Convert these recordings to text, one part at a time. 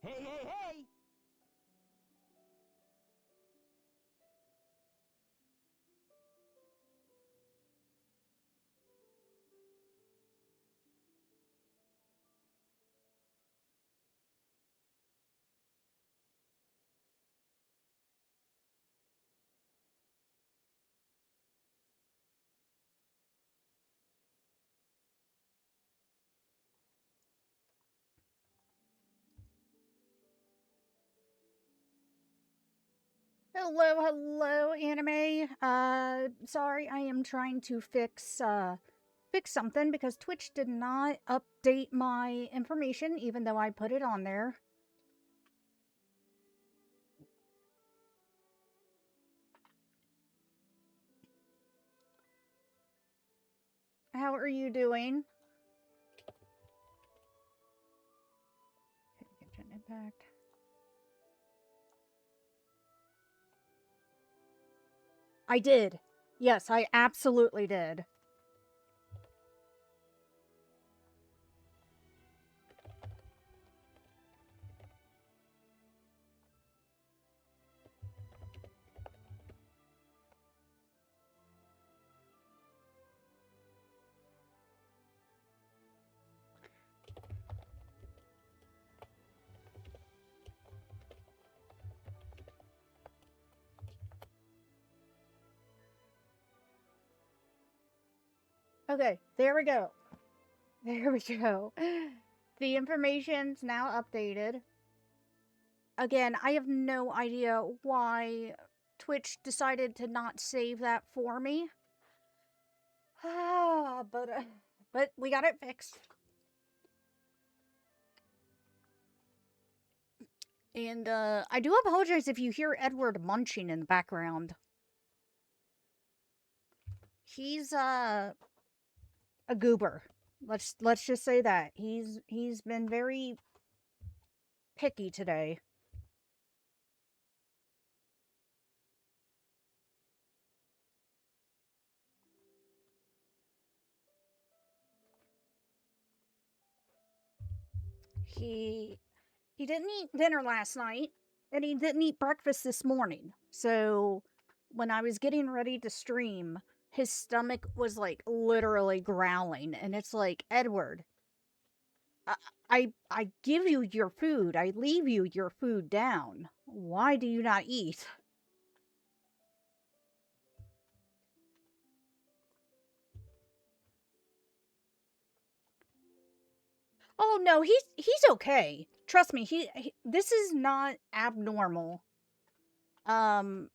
Hey, hey, hey! Hello, hello, anime. Sorry, I am trying to fix something because Twitch did not update my information, even though I put it on there. How are you doing? Genshin Impact. I did. Yes, I absolutely did. Okay, there we go. There we go. The information's now updated. Again, I have no idea why Twitch decided to not save that for me. But we got it fixed. And I do apologize if you hear Edward munching in the background. He's a goober. Let's just say that. He's been very picky today. He didn't eat dinner last night, and he didn't eat breakfast this morning. So when I was getting ready to stream, his stomach was like literally growling, and it's like, Edward, I give you your food. I leave you your food down. Why do you not eat? Oh no, he's okay. Trust me, this is not abnormal. Um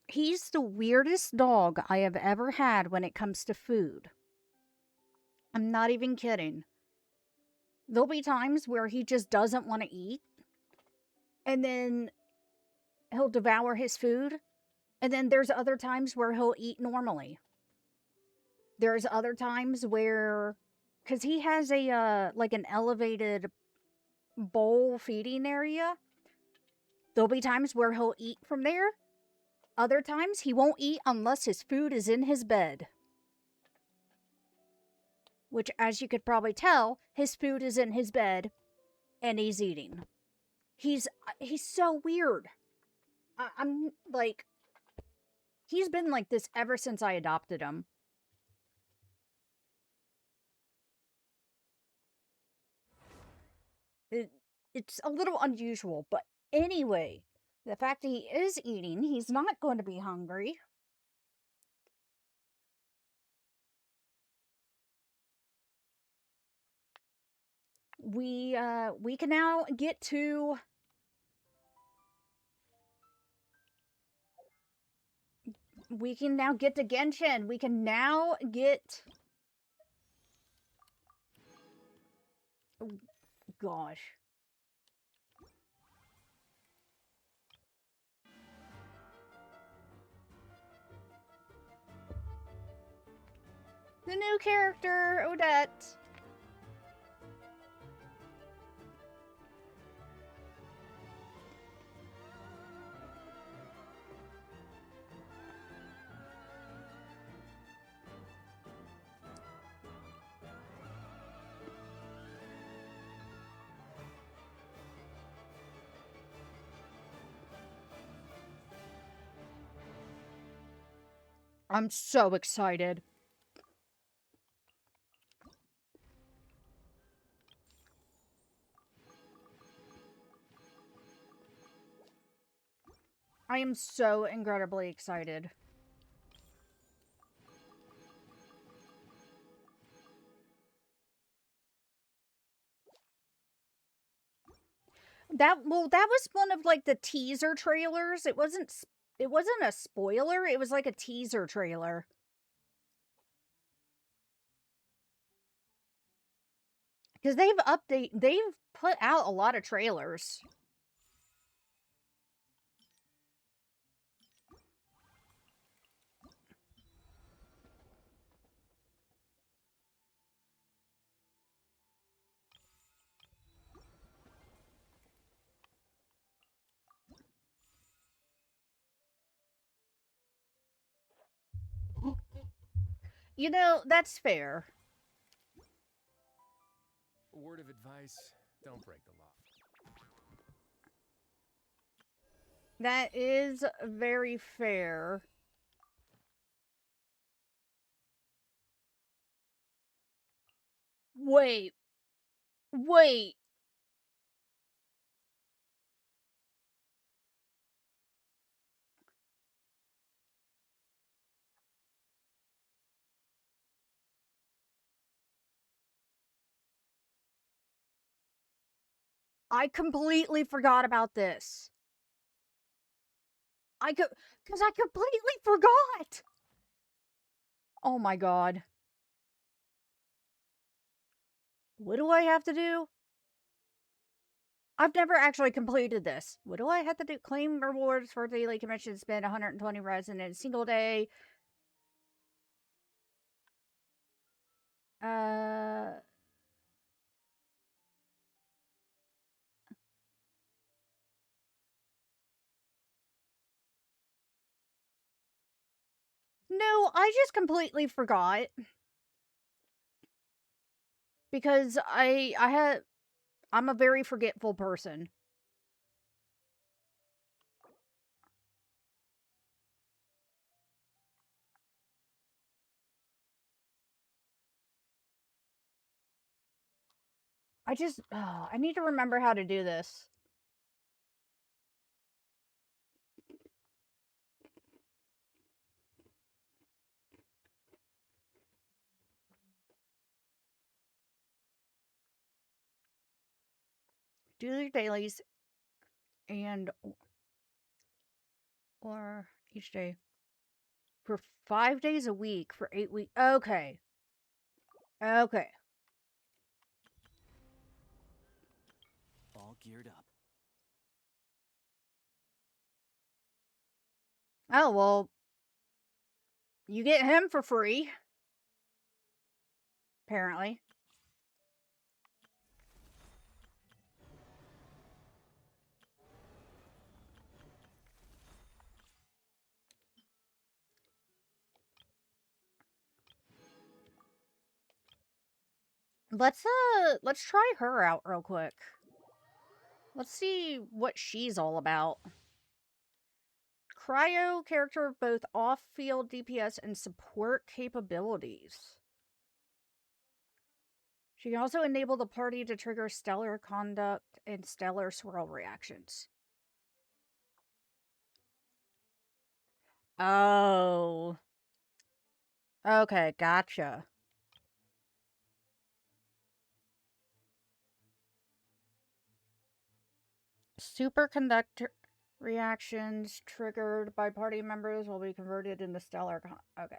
he's the weirdest dog I have ever had when it comes to food. I'm not even kidding. There'll be times where he just doesn't want to eat, and then he'll devour his food, and then there's other times where he'll eat normally. There's other times where, cuz he has a like an elevated bowl feeding area, there'll be times where he'll eat from there. Other times he won't eat unless his food is in his bed. Which, as you could probably tell, his food is in his bed and he's eating. He's so weird. I'm like, he's been like this ever since I adopted him. It's a little unusual, but anyway, the fact that he is eating, he's not going to be hungry. We can now get to Genshin. We can now get, oh, gosh. The new character, Odette. I'm so excited. I am so incredibly excited. That was one of like the teaser trailers. It wasn't a spoiler, it was like a teaser trailer. Cuz they've put out a lot of trailers. You know, that's fair. A word of advice, don't break the law. That is very fair. Wait. Wait. I completely forgot about this. Because I completely forgot. Oh my god. What do I have to do? I've never actually completed this. What do I have to do? Claim rewards for daily commission, spend 120 resin in a single day. Uh. No, I just completely forgot. Because I'm a very forgetful person. I need to remember how to do this. Do your dailies and or each day for 5 days a week for 8 weeks. Okay. Okay. All geared up. Oh, well, you get him for free. Apparently. Let's try her out real quick. Let's see what she's all about. Cryo character of both off-field DPS and support capabilities. She can also enable the party to trigger stellar conduct and stellar swirl reactions. Oh. Okay, gotcha. Superconductor reactions triggered by party members will be converted into stellar okay.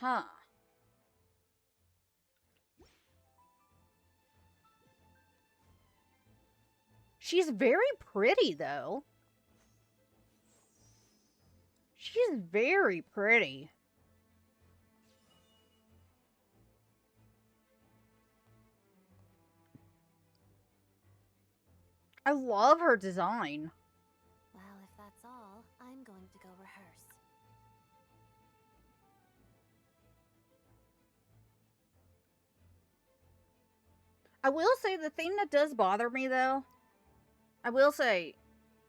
Huh. She's very pretty, though. She's very pretty. I love her design. Well, if that's all, I'm going to go rehearse. I will say the thing that does bother me, though, I will say,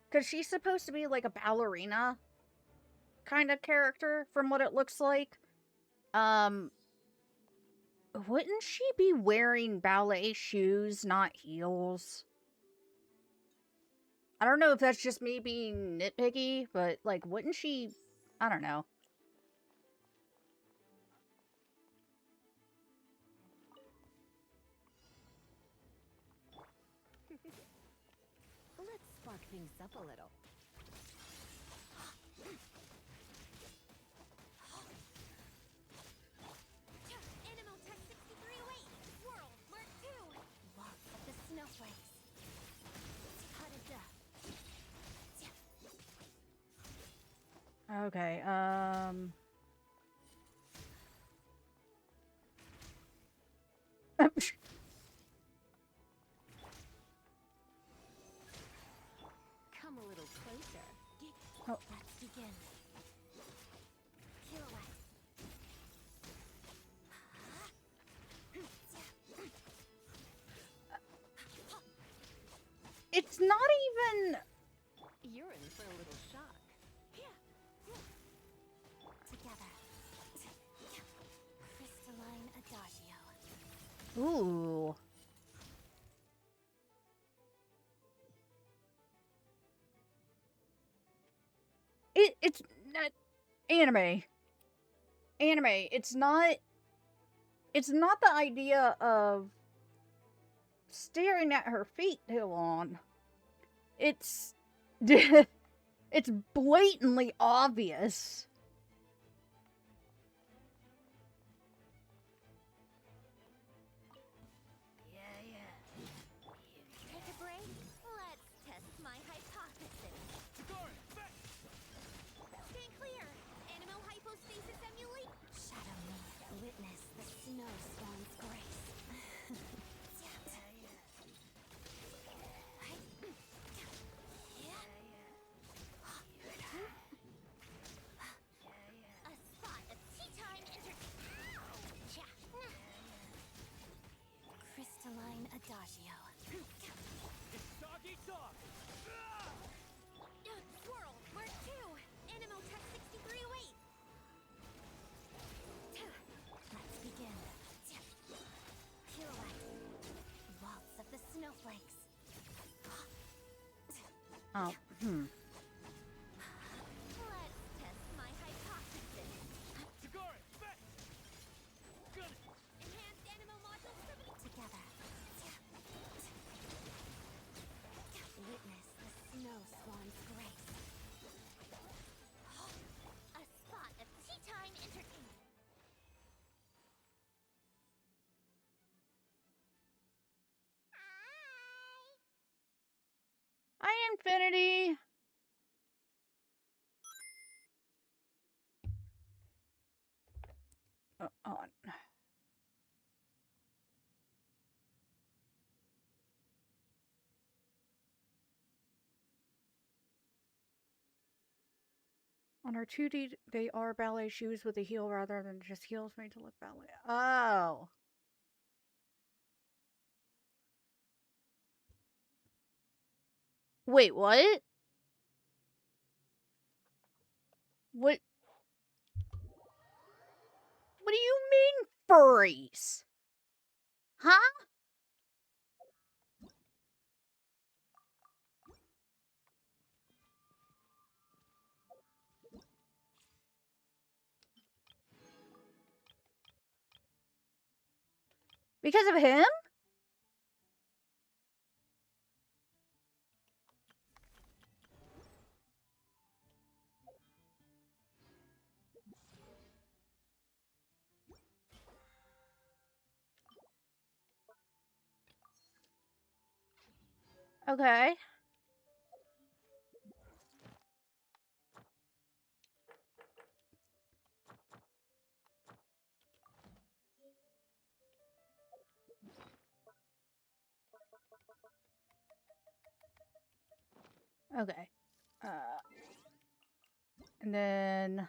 because she's supposed to be like a ballerina kind of character from what it looks like. Wouldn't she be wearing ballet shoes, not heels? I don't know if that's just me being nitpicky, but, like, wouldn't she... I don't know. Let's spark things up a little. Animal Tech 6308, Swirl, Mark 2. Walk of the snowflakes. Okay, Come a little closer. Oh. Let's begin. Pirouette. It's not even... You're in for a little shock. Together. Crystalline Adagio. Ooh. It's not... Anime. It's not the idea of staring at her feet too long. It's... it's blatantly obvious. Take a break. Let's test my hypothesis. Stay clear. Animal hypostasis emulate. Shadow me. Witness the snow swan's grace. A spot of tea time crystalline adagio. Doggy dog! Swirl, Mark 2, Animal Tech 6308. Let's begin. Pirouette. Waltz of the snowflakes. Oh, Let's test my hypothesis. Tagari, back! Got it! Enhanced animal module 70. Together. Witness the snow swan's grace. A spot of tea time entertainment. Hi, Infinity. On. On her 2D, they are ballet shoes with a heel rather than just heels made to look ballet. Oh. Wait, what? What? What do you mean furries? Huh? Because of him? Okay. Okay. And then...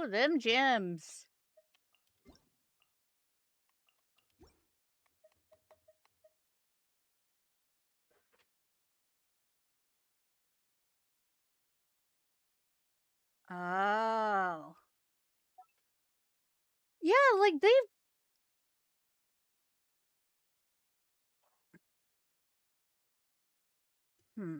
Ooh, them gems. Oh. Yeah, like they've. Hmm.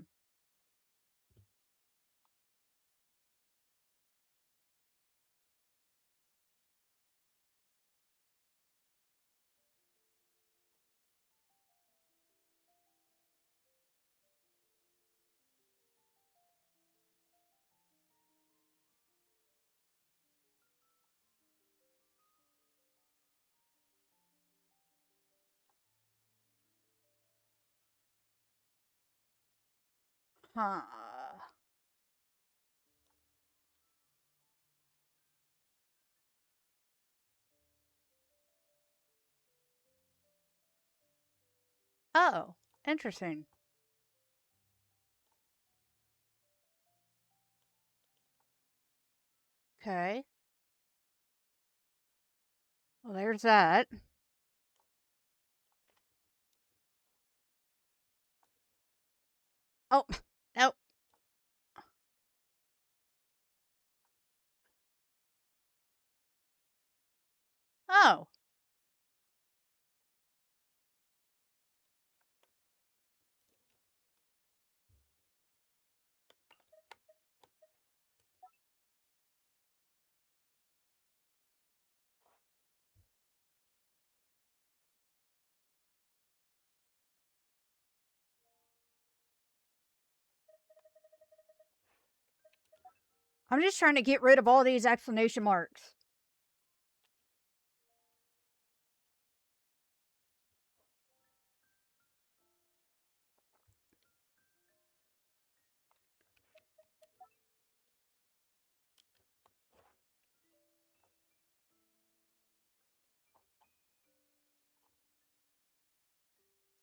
Huh. Oh, interesting. Okay. Well, there's that. Oh, no. Oh. I'm just trying to get rid of all these exclamation marks.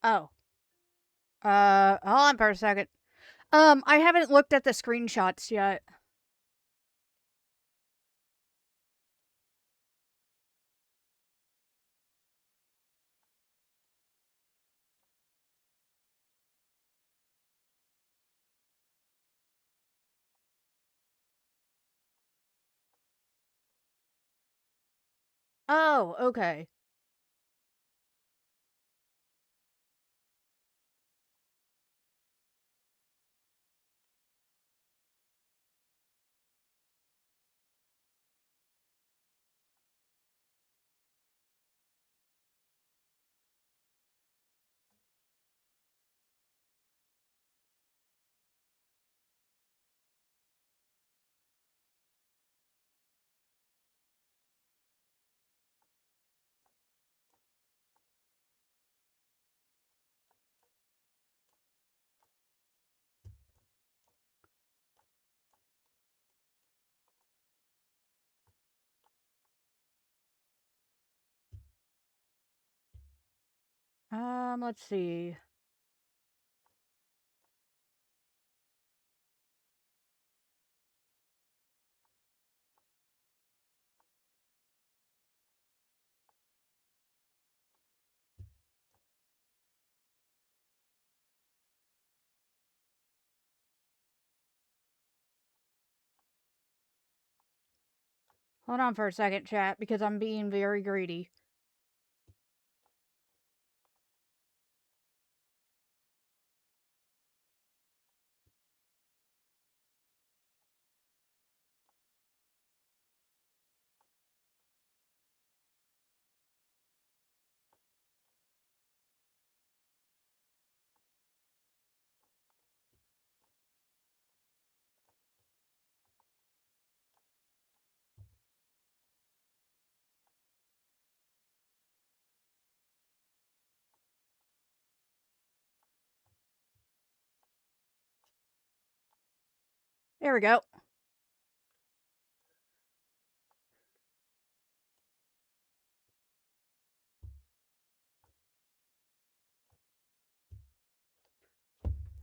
Oh. Hold on for a second. I haven't looked at the screenshots yet. Oh, okay. Let's see. Hold on for a second, chat, because I'm being very greedy. There we go.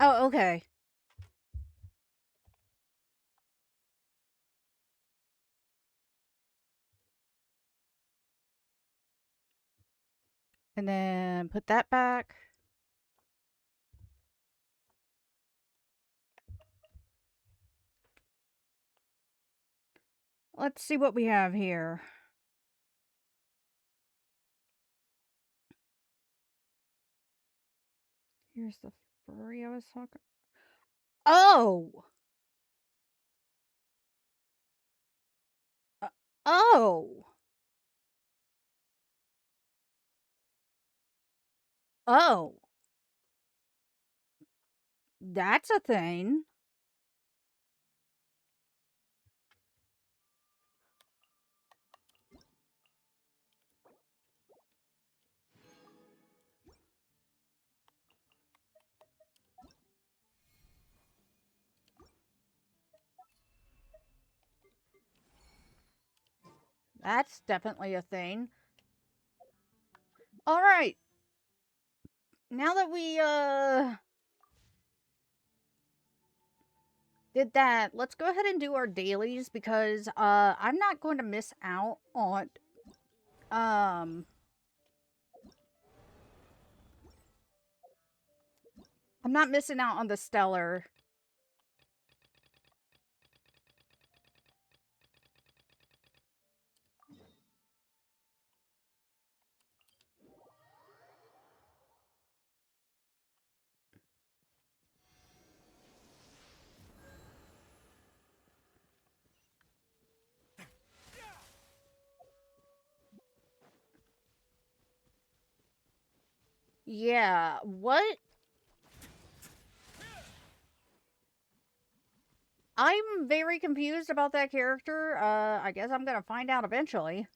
Oh, okay. And then put that back. Let's see what we have here. Here's the furry I was talking. Oh! Oh! Oh! That's a thing. That's definitely a thing. All right. Now that we did that, let's go ahead and do our dailies because I'm not going to miss out on I'm not missing out on the stellar. Yeah, what? I'm very confused about that character. I guess I'm gonna find out eventually.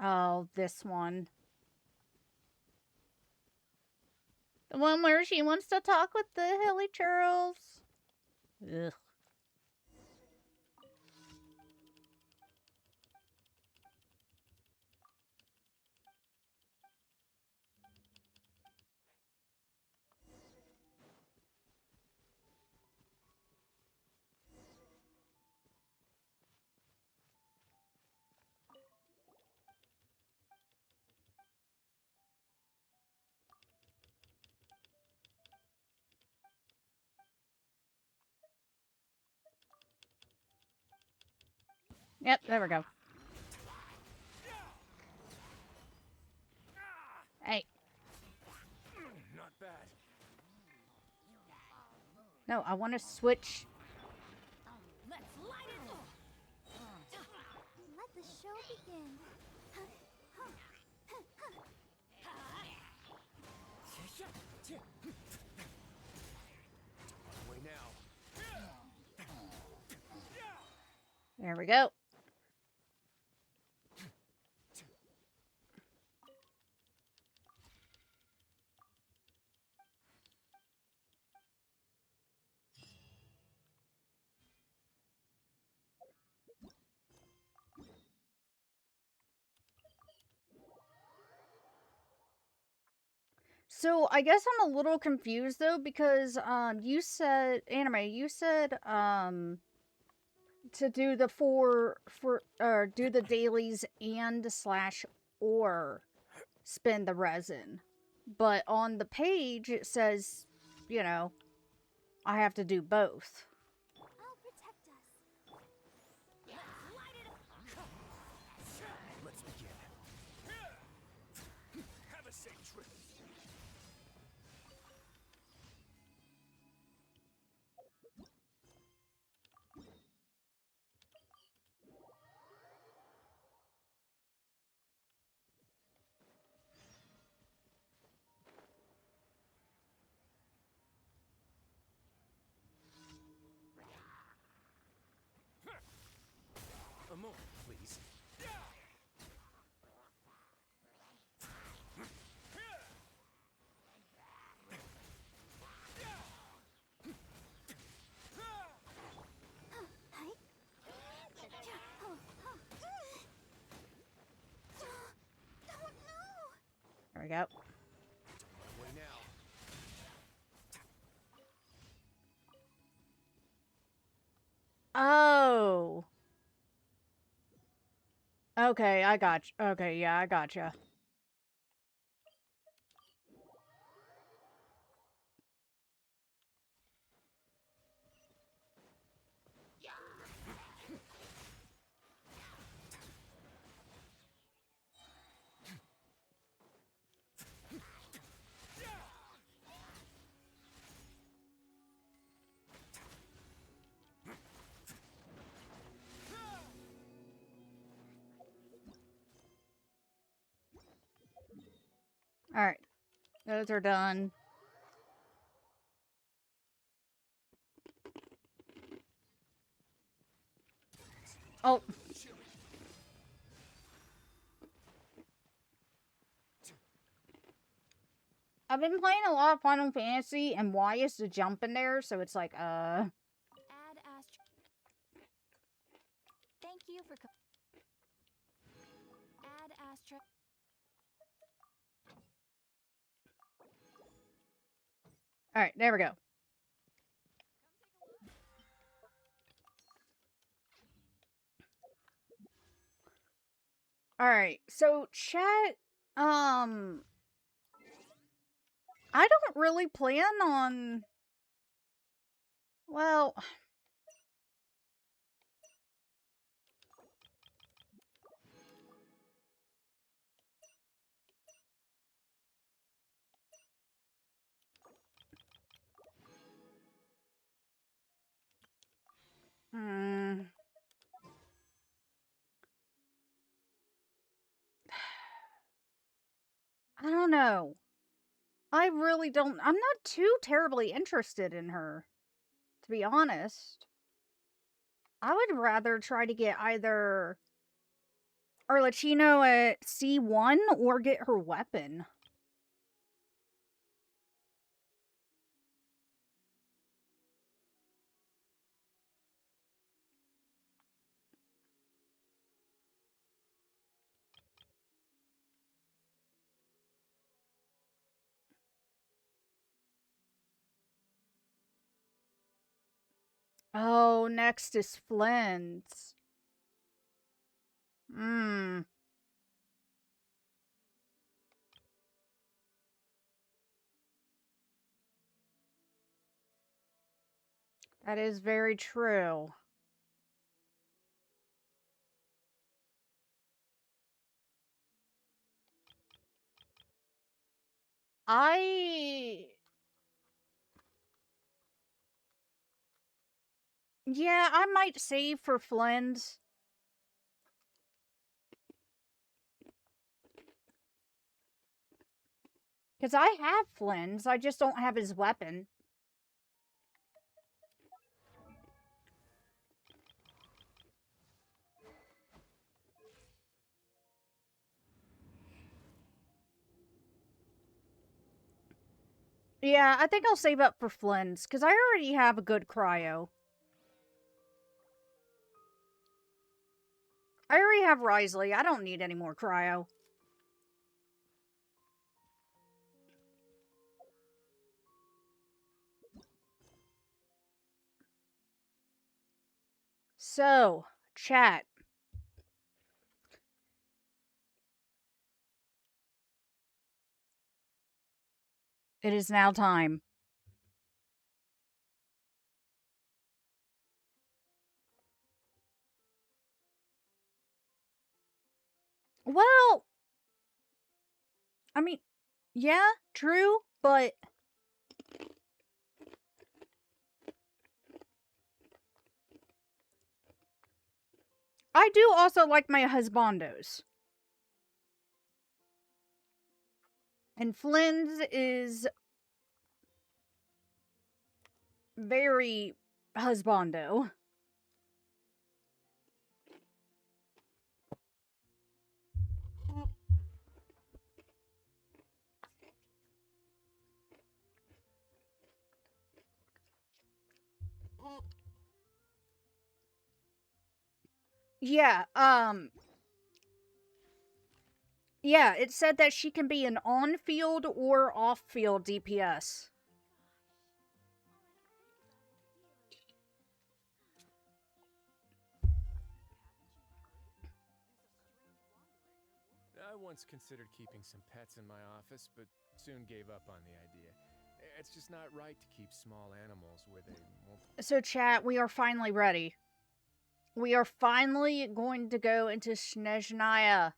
Oh, this one. The one where she wants to talk with the hilly churls. Ugh. Yep, there we go. Hey. Not bad. No, I want to switch. Let's light it up. Let the show begin. On the way now. There we go. So I guess I'm a little confused though because you said you said to do the do the dailies and slash or spend the resin. But on the page it says, you know, I have to do both. I'll protect us. Let's light it up. Let's begin. Have a safe trip. we go. Way now. Oh. Okay, I got you. Okay, yeah, I gotcha. Alright. Those are done. Oh. I've been playing a lot of Final Fantasy, and Y is to jump in there, so it's like, Add Astra. Thank you for. Add Astra. Alright, there we go. Alright, so chat, I don't really plan on... Well... I don't know. I really don't... I'm not too terribly interested in her, to be honest. I would rather try to get either Arlecchino at C1 or get her weapon. Oh, next is Flint. That is very true. Yeah, I might save for Flint. Because I have Flint's, I just don't have his weapon. Yeah, I think I'll save up for Flint's, because I already have a good cryo. I already have Risley, I don't need any more cryo. So, chat. It is now time. Well, I mean, yeah, true, but... I do also like my husbandos. And Flynn's is very husbando. Yeah, Yeah, it said that she can be an on-field or off-field DPS. I once considered keeping some pets in my office, but soon gave up on the idea. It's just not right to keep small animals where they won't. So, chat, we are finally ready. We are finally going to go into Snezhnaya.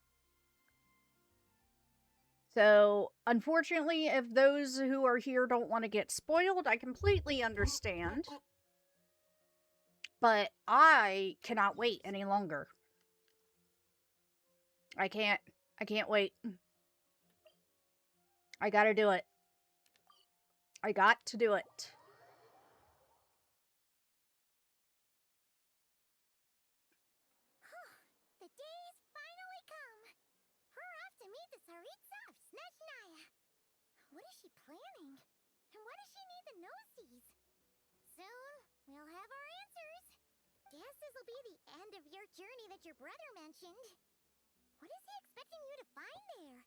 So, unfortunately, if those who are here don't want to get spoiled, I completely understand. But I cannot wait any longer. I can't wait. I gotta do it. I got to do it. The day's finally come. We're off to meet the Tsaritsa of Snezhnaya. What is she planning? And why does she need the gnosies? Soon, we'll have our answers. Guess this'll be the end of your journey that your brother mentioned. What is he expecting you to find there?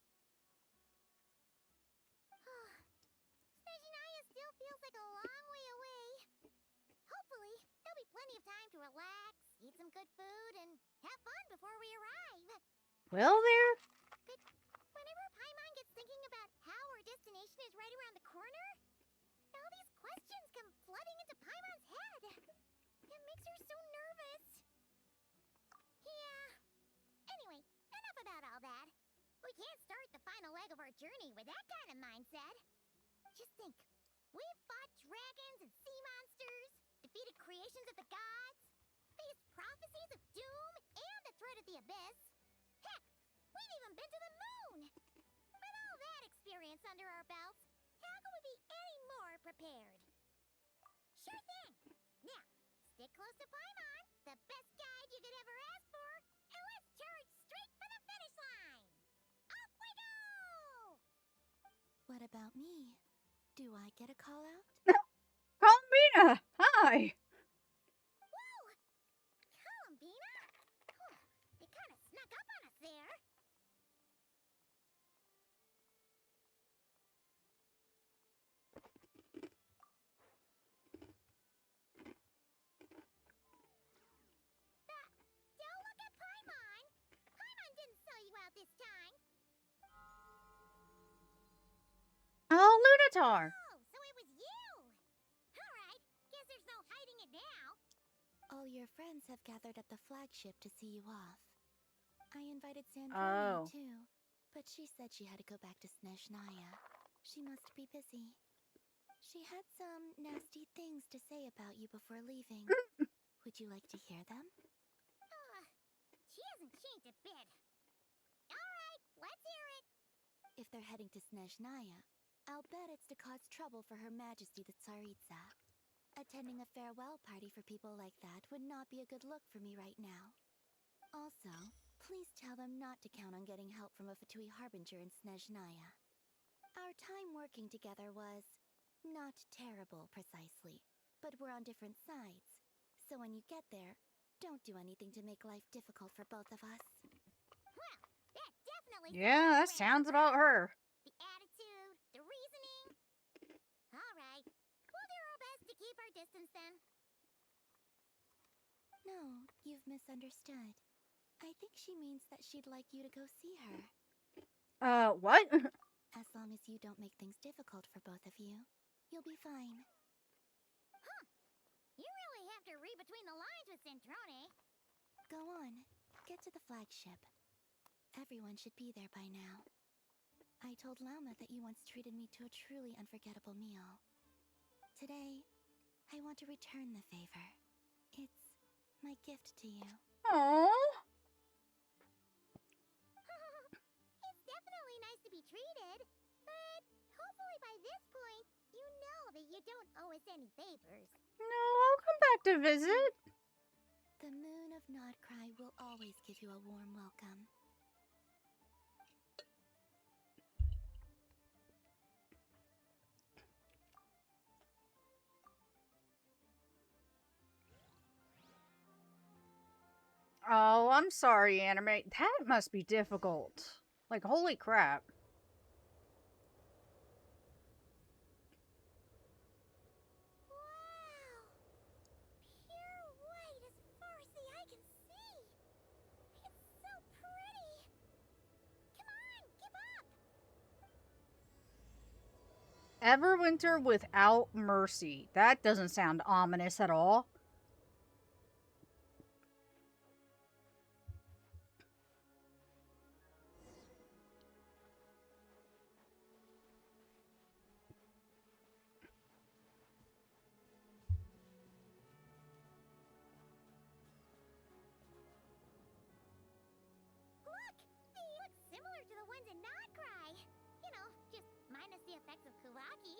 Snezhnaya still feels like a long way away. Hopefully, there'll be plenty of time to relax, eat some good food, and have fun before we arrive. Well, there. But whenever Paimon gets thinking about how our destination is right around the corner, all these questions come flooding into Paimon's head. It makes her so nervous. Yeah. Anyway, enough about all that. We can't start the final leg of our journey with that kind of mindset. Just think. We've fought dragons and sea monsters, defeated creations of the gods, faced prophecies of doom and the threat of the abyss. Heck, we've even been to the moon! With all that experience under our belts, how can we be any more prepared? Sure thing! Now, stick close to Paimon, the best guide you could ever ask for, and let's charge straight for the finish line! Off we go! What about me? Do I get a call out? Columbina! Hi! Whoa! Columbina? You kind of snuck up on us there. Don't look at Paimon! Paimon didn't sell you out this time. Oh, Lunatar! Oh, so it was you! Alright, guess there's no hiding it now. All your friends have gathered at the flagship to see you off. I invited Sandrine too, but she said she had to go back to Snezhnaya. She must be busy. She had some nasty things to say about you before leaving. Would you like to hear them? She hasn't changed a bit. Alright, let's hear it. If they're heading to Snezhnaya, I'll bet it's to cause trouble for Her Majesty the Tsaritsa. Attending a farewell party for people like that would not be a good look for me right now. Also, please tell them not to count on getting help from a Fatui Harbinger in Snezhnaya. Our time working together was not terrible, precisely, but we're on different sides. So when you get there, don't do anything to make life difficult for both of us. Well, that definitely Yeah, that sounds about her. The attitude, the reasoning. Alright, we'll do our best to keep our distance then. No, you've misunderstood. I think she means that she'd like you to go see her. What? As long as you don't make things difficult for both of you, you'll be fine. Huh. You really have to read between the lines with Centrone. Go on, get to the flagship. Everyone should be there by now. I told Lama that you once treated me to a truly unforgettable meal. Today, I want to return the favor. It's my gift to you. Aww. It's definitely nice to be treated, but hopefully by this point, you know that you don't owe us any favors. No, I'll come back to visit. The moon of Nodcry will always give you a warm welcome. Oh, I'm sorry, Anime. That must be difficult. Like, holy crap. Wow! Pure white as far as the eye can see. It's so pretty. Come on, give up. Everwinter without mercy. That doesn't sound ominous at all. Look! They look similar to the ones in Notcry. You know, just minus the effects of Kuvaki.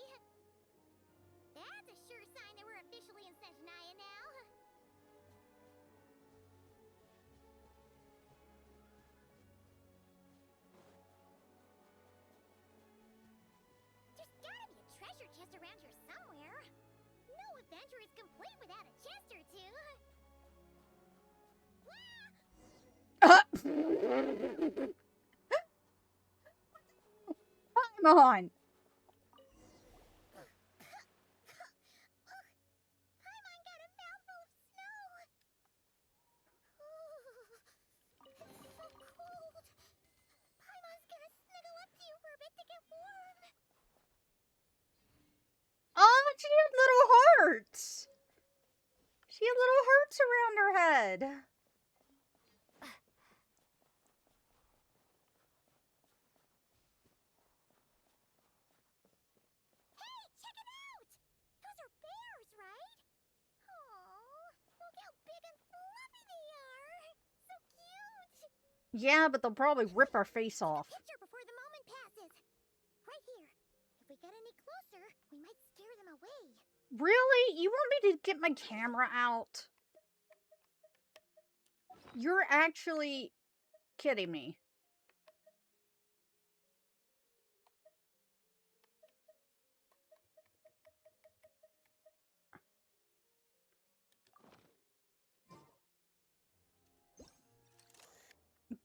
That's a sure sign that we're officially in Snezhnaya now. There's gotta be a treasure chest around here somewhere. No adventure is complete without a chest or two. Come on. Paimon got a mouthful of snow. Ooh, it's so cold. Paimon's gonna snuggle up to you for a bit to get warm. Oh, she had little hearts. She had little hearts around her head. Hey, check it out! Those are bears, right? Aww, look how big and fluffy they are. So cute. Yeah, but they'll probably rip our face off. Picture before the moment passes. Right here. If we get any closer, we might scare them away. Really? You want me to get my camera out? You're actually kidding me.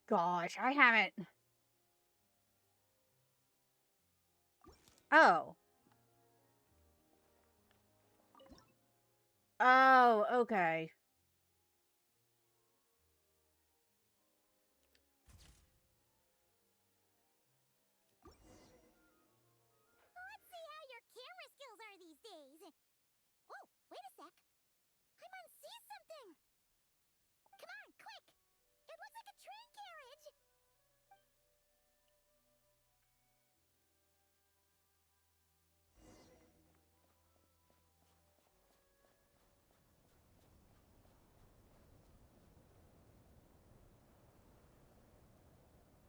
Gosh, I haven't. Oh. Oh, okay. Let's see how your camera skills are these days. Oh, wait a sec. Paimon sees something. Come on, quick. It looks like a train carriage.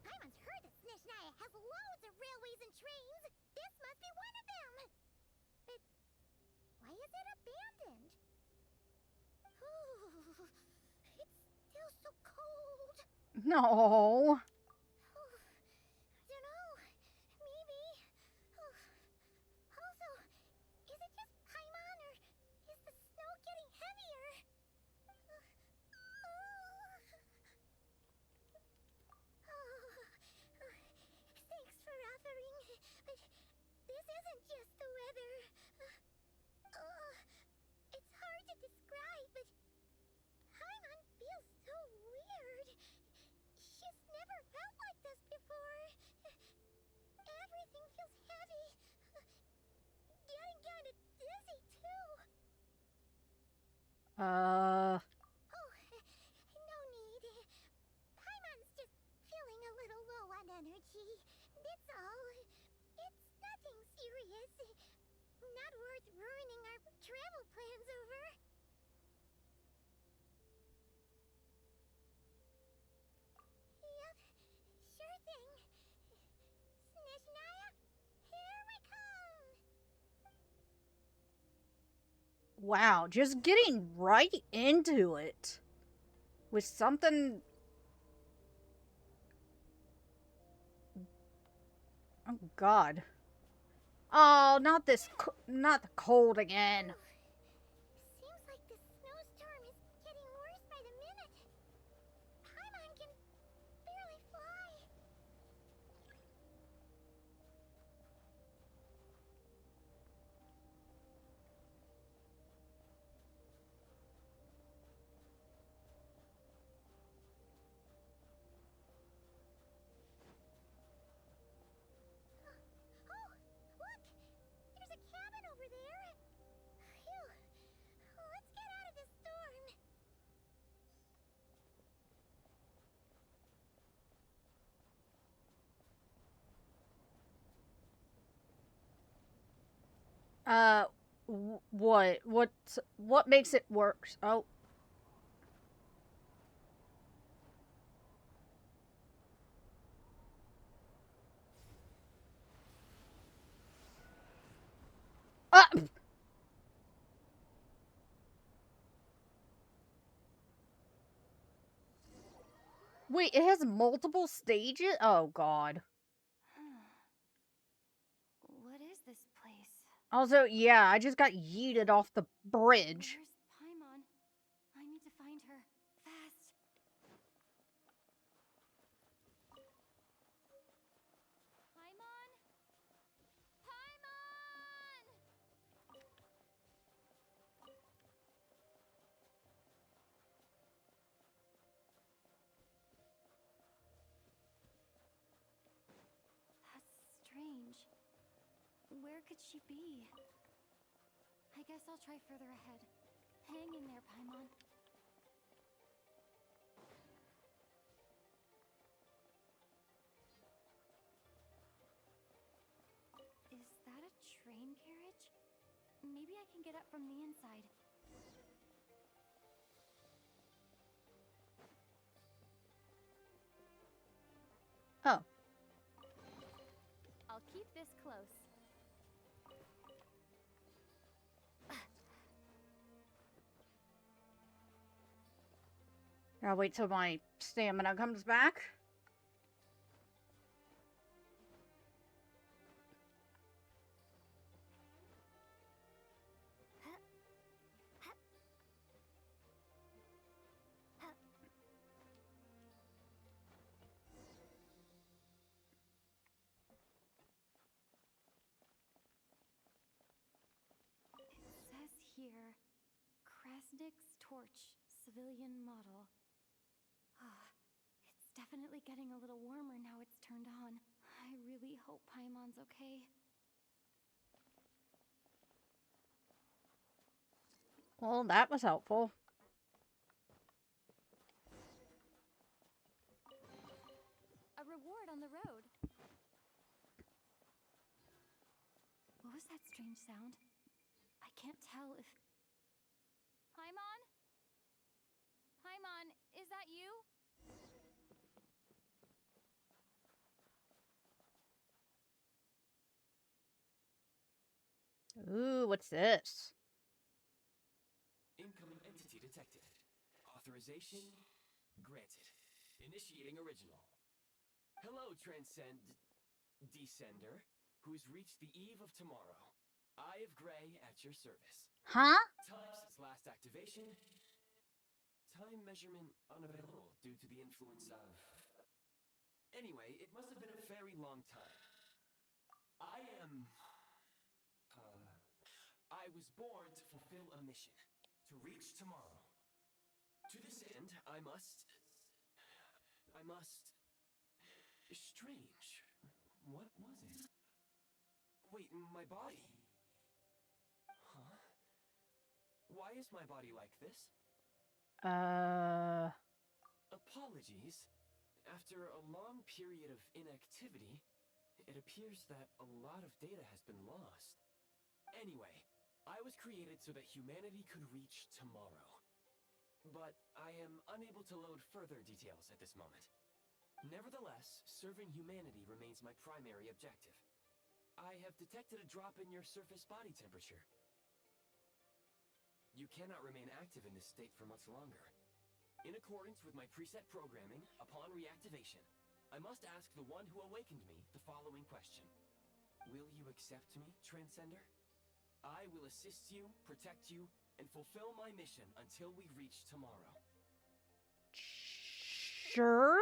Paimon's heard that Snezhnaya has loads of railways and trains. This must be one of them. But why is it abandoned? Ooh, it's still so cold. No. Dunno. Maybe. Also, is it just Paimon or is the snow getting heavier? Thanks for offering, but this isn't just the weather. It's hard to describe, but Paimon feels so weird. She's never felt like this before. Everything feels heavy. Getting kinda dizzy, too. Uh, Oh, no need. Paimon's just feeling a little low on energy. That's all. It's nothing serious. Not worth ruining our travel plans over. Yep, sure thing. Snezhnaya, here we come! wow, just getting right into it with something. Oh God. Oh, not this, not the cold again. Seems like the snowstorm is getting worse by the minute. Paimon can barely fly. What? What makes it work? Oh. Wait, it has multiple stages? Oh, God. What is this place? Also, yeah, I just got yeeted off the bridge. Where's Paimon? I need to find her. Fast. Paimon? Paimon! That's strange. Where could she be? I guess I'll try further ahead. Hang in there, Paimon. Is that a train carriage? Maybe I can get up from the inside. Oh. I'll keep this close. I'll wait till my stamina comes back. It says here, Krasnik's torch, civilian model. It's definitely getting a little warmer now it's turned on. I really hope Paimon's okay. Well, that was helpful. A reward on the road. What was that strange sound? I can't tell if... Paimon? Paimon, is that you? Ooh, what's this? Incoming entity detected. Authorization granted. Initiating original. Hello, Descender, who's reached the eve of tomorrow. Eye of Gray at your service. Huh? Time since last activation. Time measurement unavailable due to the influence of... Anyway, it must have been a very long time. I was born to fulfill a mission. To reach tomorrow. To this end, I must... Strange. What was it? Wait, my body? Huh? Why is my body like this? Apologies. After a long period of inactivity, it appears that a lot of data has been lost. Anyway, I was created so that humanity could reach tomorrow. But I am unable to load further details at this moment. Nevertheless, serving humanity remains my primary objective. I have detected a drop in your surface body temperature. You cannot remain active in this state for much longer. In accordance with my preset programming, upon reactivation, I must ask the one who awakened me the following question. Will you accept me, Transcender? I will assist you, protect you, and fulfill my mission until we reach tomorrow. Sure.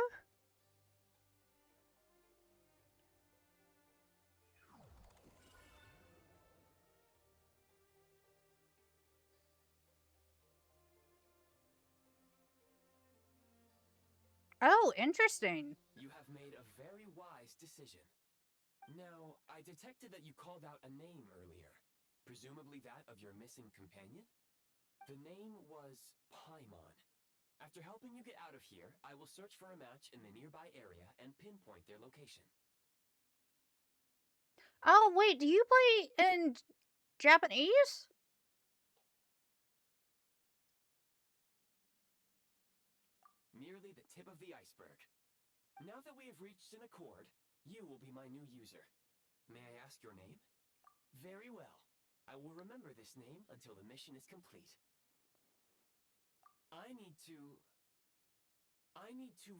Oh, interesting. You have made a very wise decision. Now, I detected that you called out a name earlier. Presumably that of your missing companion? The name was Paimon. After helping you get out of here, I will search for a match in the nearby area and pinpoint their location. Oh, wait, do you play in Japanese? Merely the tip of the iceberg. Now that we have reached an accord, you will be my new user. May I ask your name? Very well. I will remember this name until the mission is complete. I need to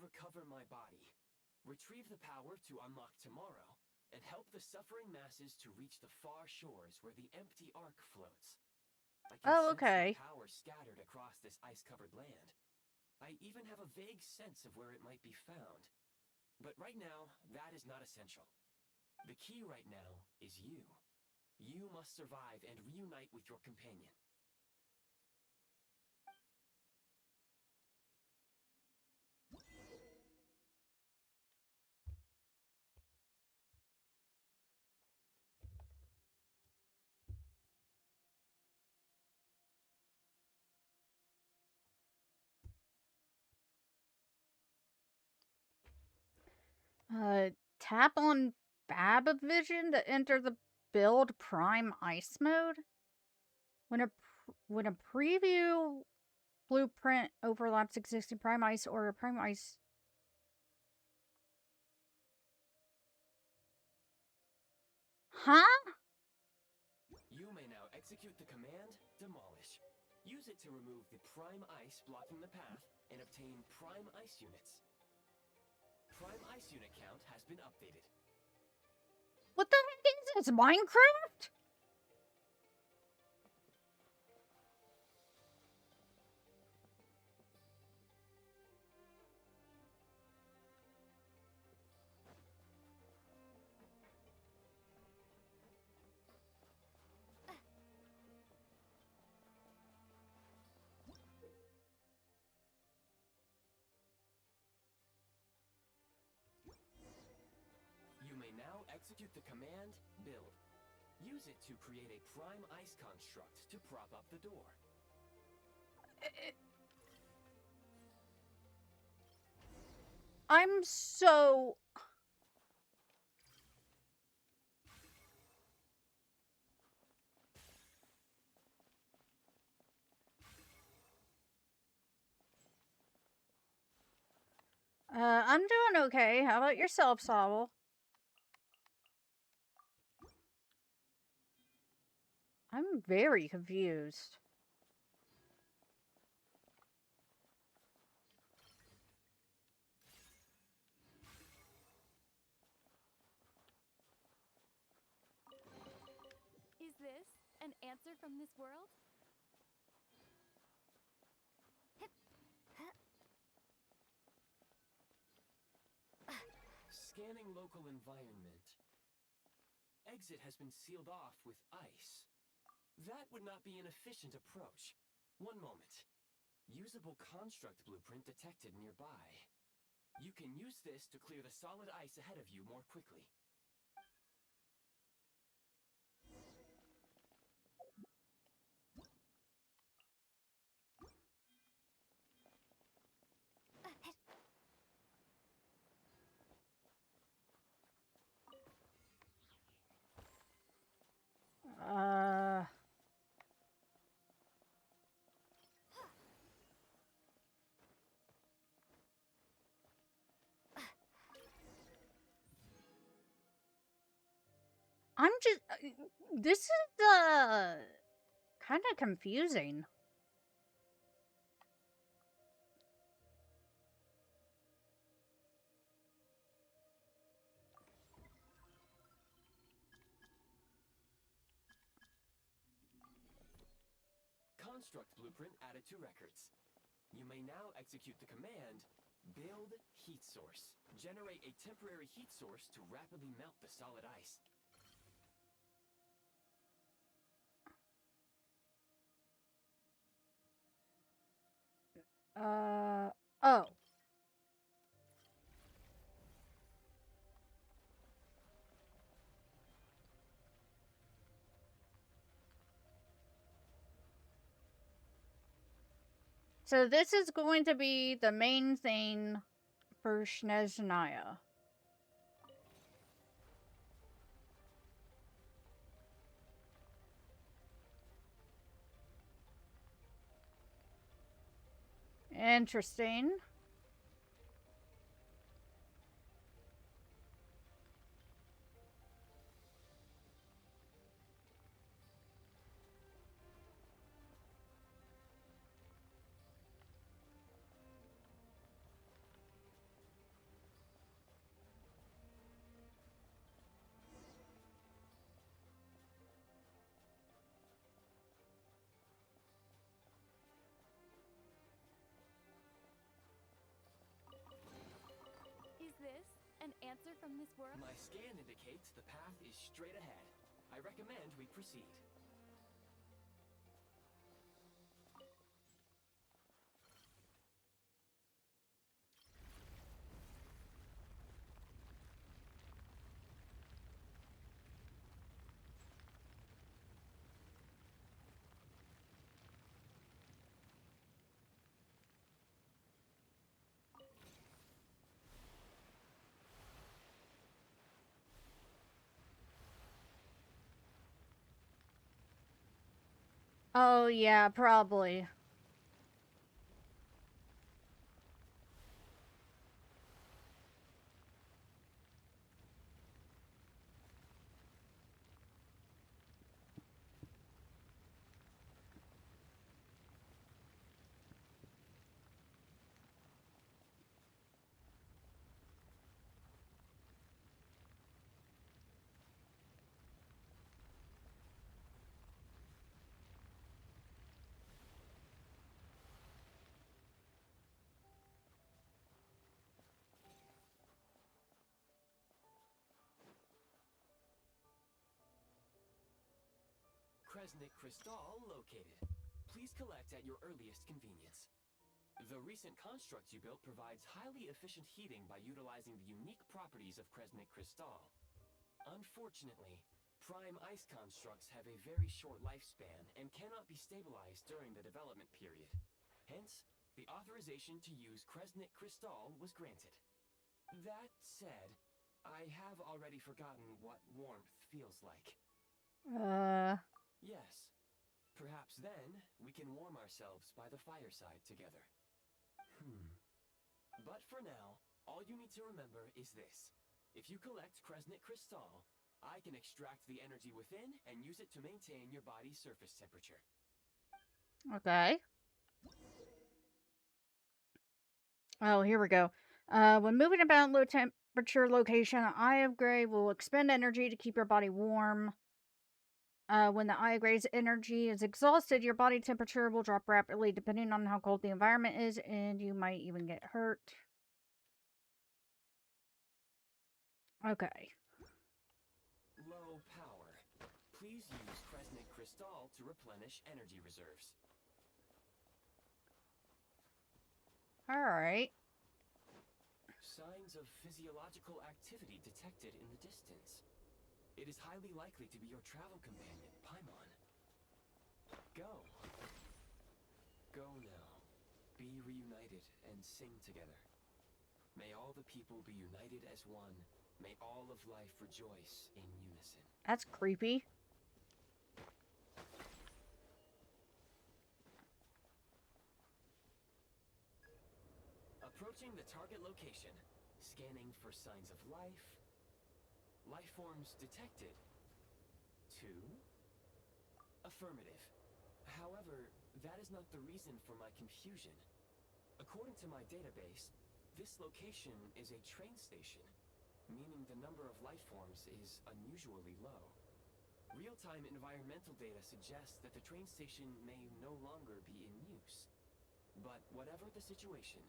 recover my body, retrieve the power to unlock tomorrow, and help the suffering masses to reach the far shores where the empty ark floats. I can Oh, sense okay. the power scattered across this ice-covered land. I even have a vague sense of where it might be found. But right now, that is not essential. The key right now is you. You must survive and reunite with your companion. Tap on Fabavision to enter the build Prime Ice mode. When a preview blueprint overlaps existing Prime Ice or a Prime Ice. Huh? You may now execute the command, Demolish. Use it to remove the Prime Ice blocking the path and obtain Prime Ice units. Prime Ice unit count has been updated. What the heck is this? Minecraft? You may now execute the command, Build. Use it to create a Prime Ice construct to prop up the door. I'm so... I'm doing okay. How about yourself, Sobble? I'm very confused. Is this an answer from this world? Scanning local environment. Exit has been sealed off with ice. That would not be an efficient approach. One moment. Usable construct blueprint detected nearby. You can use this to clear the solid ice ahead of you more quickly. I'm just... this is, kind of confusing. Construct blueprint added to records. You may now execute the command, Build Heat Source. Generate a temporary heat source to rapidly melt the solid ice. Oh. So this is going to be the main thing for Snezhnaya. Interesting. Is this an answer from this world? My scan indicates the path is straight ahead. I recommend we proceed. Oh, yeah, probably. Kresnik Crystal located. Please collect at your earliest convenience. The recent construct you built provides highly efficient heating by utilizing the unique properties of Kresnik Crystal. Unfortunately, prime ice constructs have a very short lifespan and cannot be stabilized during the development period. Hence, the authorization to use Kresnik Crystal was granted. That said, I have already forgotten what warmth feels like. Yes. Perhaps then, we can warm ourselves by the fireside together. But for now, all you need to remember is this. If you collect Kresnik Crystal, I can extract the energy within and use it to maintain your body's surface temperature. Okay. Oh, here we go. When moving about low temperature location, an eye of gray will expend energy to keep your body warm. When the eye of gray's energy is exhausted, your body temperature will drop rapidly depending on how cold the environment is, and you might even get hurt. Okay. Low power. Please use Kresnik Crystal to replenish energy reserves. Alright. Signs of physiological activity detected in the distance. It is highly likely to be your travel companion, Paimon. Go. Go now. Be reunited and sing together. May all the people be united as one. May all of life rejoice in unison. That's creepy. Approaching the target location. Scanning for signs of life. Life forms detected. 2. Affirmative. However, that is not the reason for my confusion. According to my database, this location is a train station, meaning the number of life forms is unusually low. Real-time environmental data suggests that the train station may no longer be in use. But whatever the situation,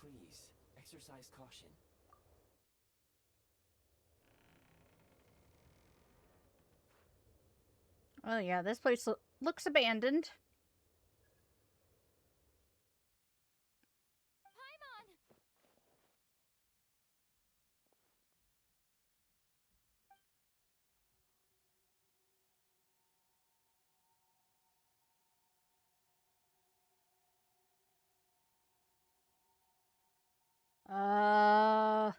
please exercise caution. Oh yeah, this place looks abandoned. Paimon!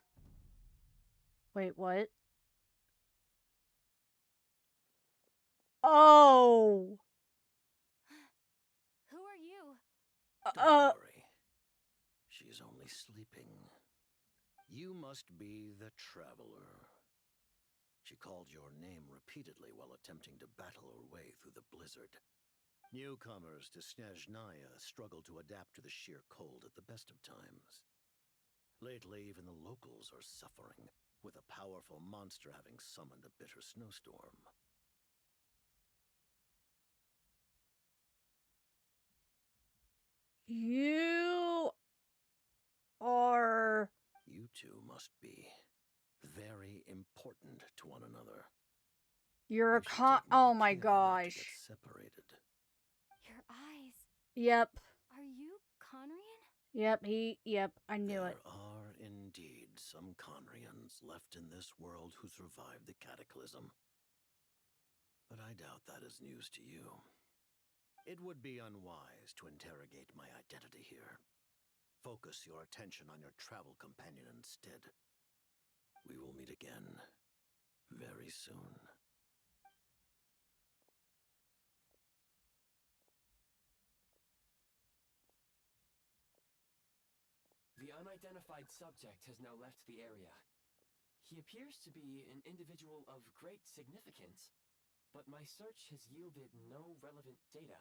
Wait, what? Oh! Who are you? Don't worry. sleeping. You must be the Traveler. She called your name repeatedly while attempting to battle her way through the blizzard. Newcomers to Snezhnaya struggle to adapt to the sheer cold at the best of times. Lately, even the locals are suffering, with a powerful monster having summoned a bitter snowstorm. You are... You two must be very important to one another. You're a You should take oh more my care not to gosh. get separated. Your eyes. Yep. Are you Conrian? Yep, I knew it. There are indeed some Conrians left in this world who survived the cataclysm. But I doubt that is news to you. It would be unwise to interrogate my identity here. Focus your attention on your travel companion instead. We will meet again very soon. The unidentified subject has now left the area. He appears to be an individual of great significance, but my search has yielded no relevant data.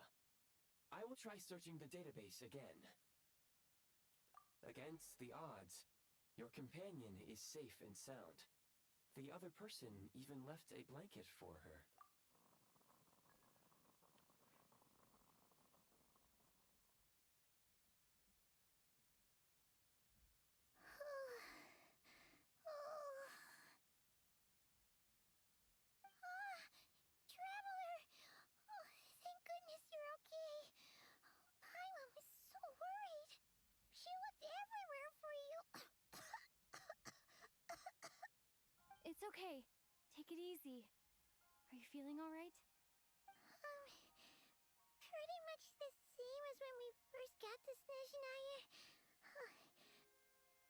I will try searching the database again. Against the odds, your companion is safe and sound. The other person even left a blanket for her. Traveler! Oh, thank goodness you're okay. Paimon was so worried. She looked everywhere for you. It's okay. Take it easy. Are you feeling all right? Pretty much the same as when we first got to Snezhnaya.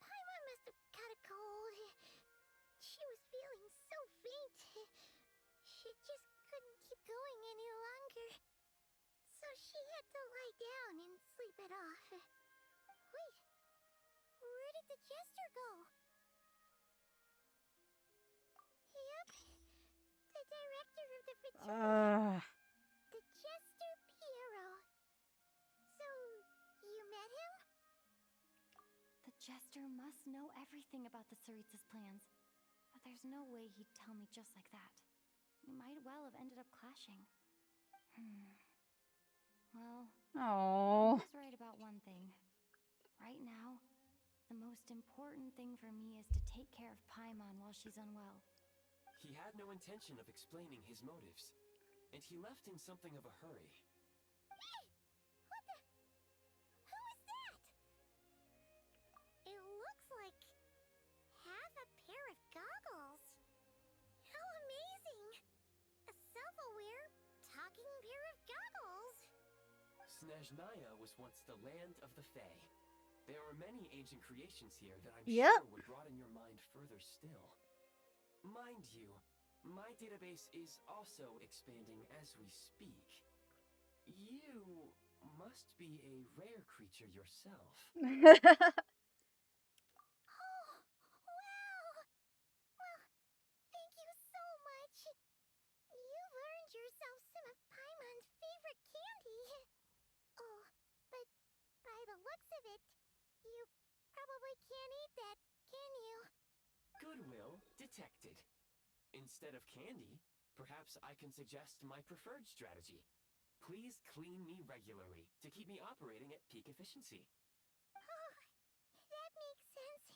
Paimon must have caught a cold. She was feeling so faint. She just couldn't keep going any longer. So she had to lie down and sleep it off. Wait, where did the jester go? Yep, the director of the fraternity. The Jester Piero. So, you met him? The Jester must know everything about the Tsaritsa's plans. But there's no way he'd tell me just like that. We might well have ended up clashing. Well, Oh. he was right about one thing. Right now, the most important thing for me is to take care of Paimon while she's unwell. He had no intention of explaining his motives, and he left in something of a hurry. Hey! What the? Who is that? It looks like half a pair of goggles. How amazing! A self-aware, talking pair of goggles. Snezhnaya was once the land of the Fae. There are many ancient creations here that I'm Yep. sure would broaden your mind further still. Mind you, my database is also expanding as we speak. You must be a rare creature yourself. Oh, wow! Well, thank you so much. You've earned yourself some of Paimon's favorite candy. Oh, but by the looks of it, you probably can't eat that, can you? Goodwill detected. Instead of candy, perhaps I can suggest my preferred strategy. Please clean me regularly to keep me operating at peak efficiency. Oh, that makes sense.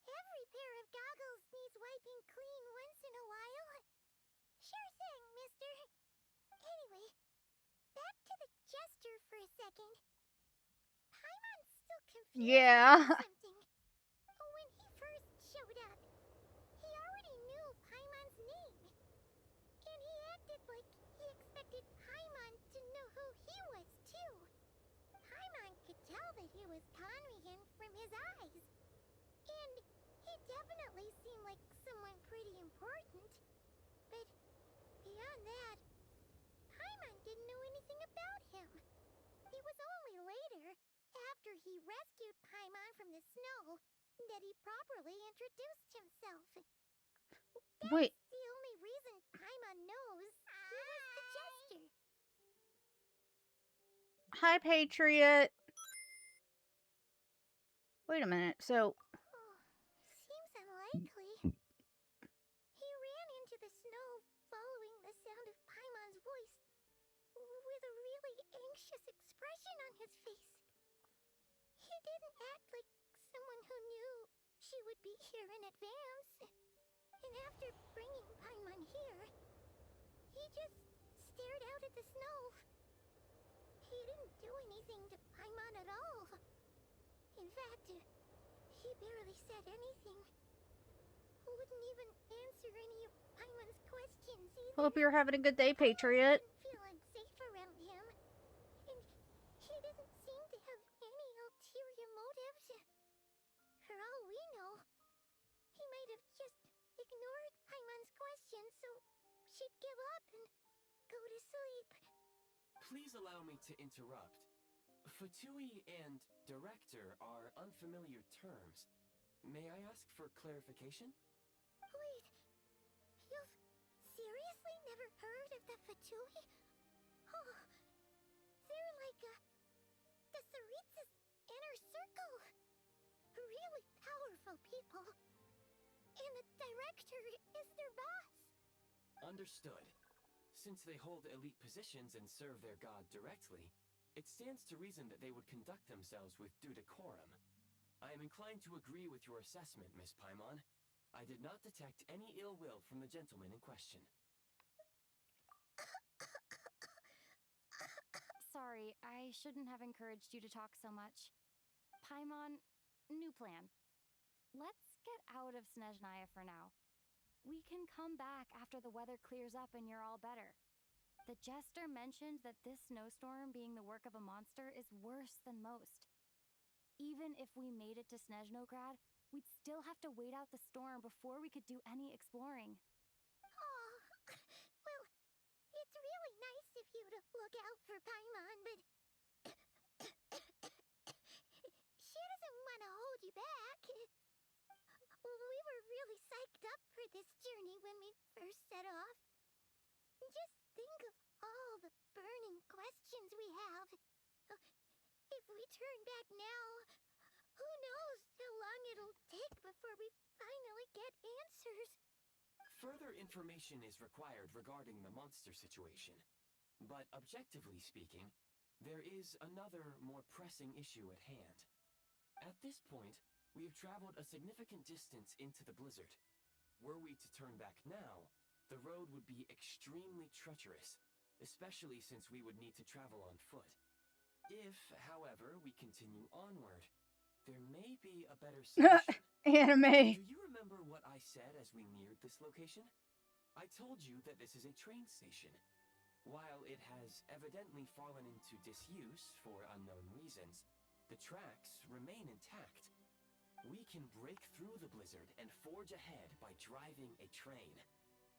Every pair of goggles needs wiping clean once in a while. Sure thing, mister. Anyway, back to the jester for a second. Paimon's still confused Yeah. about something. When he first showed up, he already knew Paimon's name. And he acted like he expected Paimon to know who he was, too. Paimon could tell that he was Conrian from his eyes. And he definitely seemed like someone pretty important. But beyond that, Paimon didn't know anything about him. It was only later, after he rescued Paimon from the snow, that he properly introduced himself. Wait. That's the only reason Paimon knows he was the jester. Hi, Patriot. Wait a minute. So, Oh, seems unlikely. He ran into the snow following the sound of Paimon's voice, with a really anxious expression on his face. He didn't act like someone who knew she would be here in advance. And after bringing Paimon here, he just stared out at the snow. He didn't do anything to Paimon at all. In fact, he barely said anything. Wouldn't even answer any of Paimon's questions either. hope you're having a good day, Patriot. Didn't feel unsafe around him, and he didn't seem to have any ulterior motives. For all we know, he might have just ignored Paimon's questions so she'd give up and go to sleep. Please allow me to interrupt. Fatui and director are unfamiliar terms. May I ask for clarification? Wait, you've seriously never heard of the Fatui? Oh, they're like the Tsaritsa's inner circle. Really powerful people. And the director is their boss. Understood. Since they hold elite positions and serve their god directly, it stands to reason that they would conduct themselves with due decorum. I am inclined to agree with your assessment, Miss Paimon. I did not detect any ill will from the gentleman in question. Sorry, I shouldn't have encouraged you to talk so much. Paimon, new plan. Let's get out of Snezhnaya for now. We can come back after the weather clears up and you're all better. The jester mentioned that this snowstorm being the work of a monster is worse than most. Even if we made it to Snezhnograd, we'd still have to wait out the storm before we could do any exploring. Oh, well, it's really nice of you to look out for Paimon, but she doesn't want to hold you back. We were really psyched up for this journey when we first set off. Just think of all the burning questions we have. If we turn back now, who knows how long it'll take before we finally get answers. Further information is required regarding the monster situation. But objectively speaking, there is another, more pressing issue at hand. At this point, we have traveled a significant distance into the blizzard. Were we to turn back now, the road would be extremely treacherous, especially since we would need to travel on foot. If, however, we continue onward, there may be a better solution. Anime. Do you remember what I said as we neared this location? I told you that this is a train station. While it has evidently fallen into disuse for unknown reasons, the tracks remain intact. We can break through the blizzard and forge ahead by driving a train.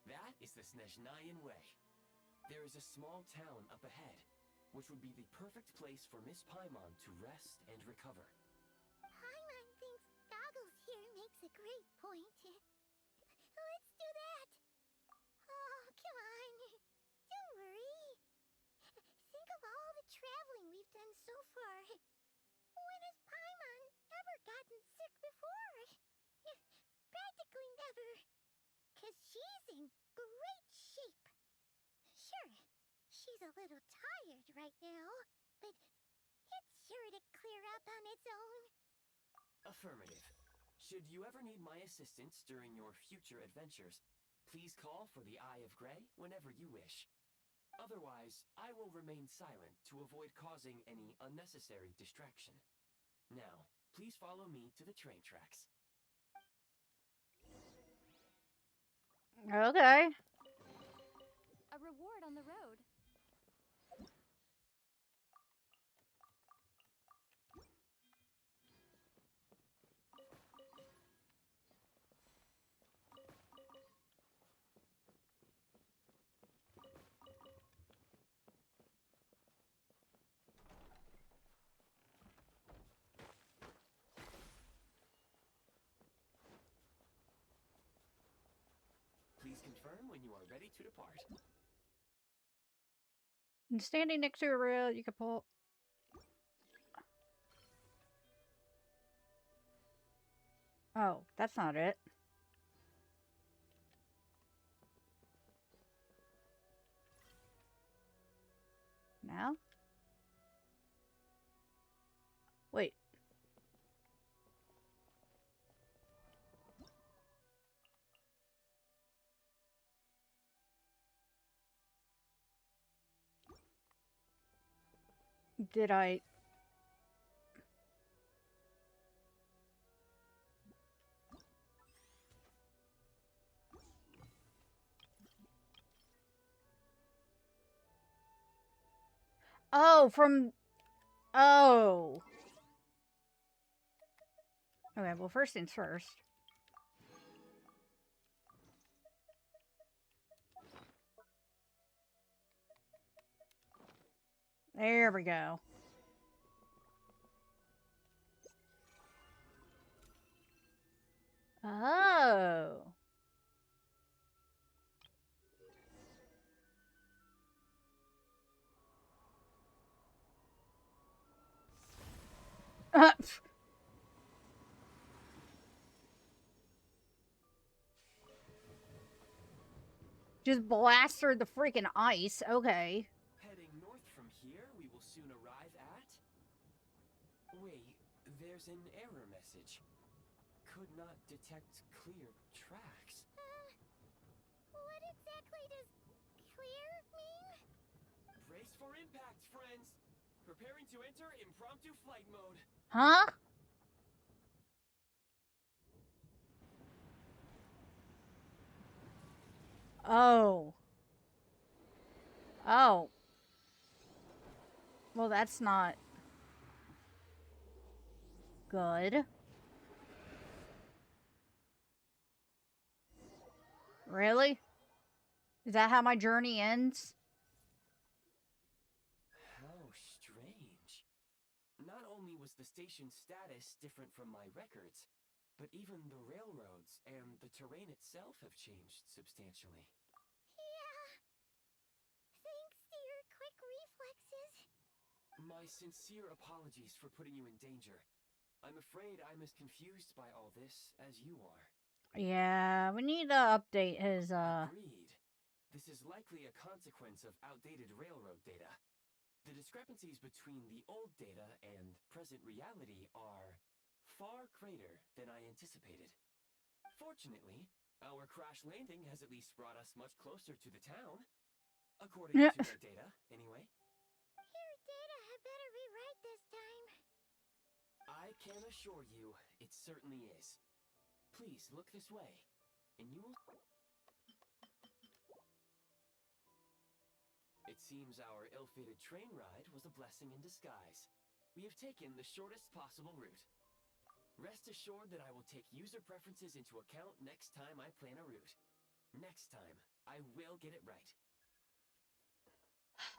That is the Snezhnayan way. There is a small town up ahead, which would be the perfect place for Miss Paimon to rest and recover. Paimon thinks Goggles here makes a great point. Let's do that. Oh, come on. Don't worry. Think of all the traveling we've done so far. When has Paimon ever gotten sick before? Practically never. 'Cause she's in great shape. Sure, she's a little tired right now, but it's sure to clear up on its own. Affirmative. Should you ever need my assistance during your future adventures, please call for the Eye of Grey whenever you wish. Otherwise, I will remain silent to avoid causing any unnecessary distraction. Now, please follow me to the train tracks. Okay. A reward on the road. Please confirm when you are ready to depart. And standing next to a rail, you can pull. Oh, that's not it. Now? Wait. Did I... Oh, from... Oh. Okay, well, first things first. There we go. Oh. Just blast through the freaking ice. Okay. Heading north from here, we will soon arrive at... Wait, there's an error message. Could not detect clear tracks. What exactly does clear mean? Brace for impact, friends! Preparing to enter impromptu flight mode. Huh? Oh. Oh. Well, that's not good. Really? Is that how my journey ends? How strange. Not only was the station's status different from my records, but even the railroads and the terrain itself have changed substantially. Yeah. Thanks to your quick reflexes. My sincere apologies for putting you in danger. I'm afraid I'm as confused by all this as you are. Yeah, we need to update his, Agreed. This is likely a consequence of outdated railroad data. The discrepancies between the old data and present reality are far greater than I anticipated. Fortunately, our crash landing has at least brought us much closer to the town. According to their data, anyway. Your data had better be right this time. I can assure you, it certainly is. Please look this way, and you will... It seems our ill-fated train ride was a blessing in disguise. We have taken the shortest possible route. Rest assured that I will take user preferences into account next time I plan a route. Next time, I will get it right.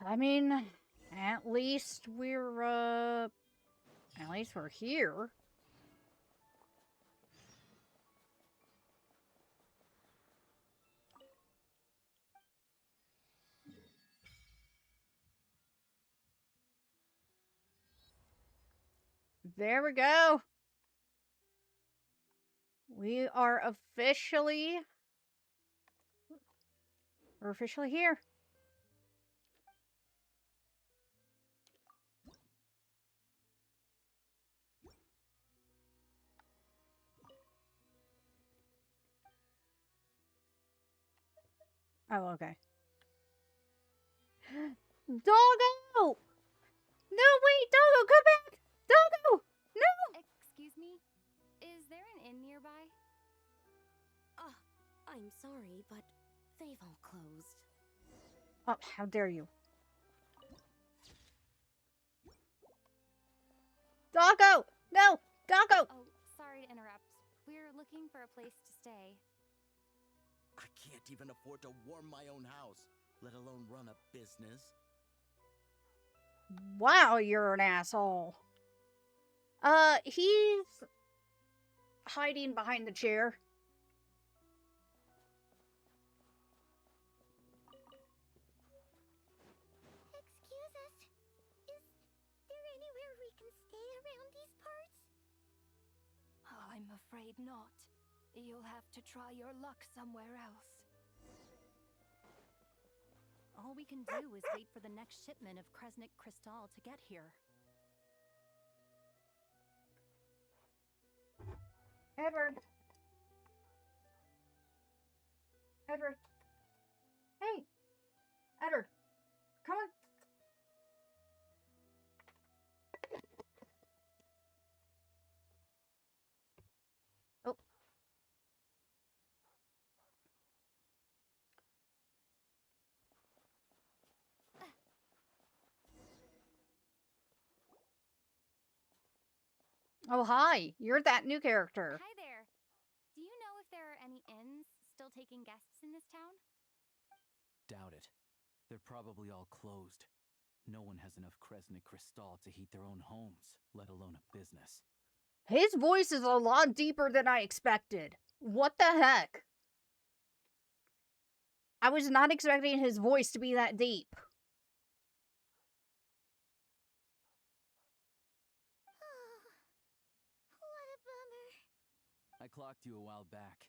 I mean, at least we're here. There we go. We are officially... We're officially here. Oh, okay. Doggo! No, wait, Doggo, come back! Doggo! No! Excuse me? Is there an inn nearby? I'm sorry, but they've all closed. Oh, how dare you. Doggo! No! Doggo! Oh, sorry to interrupt. We're looking for a place to stay. I can't even afford to warm my own house, let alone run a business. Wow, you're an asshole. He's hiding behind the chair. stay around these parts? I'm afraid not. You'll have to try your luck somewhere else. All we can do is wait for the next shipment of Kresnik Crystal to get here. Edward. Edward. Hey. Edward. Come on. Oh. Oh, hi. You're that new character. Hi there. Do you know if there are any inns still taking guests in this town? Doubt it. They're probably all closed. No one has enough Kresnik Crystal to heat their own homes, let alone a business. His voice is a lot deeper than I expected. What the heck? I was not expecting his voice to be that deep. What a bummer. I clocked you a while back.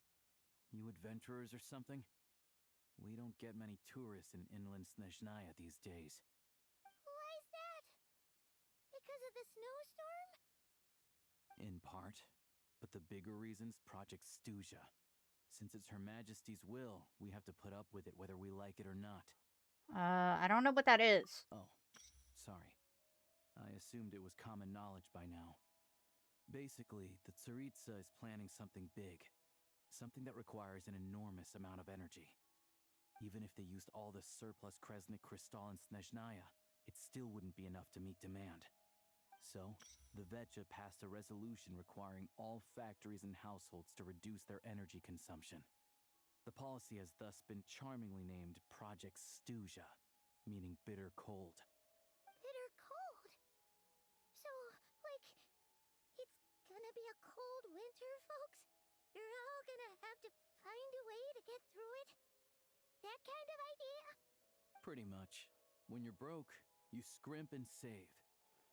You adventurers or something? We don't get many tourists in inland Snezhnaya these days. Why is that? Because of the snowstorm? In part. But the bigger reason's Project Stuja. Since it's Her Majesty's will, we have to put up with it whether we like it or not. I don't know what that is. Oh, sorry. I assumed it was common knowledge by now. Basically, the Tsaritsa is planning something big. Something that requires an enormous amount of energy. Even if they used all the surplus Kresnik Crystal in Snezhnaya, it still wouldn't be enough to meet demand. So, the Vetcha passed a resolution requiring all factories and households to reduce their energy consumption. The policy has thus been charmingly named Project Stuja, meaning bitter cold. Bitter cold? So, like, it's gonna be a cold winter, folks? You're all gonna have to find a way to get through it? That kind of idea? Pretty much. When you're broke, you scrimp and save.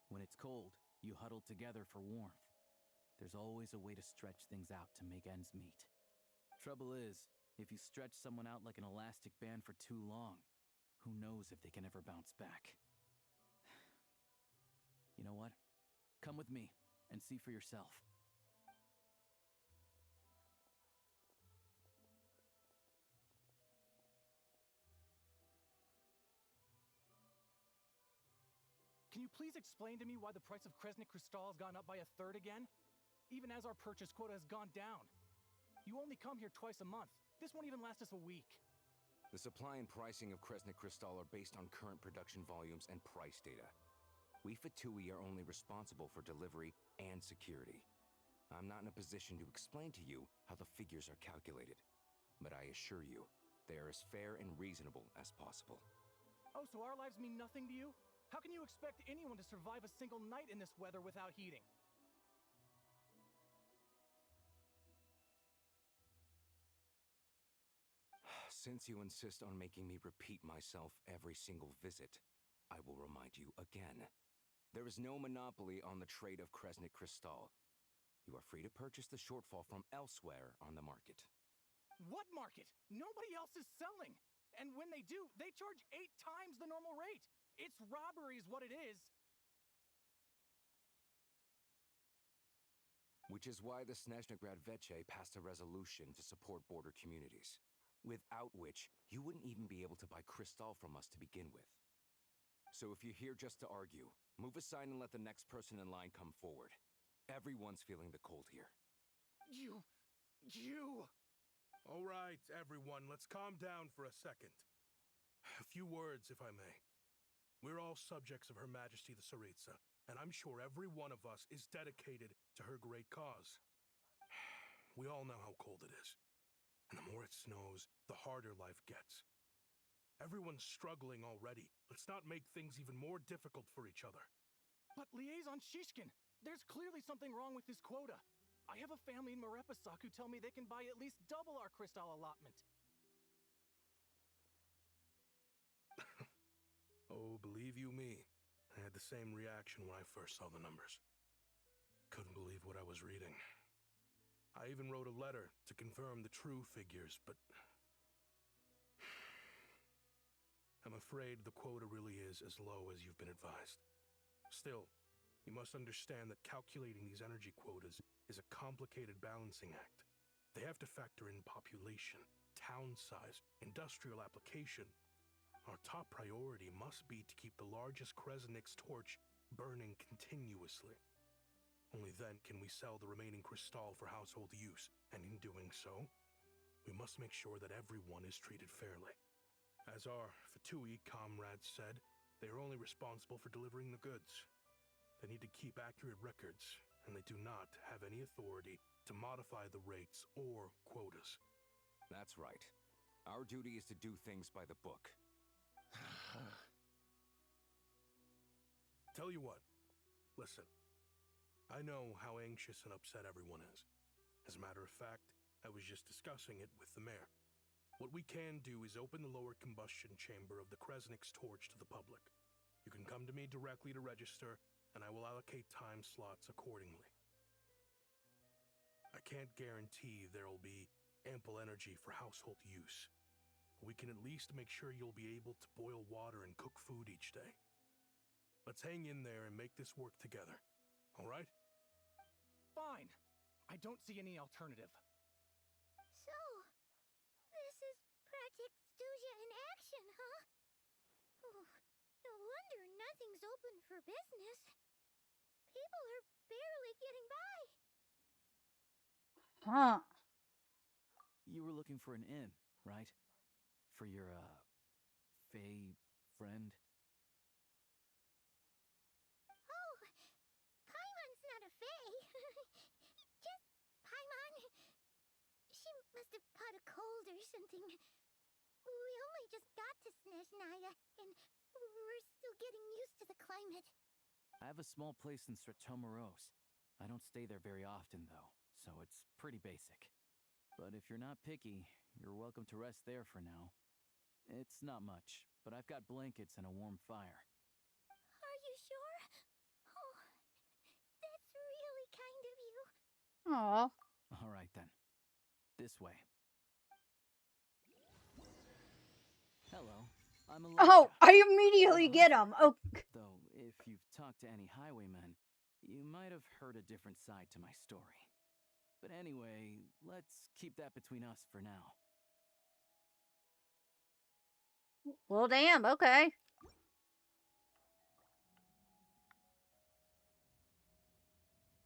When it's cold, you huddle together for warmth. There's always a way to stretch things out to make ends meet. Trouble is, if you stretch someone out like an elastic band for too long, who knows if they can ever bounce back. You know what? Come with me and see for yourself. Can you please explain to me why the price of Kresnik Crystal has gone up by 1/3 again? Even as our purchase quota has gone down. You only come here twice a month. This won't even last us a week. The supply and pricing of Kresnik Crystal are based on current production volumes and price data. We Fatui are only responsible for delivery and security. I'm not in a position to explain to you how the figures are calculated, but I assure you, they are as fair and reasonable as possible. Oh, so our lives mean nothing to you? How can you expect anyone to survive a single night in this weather without heating? Since you insist on making me repeat myself every single visit, I will remind you again. There is no monopoly on the trade of Kresnik Crystal. You are free to purchase the shortfall from elsewhere on the market. What market? Nobody else is selling! And when they do, they charge 8 times the normal rate! It's robbery is what it is! Which is why the Snezhnegrad Veche passed a resolution to support border communities, without which you wouldn't even be able to buy crystal from us to begin with. So if you're here just to argue, move aside and let the next person in line come forward. Everyone's feeling the cold here. You... All right, everyone, let's calm down for a second. A few words, if I may. We're all subjects of Her Majesty the Tsaritsa, and I'm sure every one of us is dedicated to her great cause. We all know how cold it is. And the more it snows, the harder life gets. Everyone's struggling already. Let's not make things even more difficult for each other. But Liaison Shishkin, there's clearly something wrong with this quota. I have a family in Marepasak who tell me they can buy at least double our crystal allotment. Oh, believe you me, I had the same reaction when I first saw the numbers. couldn't believe what I was reading. I even wrote a letter to confirm the true figures, but I'm afraid the quota really is as low as you've been advised. Still, you must understand that calculating these energy quotas is a complicated balancing act. They have to factor in population, town size, industrial application. Our top priority must be to keep the largest Kresnik's torch burning continuously. Only then can we sell the remaining crystal for household use, and in doing so, we must make sure that everyone is treated fairly. As our FFXIV comrades said, they are only responsible for delivering the goods. They need to keep accurate records, and they do not have any authority to modify the rates or quotas. That's right. Our duty is to do things by the book. Tell you what, listen. I know how anxious and upset everyone is. As a matter of fact, I was just discussing it with the mayor. What we can do is open the lower combustion chamber of the Kresnik's torch to the public. You can come to me directly to register, and I will allocate time slots accordingly. I can't guarantee there'll be ample energy for household use. We can at least make sure you'll be able to boil water and cook food each day. Let's hang in there and make this work together, all right? Fine. I don't see any alternative. So, this is Project Stuja in action, huh? Oh, no wonder nothing's open for business. People are barely getting by. Huh. You were looking for an inn, right? For your, Fae friend? Oh, Paimon's not a fae. Just Paimon. She must have caught a cold or something. We only just got to Snezhnaya, and we're still getting used to the climate. I have a small place in Stratomoros. I don't stay there very often, though, so it's pretty basic. But if you're not picky, you're welcome to rest there for now. It's not much, but I've got blankets and a warm fire. Are you sure? Oh, that's really kind of you. Aw. All right, then. This way. Hello, I'm Aloysia. Oh, I immediately get him. Oh. Though, if you've talked to any highwaymen, you might have heard a different side to my story. But anyway, let's keep that between us for now. Well, damn, okay.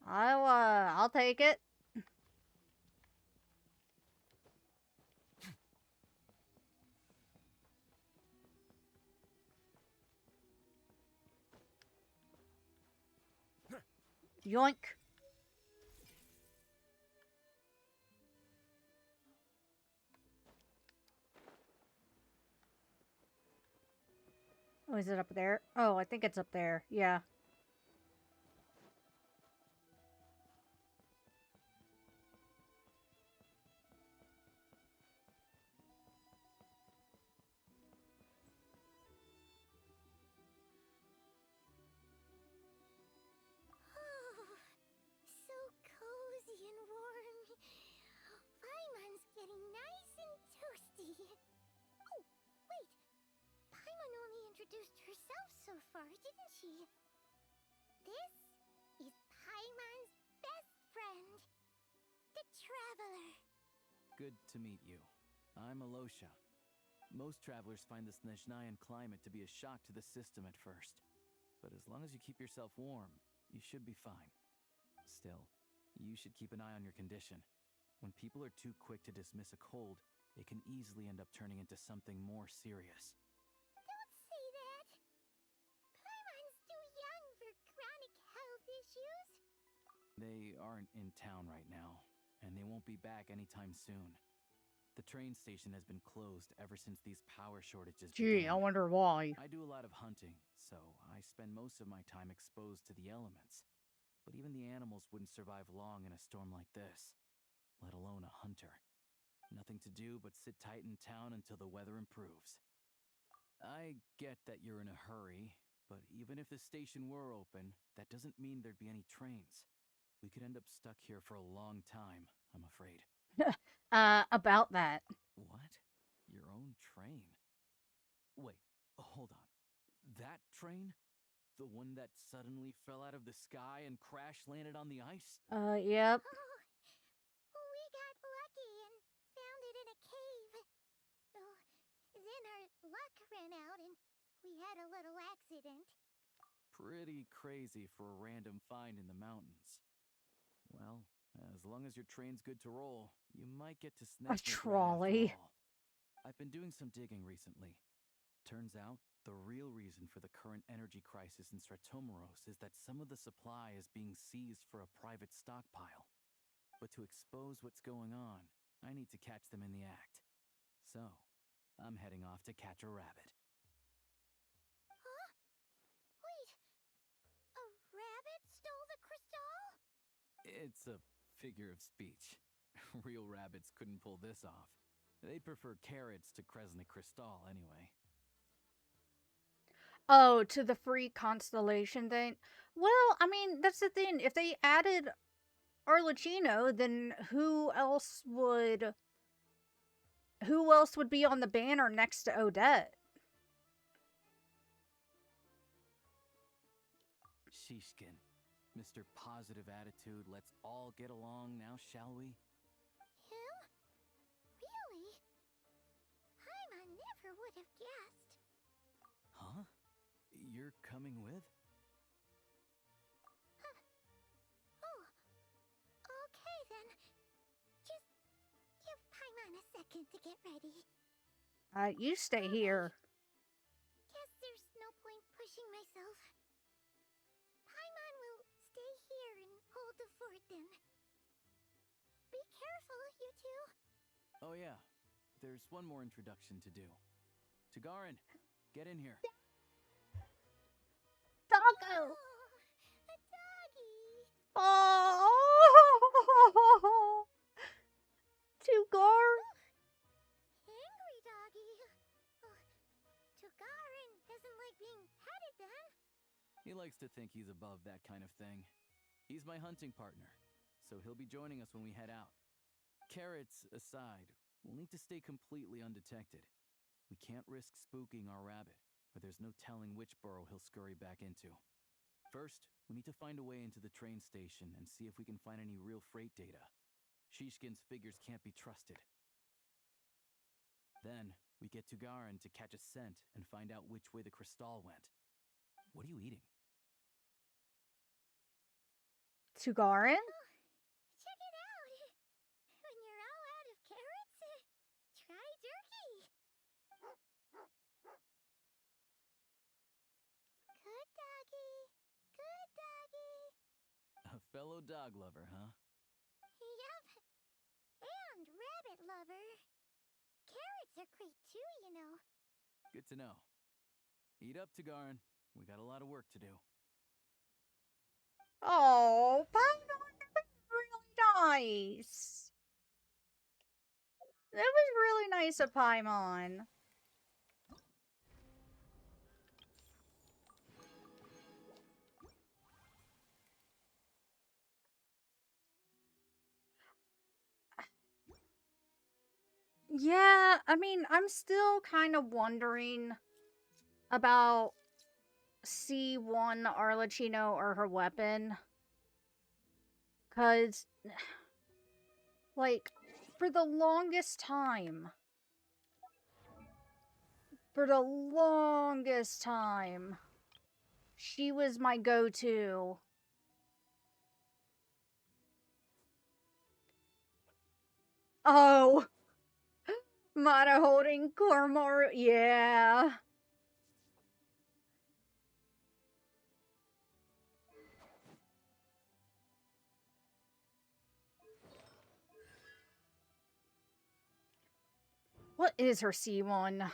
I'll take it. Yoink. Oh, is it up there? Oh, I think it's up there. Yeah. Oh, so cozy and warm. Paimon's getting nice and toasty. Oh, wait. Paimon only introduced herself so far, didn't she? This is Paimon's best friend, the Traveler. Good to meet you. I'm Aloysia. Most travelers find the Snezhnayan climate to be a shock to the system at first. But as long as you keep yourself warm, you should be fine. Still, you should keep an eye on your condition. When people are too quick to dismiss a cold, it can easily end up turning into something more serious. Don't say that. Paimon's too young for chronic health issues. They aren't in town right now, and they won't be back anytime soon. The train station has been closed ever since these power shortages Gee, I began. wonder why. I do a lot of hunting, so I spend most of my time exposed to the elements. But even the animals wouldn't survive long in a storm like this, let alone a hunter. Nothing to do but sit tight in town until the weather improves. I get that you're in a hurry, but even if the station were open, that doesn't mean there'd be any trains. We could end up stuck here for a long time, I'm afraid. About that. What? Your own train? Wait, hold on. That train? The one that suddenly fell out of the sky and crash landed on the ice? Yep. Oh, we got lucky and found it in a cave. Oh, then our luck ran out and we had a little accident. Pretty crazy for a random find in the mountains. Well, as long as your train's good to roll, you might get to A Snezhnaya trolley. after all. I've been doing some digging recently. Turns out, the real reason for the current energy crisis in Stratomaros is that some of the supply is being seized for a private stockpile. But to expose what's going on, I need to catch them in the act. So, I'm heading off to catch a rabbit. Huh? Wait, a rabbit stole the crystal? It's a figure of speech. Real rabbits couldn't pull this off. They'd prefer carrots to Kresnik Crystal anyway. Oh, to the free constellation thing? Well, I mean, that's the thing. If they added Arlecchino, then who else would be on the banner next to Odette? Shishkin, Mr. Positive Attitude, let's all get along now, shall we? Him? Really? Paimon never would have guessed. Huh? You're coming with? Oh, okay then. Just give Paimon a second to get ready. You stay here. Guess there's no point pushing myself. Paimon will stay here and hold the fort then. Be careful, you two. Oh yeah, there's one more introduction to do. Tagarin, get in here. Doggo! A doggy. Oh! Tugar! Angry doggy. Oh, Tugarin doesn't like being petted then. He likes to think he's above that kind of thing. He's my hunting partner, so he'll be joining us when we head out. Carrots aside, we'll need to stay completely undetected. We can't risk spooking our rabbit, or there's no telling which burrow he'll scurry back into. First, we need to find a way into the train station and see if we can find any real freight data. Shishkin's figures can't be trusted. Then, we get Tugarin to catch a scent and find out which way the crystal went. What are you eating? Tugarin? Check it out. When you're all out of carrots, try jerky. Good doggy. Good doggy. A fellow dog lover, huh? Yup. And rabbit lover. Carrots are great too, you know. Good to know. Eat up, Tugarin. We got a lot of work to do. Oh, Paimon, that was really nice. That was really nice of Paimon. Yeah, I mean, I'm still kind of wondering about C1 Arlecchino or her weapon. Because, like, for the longest time, she was my go-to. Oh! Mata holding Kormoru. Yeah. What is her C1?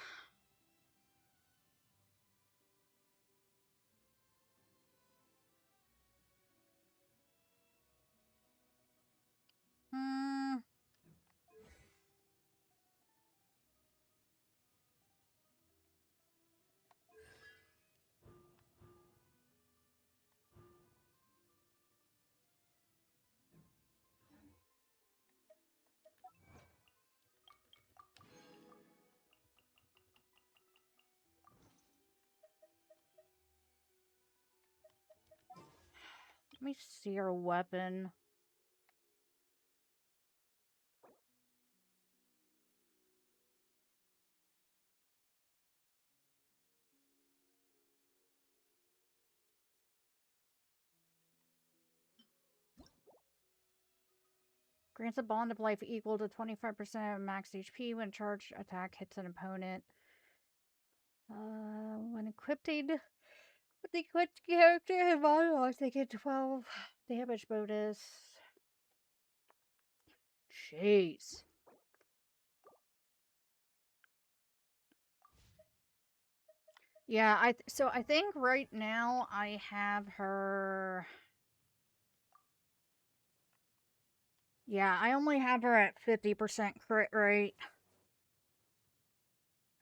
Let me see her weapon. Grants a bond of life equal to 25% of max HP when charged attack hits an opponent. When equipping with the equipped character and model, they get 12 damage bonus. Jeez. Yeah, I think right now I have her. Yeah, I only have her at 50% crit rate.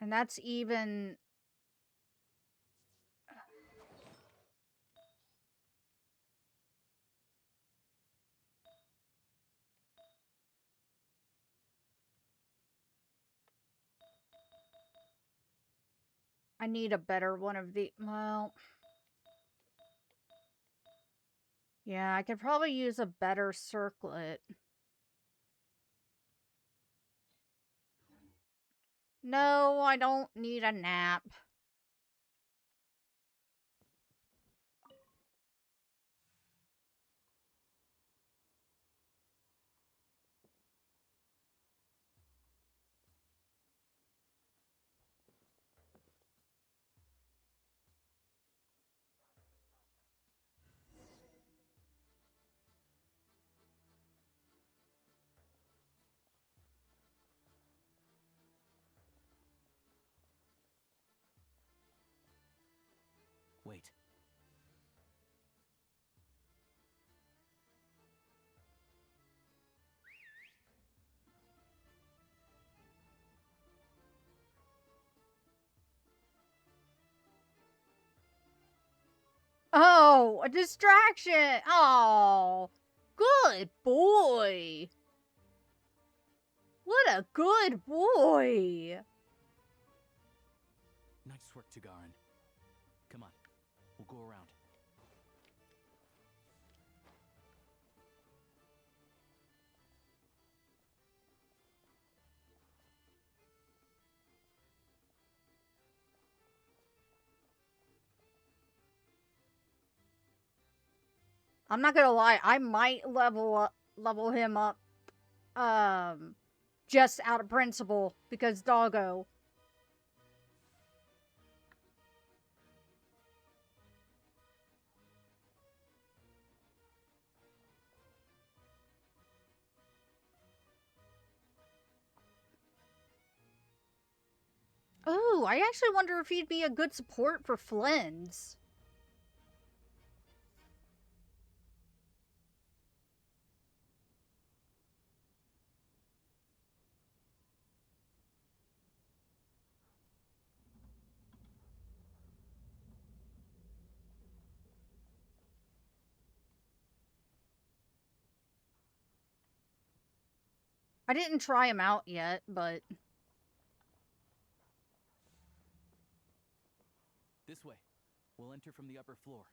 And that's even. I need a better one of the. Well. Yeah, I could probably use a better circlet. No, I don't need a nap. Wait. Oh, a distraction. Oh, good boy. What a good boy. Nice work, Tagarin. Come on, we'll go around. I'm not gonna lie, I might level him up, just out of principle, because doggo. Oh, I actually wonder if he'd be a good support for Flynn's. I didn't try him out yet, but... This way. We'll enter from the upper floor.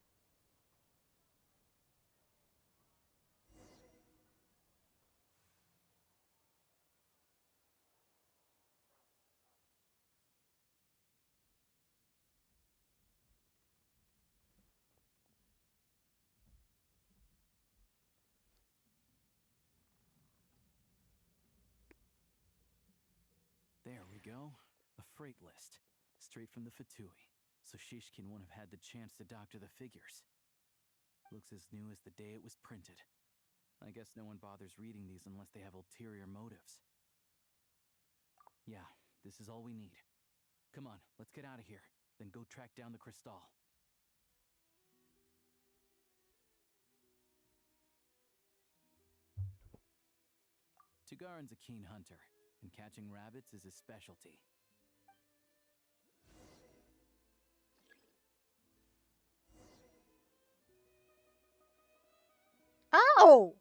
There we go. A freight list. Straight from the Fatui. So Shishkin won't have had the chance to doctor the figures. Looks as new as the day it was printed. I guess no one bothers reading these unless they have ulterior motives. Yeah, this is all we need. Come on, let's get out of here. Then go track down the crystal. Tagarin's a keen hunter, and catching rabbits is his specialty. Oh!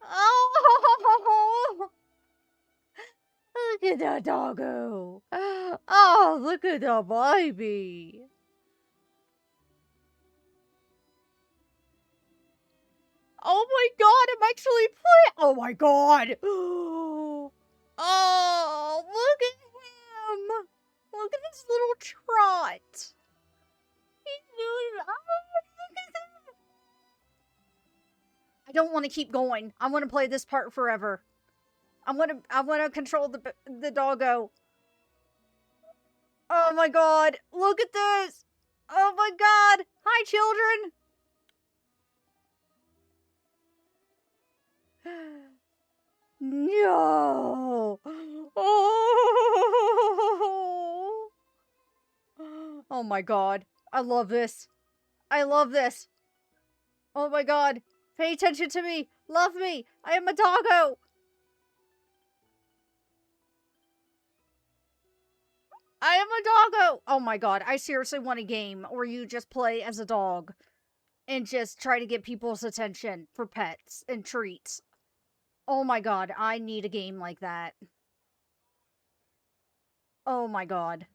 Oh! Look at the doggo. Oh, look at the baby. Oh my god, I'm actually playing. Oh my god. Oh, look at him. Look at this little trot. He's doing. Oh, look at that. I don't want to keep going. I want to play this part forever. I want to control the doggo. Oh my god. Look at this. Oh my god. Hi, children. No. Oh. Oh my god. I love this. I love this. Oh my god. Pay attention to me. Love me. I am a doggo. I am a doggo. Oh my god. I seriously want a game where you just play as a dog and just try to get people's attention for pets and treats. Oh my god. I need a game like that. Oh my god.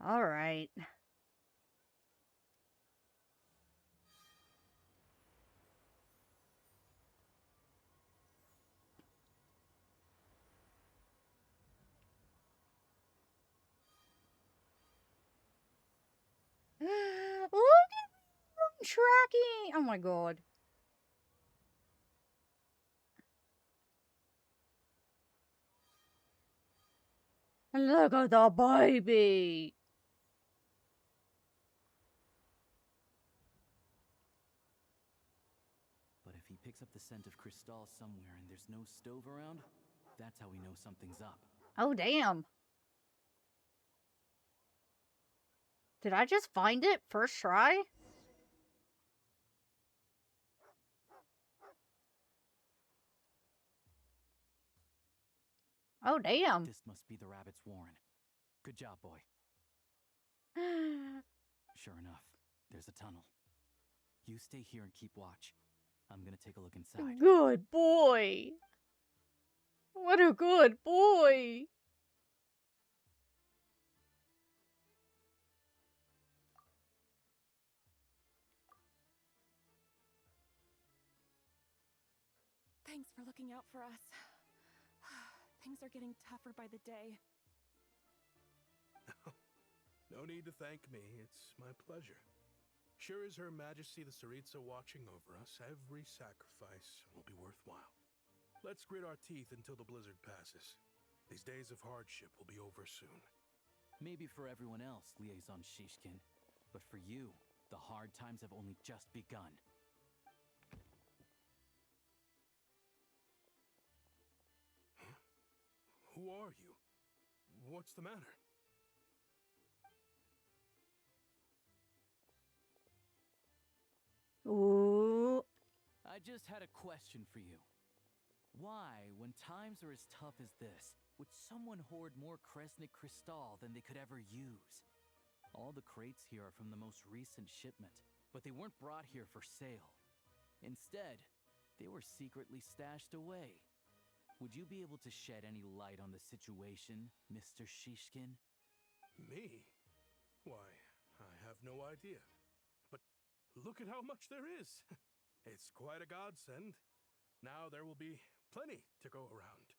All right. Look at them tracking. Oh my god. Look at the baby. But if he picks up the scent of Cristal somewhere and there's no stove around, that's how we know something's up. Oh, damn. Did I just find it first try? Oh, damn. This must be the rabbit's warren. Good job, boy. Sure enough, there's a tunnel. You stay here and keep watch. I'm gonna take a look inside. Good boy. What a good boy. Thanks for looking out for us. Things are getting tougher by the day. No need to thank me. It's my pleasure. Sure is Her Majesty the Tsaritsa watching over us. Every sacrifice will be worthwhile. Let's grit our teeth until the blizzard passes. These days of hardship will be over soon. Maybe for everyone else, Liaison Shishkin. But for you, the hard times have only just begun. Huh? Who are you? What's the matter? Ooh. I just had a question for you. Why, when times are as tough as this, would someone hoard more Kresnik Cristal than they could ever use? All the crates here are from the most recent shipment, but they weren't brought here for sale. Instead, they were secretly stashed away. Would you be able to shed any light on the situation, Mr. Shishkin? Me? Why, I have no idea. But look at how much there is. It's quite a godsend. Now there will be plenty to go around.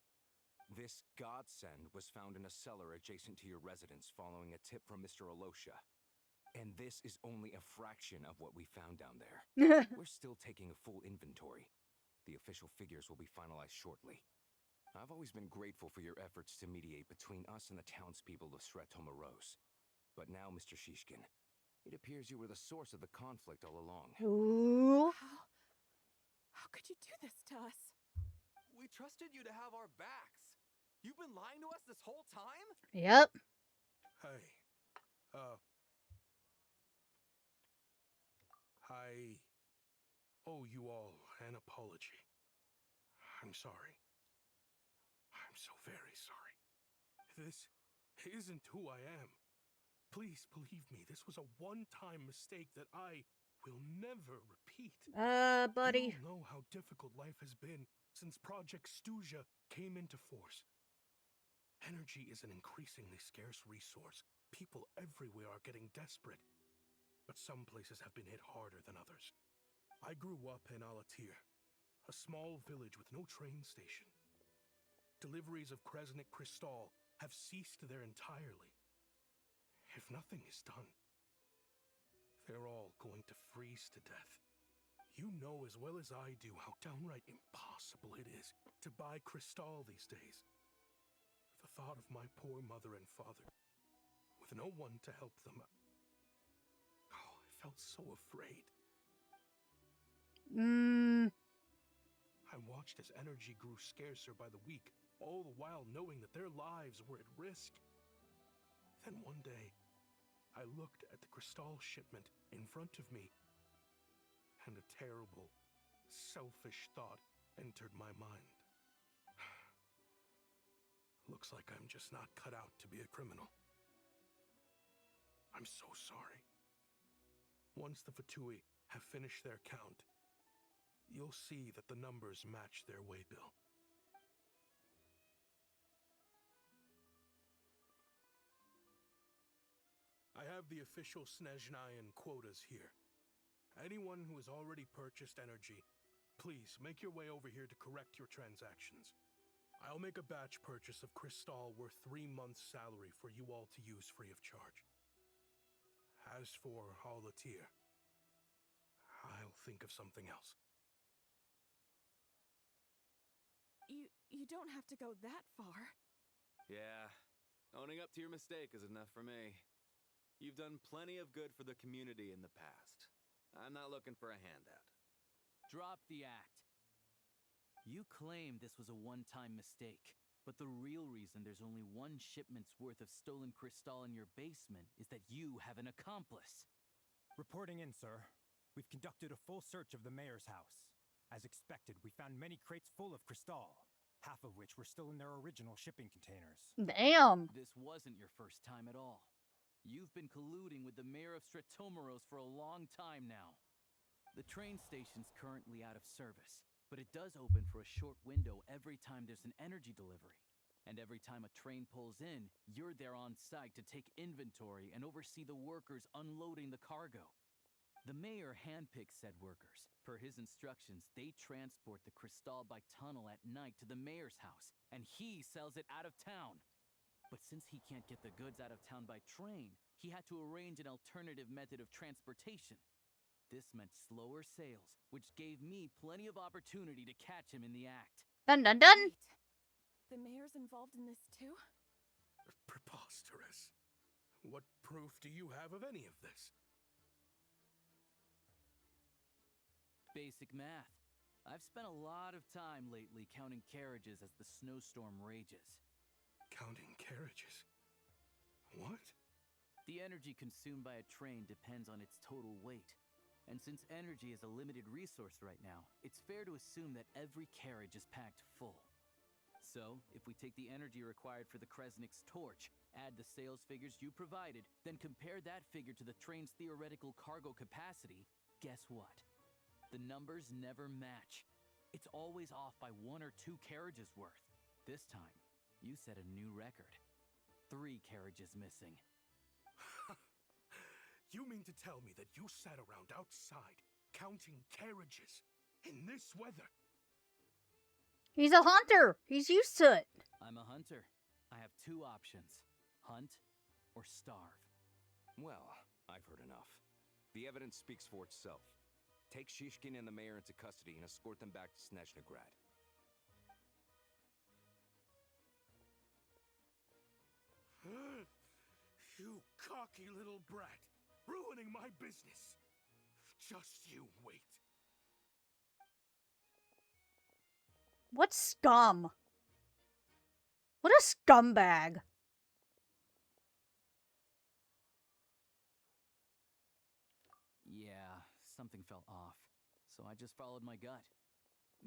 This godsend was found in a cellar adjacent to your residence following a tip from Mr. Alosha. And this is only a fraction of what we found down there. We're still taking a full inventory. The official figures will be finalized shortly. I've always been grateful for your efforts to mediate between us and the townspeople of Sretomaros. But now, Mr. Shishkin, it appears you were the source of the conflict all along. Ooh. How could you do this to us? We trusted you to have our backs. You've been lying to us this whole time? Yep. Hey, I owe you all an apology. I'm sorry. I'm so very sorry. This isn't who I am. Please believe me, this was a one-time mistake that I will never repeat. Buddy. You know how difficult life has been since Project Stuja came into force. Energy is an increasingly scarce resource. People everywhere are getting desperate. But some places have been hit harder than others. I grew up in Alatir, a small village with no train station. Deliveries of Kresnik Crystal have ceased there entirely. If nothing is done, they're all going to freeze to death. You know as well as I do how downright impossible it is to buy Crystal these days. The thought of my poor mother and father, with no one to help them, oh, I felt so afraid. I watched as energy grew scarcer by the week, all the while knowing that their lives were at risk. Then one day, I looked at the Crystal shipment in front of me, and a terrible, selfish thought entered my mind. Looks like I'm just not cut out to be a criminal. I'm so sorry. Once the Fatui have finished their count, you'll see that the numbers match their waybill. I have the official Snezhnayan quotas here. Anyone who has already purchased energy, please make your way over here to correct your transactions. I'll make a batch purchase of Crystal worth 3 months' salary for you all to use free of charge. As for Alatir, I'll think of something else. You don't have to go that far. Yeah, owning up to your mistake is enough for me. You've done plenty of good for the community in the past. I'm not looking for a handout. Drop the act. You claim this was a one-time mistake, but the real reason there's only one shipment's worth of stolen Crystal in your basement is that you have an accomplice. Reporting in, sir. We've conducted a full search of the mayor's house. As expected, we found many crates full of Crystal, half of which were still in their original shipping containers. Damn. This wasn't your first time at all. You've been colluding with the mayor of Stratomaros for a long time now. The train station's currently out of service, but it does open for a short window every time there's an energy delivery. And every time a train pulls in, you're there on site to take inventory and oversee the workers unloading the cargo. The mayor handpicks said workers. Per his instructions, they transport the Crystal by tunnel at night to the mayor's house, and he sells it out of town. But since he can't get the goods out of town by train, he had to arrange an alternative method of transportation. This meant slower sales, which gave me plenty of opportunity to catch him in the act. Dun dun dun! Wait, the mayor's involved in this too? Preposterous. What proof do you have of any of this? Basic math. I've spent a lot of time lately counting carriages as the snowstorm rages. Counting carriages? What? The energy consumed by a train depends on its total weight. And since energy is a limited resource right now, it's fair to assume that every carriage is packed full. So, if we take the energy required for the Kresnik's torch, add the sales figures you provided, then compare that figure to the train's theoretical cargo capacity, guess what? The numbers never match. It's always off by 1 or 2 carriages worth. This time, you set a new record. 3 carriages missing. You mean to tell me that you sat around outside, counting carriages, in this weather? He's a hunter. He's used to it. I'm a hunter. I have 2 options. Hunt or starve. Well, I've heard enough. The evidence speaks for itself. Take Shishkin and the mayor into custody and escort them back to Snezhnograd. You cocky little brat, ruining my business. Just you wait. What scum? What a scumbag. Yeah, something felt off, so I just followed my gut.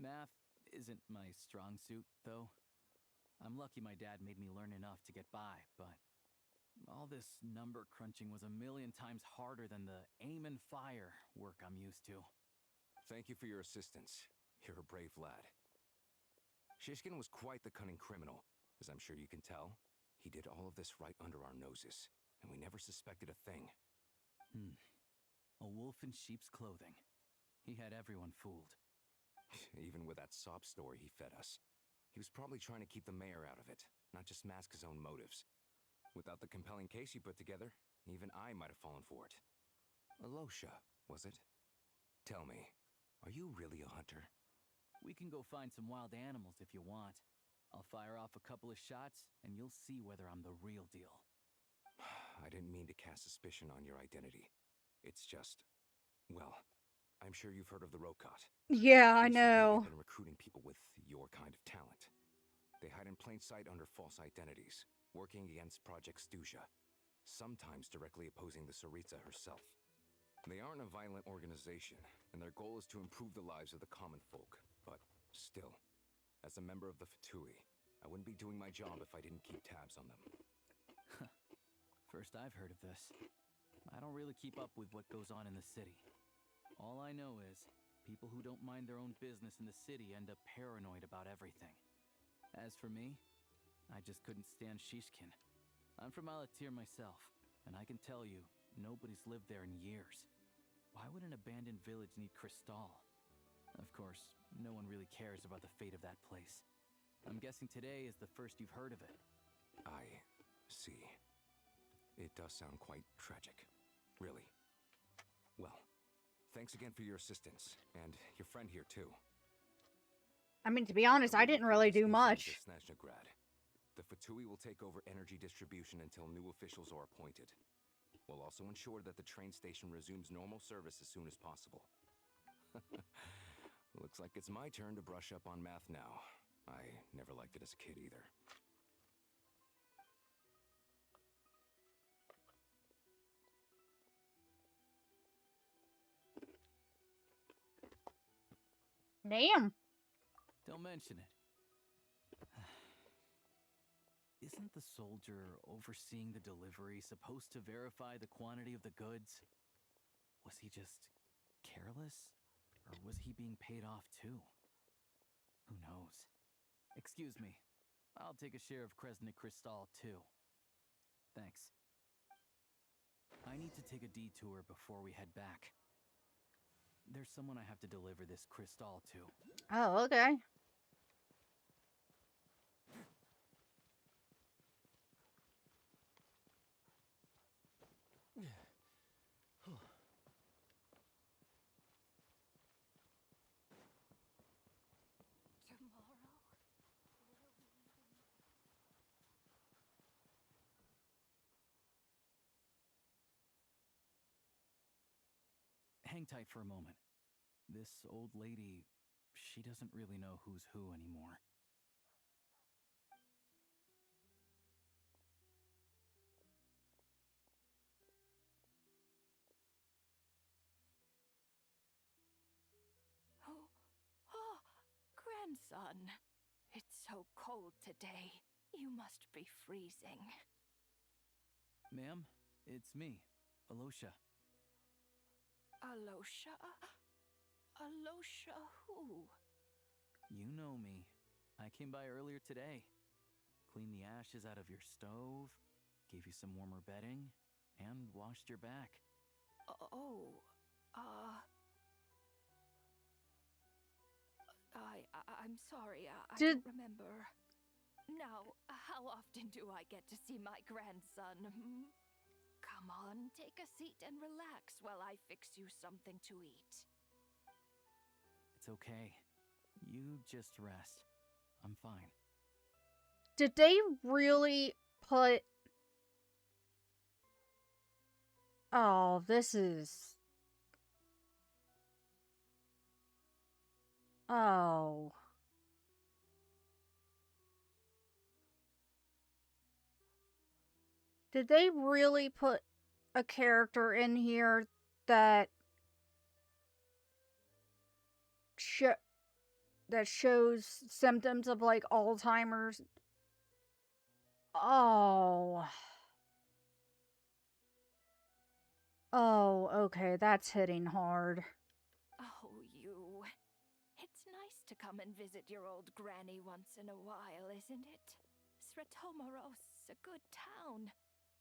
Math isn't my strong suit, though. I'm lucky my dad made me learn enough to get by, but all this number crunching was a million times harder than the aim and fire work I'm used to. Thank you for your assistance. You're a brave lad. Shishkin was quite the cunning criminal, As I'm sure you can tell, he did all of this right under our noses, and we never suspected a thing. A wolf in sheep's clothing. He had everyone fooled. Even with that sob story he fed us. He was probably trying to keep the mayor out of it, not just mask his own motives. Without the compelling case you put together, even I might have fallen for it. Alosha, was it? Tell me, are you really a hunter? We can go find some wild animals if you want. I'll fire off a couple of shots, and you'll see whether I'm the real deal. I didn't mean to cast suspicion on your identity. It's just, well, I'm sure you've heard of the Rokot. Yeah, I know. They've been recruiting people with your kind of talent. They hide in plain sight under false identities, working against Project Stuja, sometimes directly opposing the Tsaritsa herself. They aren't a violent organization, and their goal is to improve the lives of the common folk. But still, as a member of the Fatui, I wouldn't be doing my job if I didn't keep tabs on them. First I've heard of this. I don't really keep up with what goes on in the city. All I know is, people who don't mind their own business in the city end up paranoid about everything. As for me, I just couldn't stand Shishkin. I'm from Alatir myself, and I can tell you, nobody's lived there in years. Why would an abandoned village need Crystal? Of course, no one really cares about the fate of that place. I'm guessing today is the first you've heard of it. I see. It does sound quite tragic. Really. Well, thanks again for your assistance, and your friend here too. I mean, to be honest, I didn't really do much. The Fatui will take over energy distribution until new officials are appointed. We'll also ensure that the train station resumes normal service as soon as possible. Looks like it's my turn to brush up on math now. I never liked it as a kid either. Damn. Don't mention it. Isn't the soldier overseeing the delivery supposed to verify the quantity of the goods? Was he just careless? Or was he being paid off too? Who knows? Excuse me. I'll take a share of Kresnik Crystal too. Thanks. I need to take a detour before we head back. There's someone I have to deliver this crystal to. Oh, okay. Hang tight for a moment. This old lady, she doesn't really know who's who anymore. Oh, grandson. It's so cold today. You must be freezing. Ma'am, it's me, Alosha. Alosha? Alosha who? You know me. I came by earlier today. Cleaned the ashes out of your stove, gave you some warmer bedding, and washed your back. I'm sorry, I Did- don't remember. Now, how often do I get to see my grandson? Come on, take a seat and relax while I fix you something to eat. It's okay. You just rest. I'm fine. Did they really put... Oh, this is... Oh. Did they really put a character in here that shows symptoms of like Alzheimer's? Oh. Oh, okay, that's hitting hard. Oh, you. It's nice to come and visit your old granny once in a while, isn't it? Sretomaros a good town.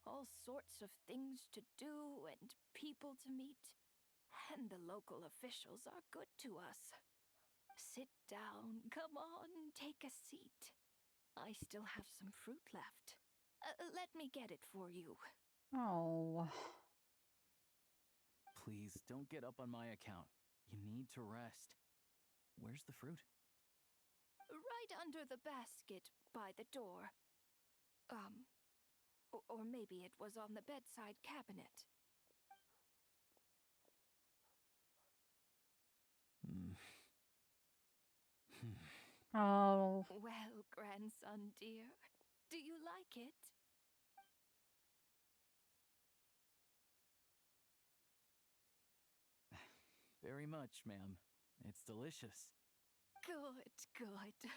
All sorts of things to do and people to meet. And the local officials are good to us. Sit down, come on, take a seat. I still have some fruit left. Let me get it for you. Oh. Please, don't get up on my account. You need to rest. Where's the fruit? Right under the basket by the door. Or maybe it was on the bedside cabinet. Oh. Well, grandson dear, do you like it? Very much, ma'am. It's delicious. Good, good.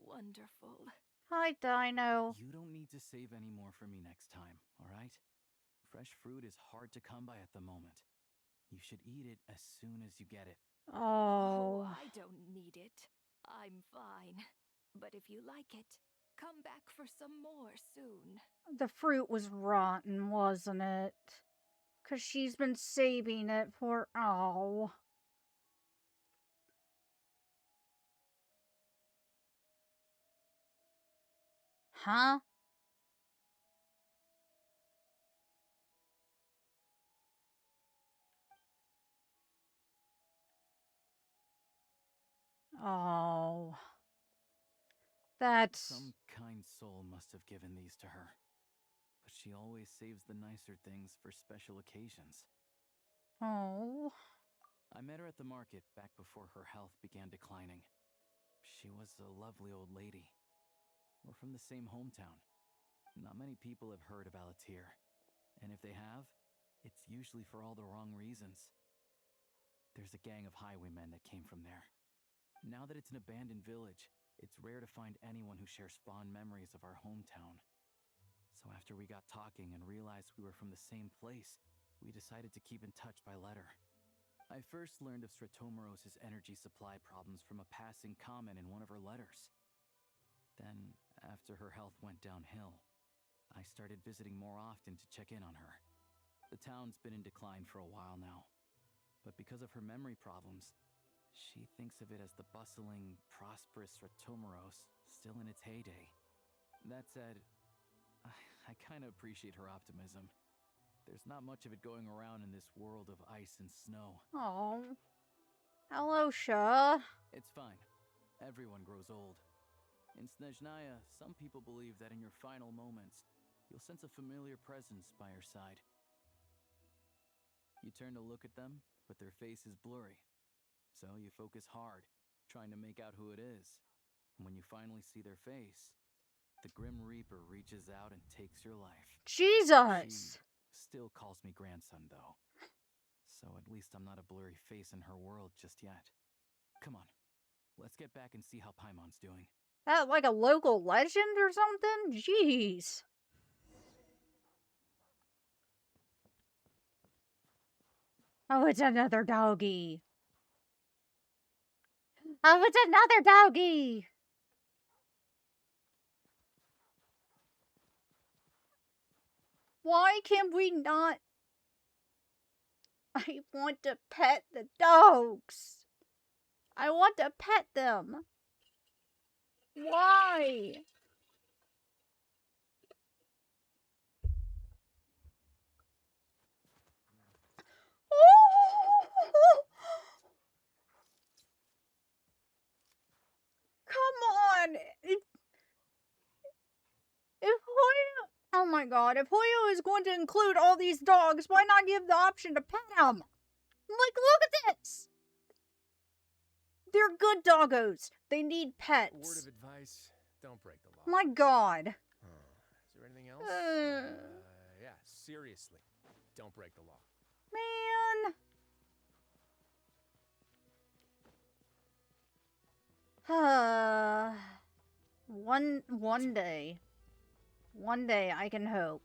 Wonderful. Hi, Dino. You don't need to save any more for me next time, all right? Fresh fruit is hard to come by at the moment. You should eat it as soon as you get it. Oh. I don't need it. I'm fine. But if you like it, come back for some more soon. The fruit was rotten, wasn't it? 'Cause she's been saving it for... Oh. Huh? Oh. That's... Some kind soul must have given these to her. But she always saves the nicer things for special occasions. Oh. I met her at the market back before her health began declining. She was a lovely old lady. We're from the same hometown. Not many people have heard of Alatir. And if they have, it's usually for all the wrong reasons. There's a gang of highwaymen that came from there. Now that it's an abandoned village, it's rare to find anyone who shares fond memories of our hometown. So after we got talking and realized we were from the same place, we decided to keep in touch by letter. I first learned of Sretomaros' energy supply problems from a passing comment in one of her letters. Then, after her health went downhill, I started visiting more often to check in on her. The town's been in decline for a while now, but because of her memory problems, she thinks of it as the bustling, prosperous Sretomaros still in its heyday. That said, I kind of appreciate her optimism. There's not much of it going around in this world of ice and snow. Oh. Hello, Shaw. It's fine. Everyone grows old. In Snezhnaya, some people believe that in your final moments, you'll sense a familiar presence by your side. You turn to look at them, but their face is blurry. So you focus hard, trying to make out who it is. And when you finally see their face, the Grim Reaper reaches out and takes your life. Jesus! She still calls me grandson, though. So at least I'm not a blurry face in her world just yet. Come on, let's get back and see how Paimon's doing. That like a local legend or something? Jeez. Oh, it's another doggy. Oh, it's another doggy. Why can we not? I want to pet the dogs. I want to pet them. Why? Come on. If Hoyo, oh my god, if Hoyo is going to include all these dogs, why not give the option to pet them? Like, look at this. They're good doggos. They need pets. Word of advice, don't break the law. My god. Is there anything else? Yeah, seriously, don't break the law. Man. One day. One day I can hope.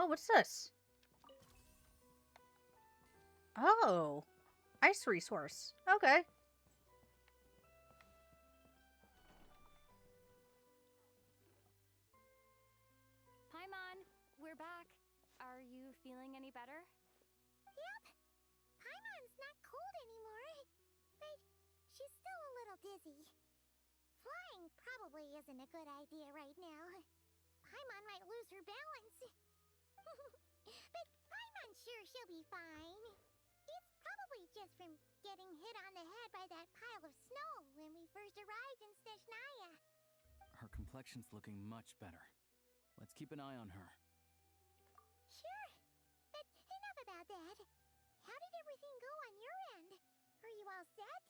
Oh, what's this? Oh, ice resource. Okay. Paimon, we're back. Are you feeling any better? Yep. Paimon's not cold anymore, but she's still a little dizzy. Flying probably isn't a good idea right now. Paimon might lose her balance. But Paimon's sure she'll be fine. It's probably just from getting hit on the head by that pile of snow when we first arrived in Snezhnaya. Her complexion's looking much better. Let's keep an eye on her. Sure. But enough about that. How did everything go on your end? Are you all set?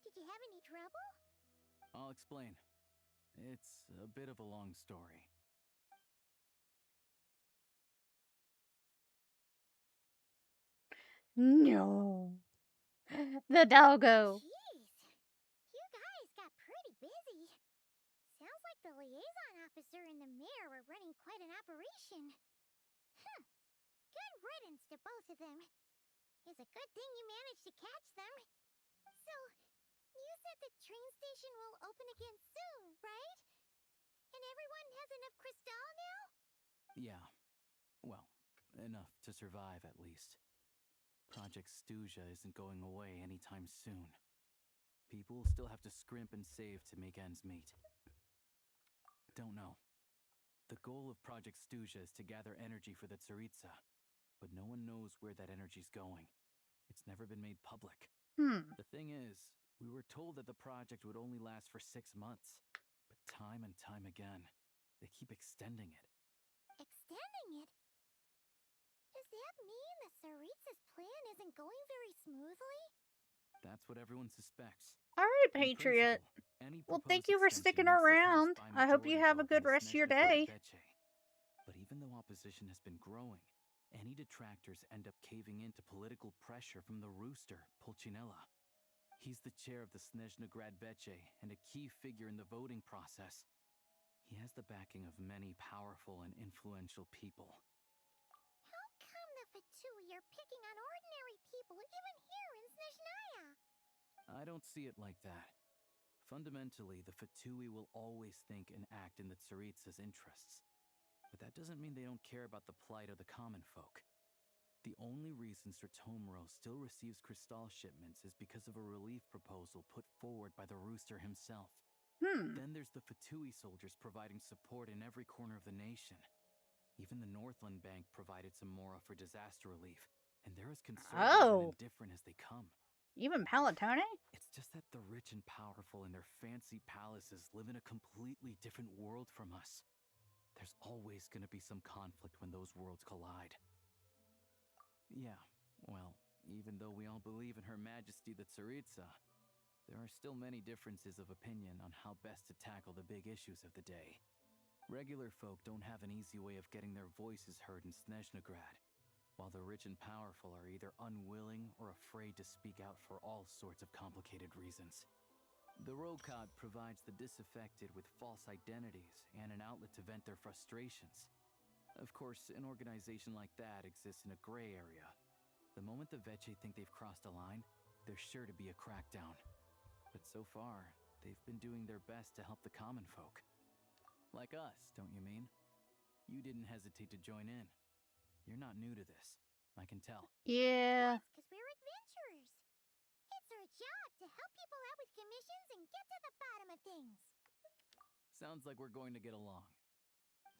Did you have any trouble? I'll explain. It's a bit of a long story. No. The doggo. Jeez. You guys got pretty busy. Sounds like the liaison officer and the mayor were running quite an operation. Good riddance to both of them. It's a good thing you managed to catch them. So, you said the train station will open again soon, right? And everyone has enough crystal now? Yeah. Well, enough to survive at least. Project Stuja isn't going away anytime soon. People will still have to scrimp and save to make ends meet. Don't know. The goal of Project Stuja is to gather energy for the Tsaritsa, but no one knows where that energy's going. It's never been made public. The thing is, we were told that the project would only last for 6 months, but time and time again, they keep extending it. Extending it? Does that mean the Tsaritsa's plan isn't going very smoothly? That's what everyone suspects. All right, In Patriot. principle, any Well, proposed thank you for extension sticking needs to pass around. by I hope you majority have a vote in good the rest of your Snezhna day. Grad-Veche. But even though opposition has been growing, any detractors end up caving into political pressure from the rooster, Pulcinella. He's the chair of the Snezhna Grad-Veche and a key figure in the voting process. He has the backing of many powerful and influential people. How come the Fatui are picking on ordinary people even here in Snezhnaya? I don't see it like that. Fundamentally, the Fatui will always think and act in the Tsaritsa's interests. But that doesn't mean they don't care about the plight of the common folk. The only reason Sir Tomro still receives crystal shipments is because of a relief proposal put forward by the rooster himself. Then there's the Fatui soldiers providing support in every corner of the nation. Even the Northland Bank provided some mora for disaster relief, and they're as conservative and indifferent as they come. Even Palatone? It's just that the rich and powerful in their fancy palaces live in a completely different world from us. There's always going to be some conflict when those worlds collide. Yeah, well, even though we all believe in Her Majesty the Tsaritsa, there are still many differences of opinion on how best to tackle the big issues of the day. Regular folk don't have an easy way of getting their voices heard in Snezhnagrad, while the rich and powerful are either unwilling or afraid to speak out for all sorts of complicated reasons. The Rokad provides the disaffected with false identities and an outlet to vent their frustrations. Of course, an organization like that exists in a gray area. The moment the Veche think they've crossed a line, there's sure to be a crackdown. But so far, they've been doing their best to help the common folk. Like us, don't you mean? You didn't hesitate to join in. You're not new to this, I can tell. Yeah. That's because we're adventurers. It's our job to help people out with commissions and get to the bottom of things. Sounds like we're going to get along.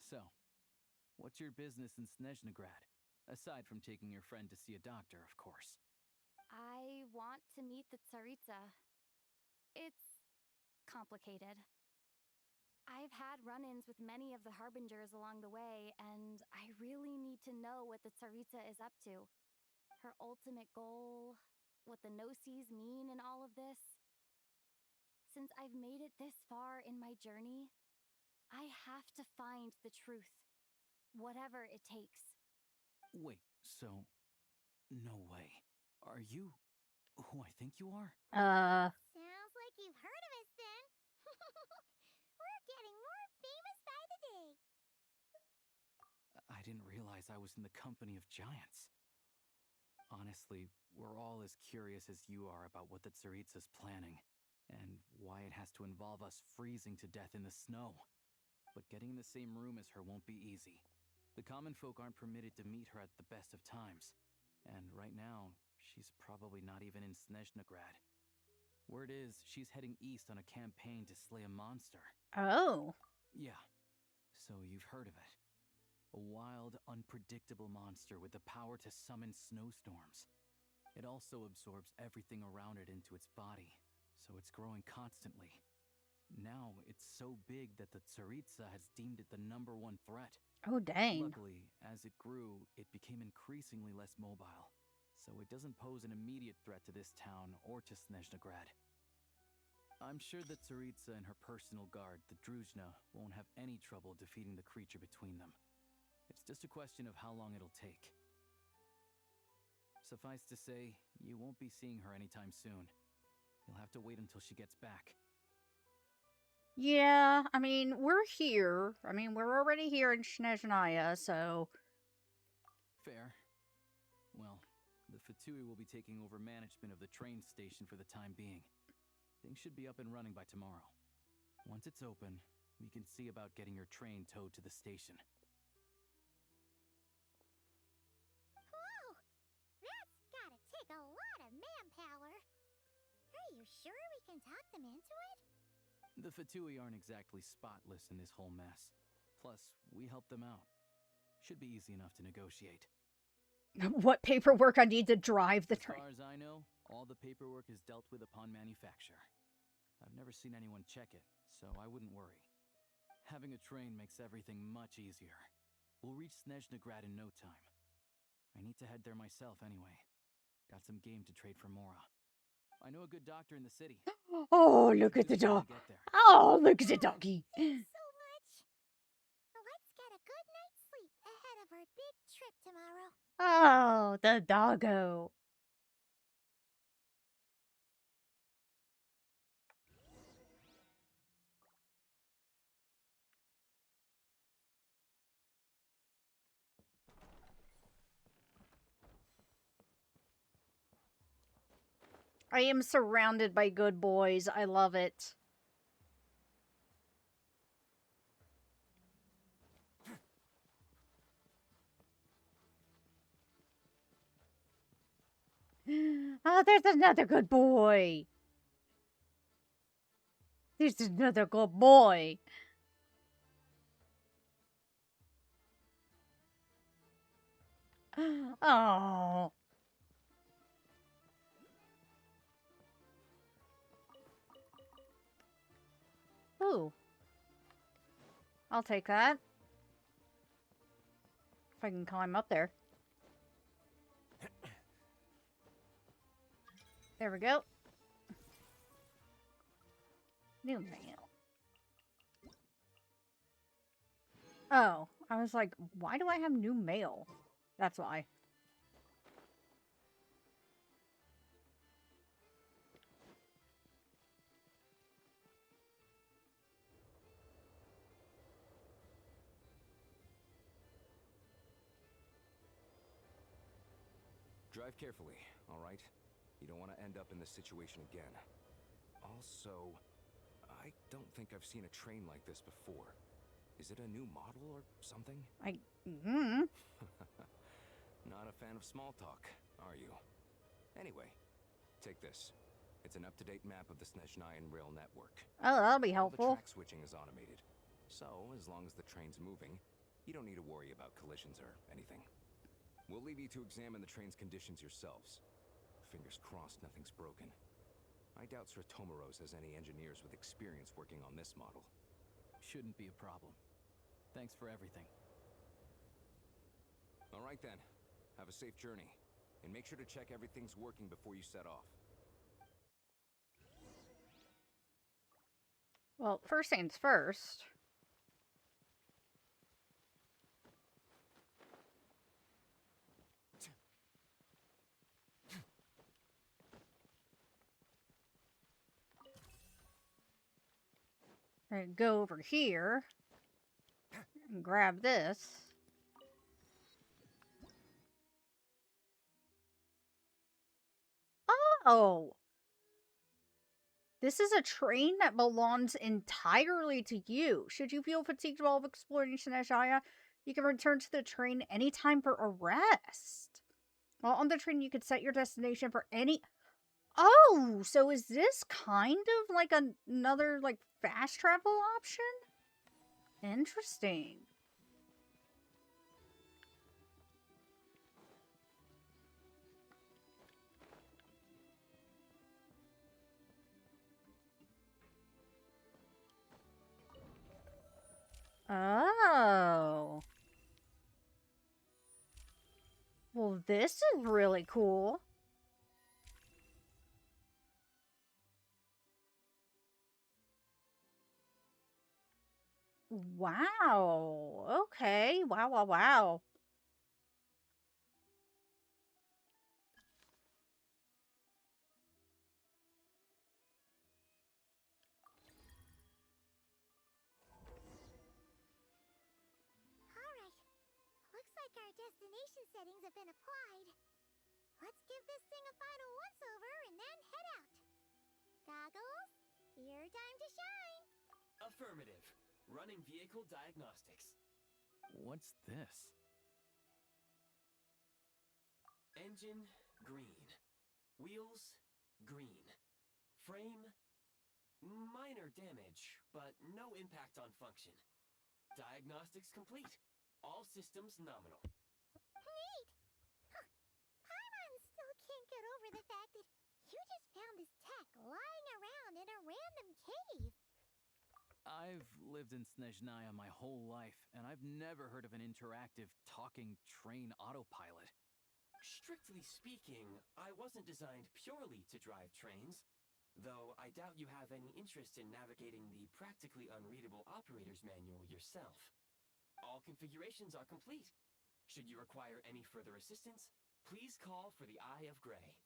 So, what's your business in Snezhnagrad? Aside from taking your friend to see a doctor, of course. I want to meet the Tsaritsa. It's complicated. I've had run-ins with many of the Harbingers along the way, and I really need to know what the Tsaritsa is up to. Her ultimate goal, what the no-sees mean in all of this. Since I've made it this far in my journey, I have to find the truth, whatever it takes. Wait, so... no way. Are you who I think you are? Sounds like you've heard of us then. We're getting more famous by the day. I didn't realize I was in the company of giants. Honestly, we're all as curious as you are about what the Tsaritsa's planning, and why it has to involve us freezing to death in the snow. But getting in the same room as her won't be easy. The common folk aren't permitted to meet her at the best of times, and right now, she's probably not even in Snezhnograd. Word is, she's heading east on a campaign to slay a monster. Oh. Yeah, so you've heard of it. A wild, unpredictable monster with the power to summon snowstorms. It also absorbs everything around it into its body, so it's growing constantly. Now, it's so big that the Tsaritsa has deemed it the #1 threat. Oh, dang. Luckily, as it grew, it became increasingly less mobile, so it doesn't pose an immediate threat to this town or to Snezhnograd. I'm sure that Tsaritsa and her personal guard, the Druzhna, won't have any trouble defeating the creature between them. It's just a question of how long it'll take. Suffice to say, you won't be seeing her anytime soon. You'll have to wait until she gets back. Yeah, I mean, we're here. I mean, we're already here in Snezhnaya, so... Fair. Well, the Fatui will be taking over management of the train station for the time being. Things should be up and running by tomorrow. Once it's open, we can see about getting your train towed to the station. Whoa! That's gotta take a lot of manpower. Are you sure we can talk them into it? The Fatui aren't exactly spotless in this whole mess. Plus, we help them out. Should be easy enough to negotiate. What paperwork I need to drive the train? As far as I know, all the paperwork is dealt with upon manufacture. I've never seen anyone check it, so I wouldn't worry. Having a train makes everything much easier. We'll reach Snezhnograd in no time. I need to head there myself anyway. Got some game to trade for Mora. I know a good doctor in the city. Oh, look at the dog. Oh, look at the doggy. Thanks so much. Let's get a good night's sleep ahead of our big trip tomorrow. Oh, the doggo. I am surrounded by good boys. I love it. Oh, there's another good boy. There's another good boy. Oh. Ooh. I'll take that. If I can climb up there. There we go. New mail. Oh, I was like, why do I have new mail? That's why. Drive carefully, all right? You don't want to end up in this situation again. Also, I don't think I've seen a train like this before. Is it a new model or something? Not a fan of small talk, are you? Anyway, take this. It's an up-to-date map of the Snezhnayan rail network. Oh, that'll be All helpful. the track switching is automated. So, as long as the train's moving, you don't need to worry about collisions or anything. We'll leave you to examine the train's conditions yourselves. Fingers crossed nothing's broken. I doubt Sir Tomoros has any engineers with experience working on this model. Shouldn't be a problem. Thanks for everything. All right then. Have a safe journey. And make sure to check everything's working before you set off. Well, first things first. Go over here and grab this. Oh. This is a train that belongs entirely to you. Should you feel fatigued while exploring Snezhnaya, you can return to the train anytime for a rest. While on the train, you can set your destination for any... Oh, so is this kind of like another, like, fast travel option? Interesting. Oh. Well, this is really cool. Wow. Okay. Wow, wow, wow. Alright. Looks like our destination settings have been applied. Let's give this thing a final once-over and then head out. Goggles, your time to shine. Affirmative. Running vehicle diagnostics. What's this? Engine, green. Wheels, green. Frame, minor damage, but no impact on function. Diagnostics complete. All systems nominal. Neat! Huh. Paimon still can't get over the fact that you just found this tech lying around in a random cave. I've lived in Snezhnaya my whole life, and I've never heard of an interactive, talking train autopilot. Strictly speaking, I wasn't designed purely to drive trains, though I doubt you have any interest in navigating the practically unreadable operator's manual yourself. All configurations are complete. Should you require any further assistance, please call for the Eye of Grey.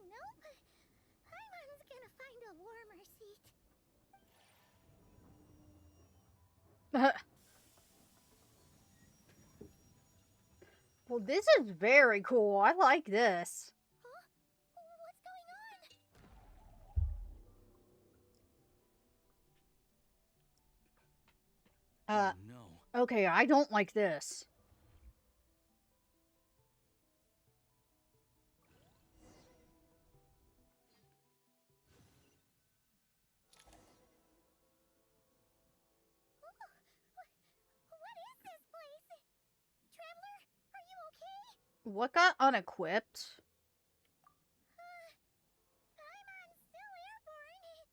Nope. Paimon's gonna find a warmer seat. Well, this is very cool. I like this. Huh? What's going on? Oh, no. Okay, I don't like this. What is this place? Traveler, are you okay? What got unequipped? Paimon's still airborne,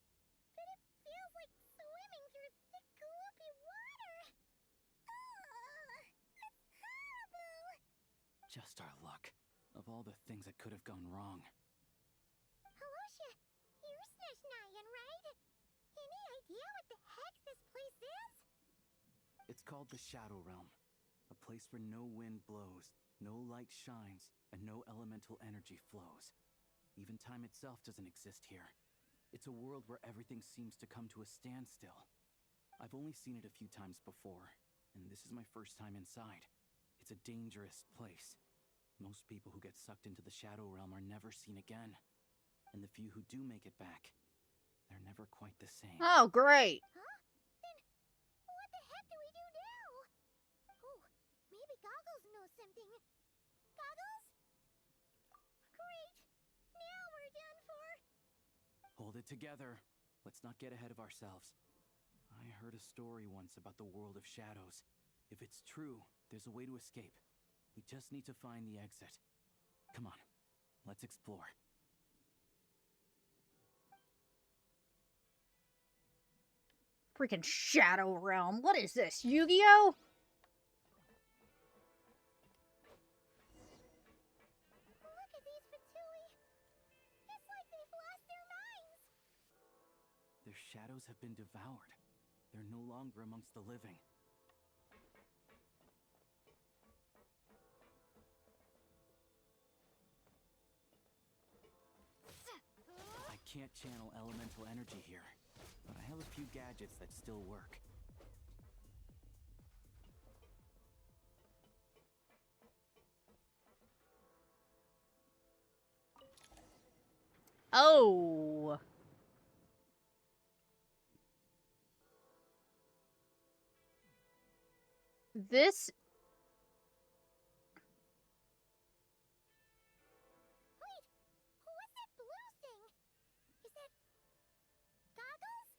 but it feels like swimming through thick, gloopy water. That's horrible. Just our luck. Of all the things that could have gone wrong. Halosha, you're Snezhnayan, right? Any idea what the heck this place is? It's called the Shadow Realm. A place where no wind blows, no light shines, and no elemental energy flows. Even time itself doesn't exist here. It's a world where everything seems to come to a standstill. I've only seen it a few times before, and this is my first time inside. It's a dangerous place. Most people who get sucked into the Shadow Realm are never seen again. And the few who do make it back, they're never quite the same. Oh, great. Huh? Then what the heck do we do now? Oh, maybe Goggles knows something. Goggles? Great. Now we're done for. Hold it together. Let's not get ahead of ourselves. I heard a story once about the world of shadows. If it's true, there's a way to escape. We just need to find the exit. Come on, let's explore. Freaking Shadow Realm. What is this, Yu-Gi-Oh? Look at these Fatui. It's like they've lost their minds. Their shadows have been devoured. They're no longer amongst the living. I can't channel elemental energy here, but I have a few gadgets that still work. Oh. This... Wait, what's that blue thing? Is that goggles?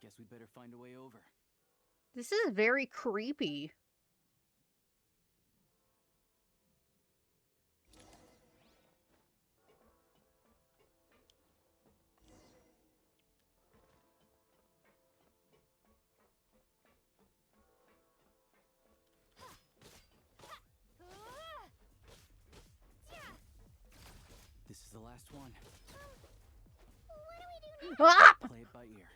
Guess we'd better find a way over. This is very creepy. This is the last one. What do we do now? Ah! Play it by ear.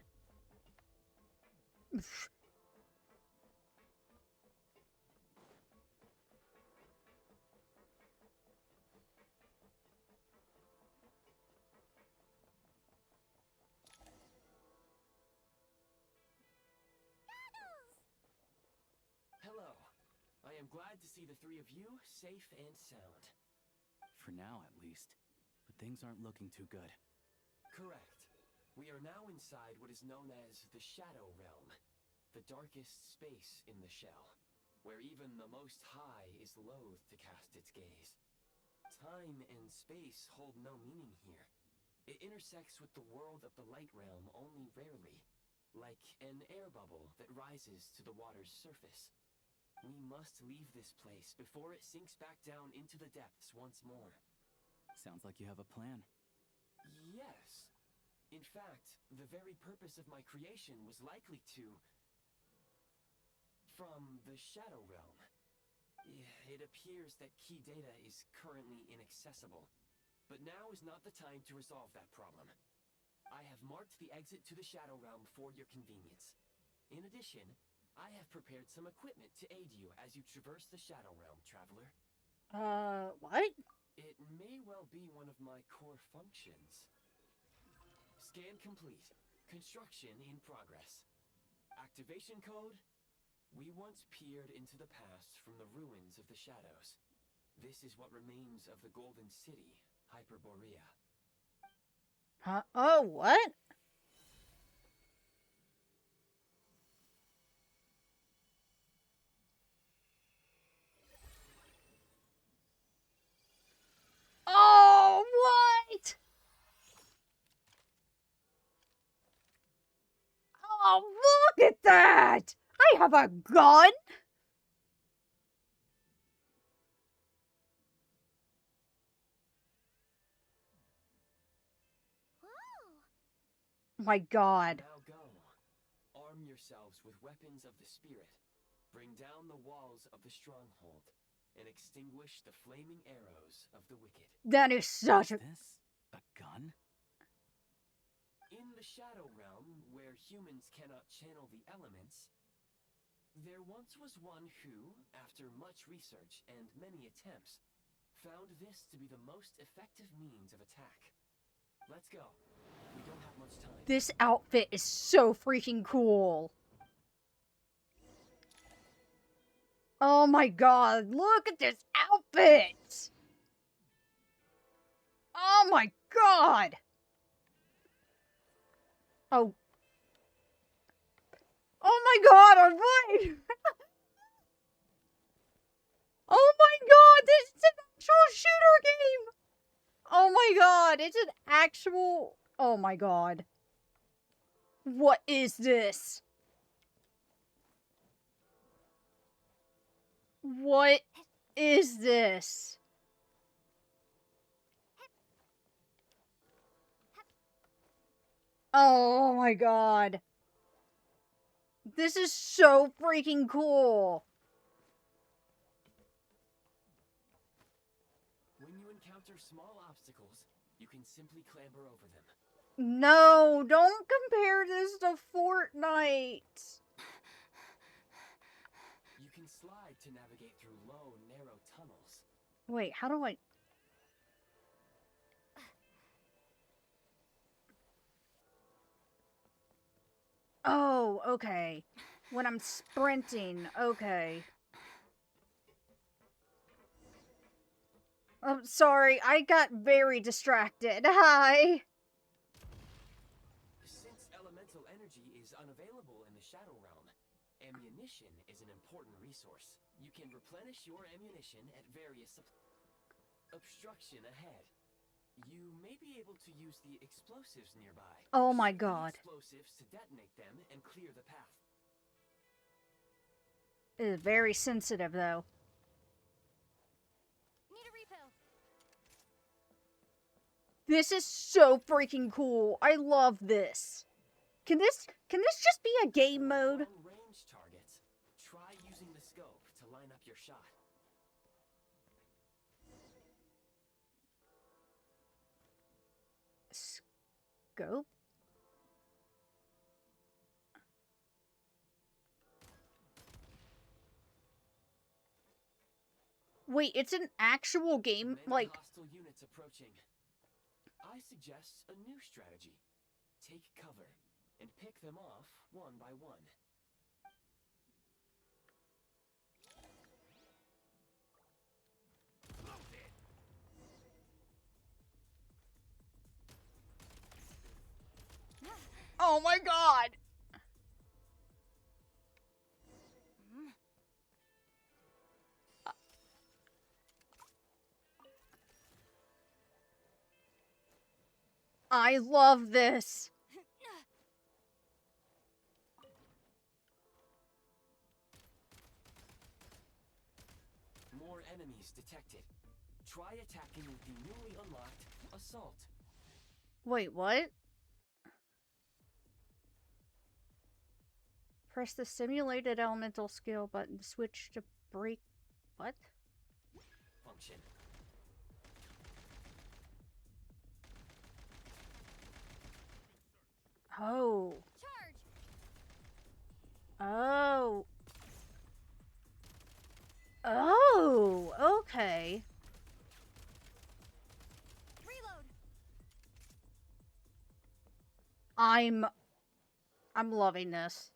Hello. I am glad to see the three of you safe and sound. For now, at least. But things aren't looking too good. Correct. We are now inside what is known as the Shadow Realm, the darkest space in the shell, where even the Most High is loath to cast its gaze. Time and space hold no meaning here. It intersects with the world of the Light Realm only rarely, like an air bubble that rises to the water's surface. We must leave this place before it sinks back down into the depths once more. Sounds like you have a plan. Yes. In fact, the very purpose of my creation was likely to... from the Shadow Realm. It appears that key data is currently inaccessible, but now is not the time to resolve that problem. I have marked the exit to the Shadow Realm for your convenience. In addition, I have prepared some equipment to aid you as you traverse the Shadow Realm, traveler. What? It may well be one of my core functions. Scan complete. Construction in progress. Activation code? We once peered into the past from the ruins of the shadows. This is what remains of the Golden City, Hyperborea. Huh? Oh, what? Oh, what? Oh, look at that! I have a gun? My God. Now go. Arm yourselves with weapons of the spirit. Bring down the walls of the stronghold and extinguish the flaming arrows of the wicked. That is such a... This? A gun? In the Shadow Realm, where humans cannot channel the elements, there once was one who, after much research and many attempts, found this to be the most effective means of attack. Let's go. We don't have much time. This outfit is so freaking cool. Oh my God, look at this outfit! Oh my God! Oh. Oh my God, I'm right! Oh my God, this is an actual shooter game! Oh my God, it's an actual... Oh my God. What is this? What is this? Oh my God. This is so freaking cool. When you encounter small obstacles, you can simply clamber over them. No, don't compare this to Fortnite. You can slide to navigate through low, narrow tunnels. Wait, how do I... Oh, okay. When I'm sprinting, okay. I'm sorry, I got very distracted. Hi. Shadow Realm. Ammunition is an important resource. You can replenish your ammunition at various obstruction ahead. You may be able to use the explosives nearby. Oh my Shoot the god. explosives to detonate them and clear the path. It is very sensitive, though. Need a refill. This is so freaking cool. I love this. Can this just be a game mode? Long-range targets. Try using the scope to line up your shot. Scope? Wait, it's an actual game, Many like... hostile units approaching. I suggest a new strategy. Take cover and pick them off one by one. Oh my god! I love this. More enemies detected. Try attacking with the newly unlocked Assault. Wait, what? Press the simulated elemental skill button to switch to break... What? Function. Oh. Charge. Oh. Oh, okay. Reload. I'm loving this.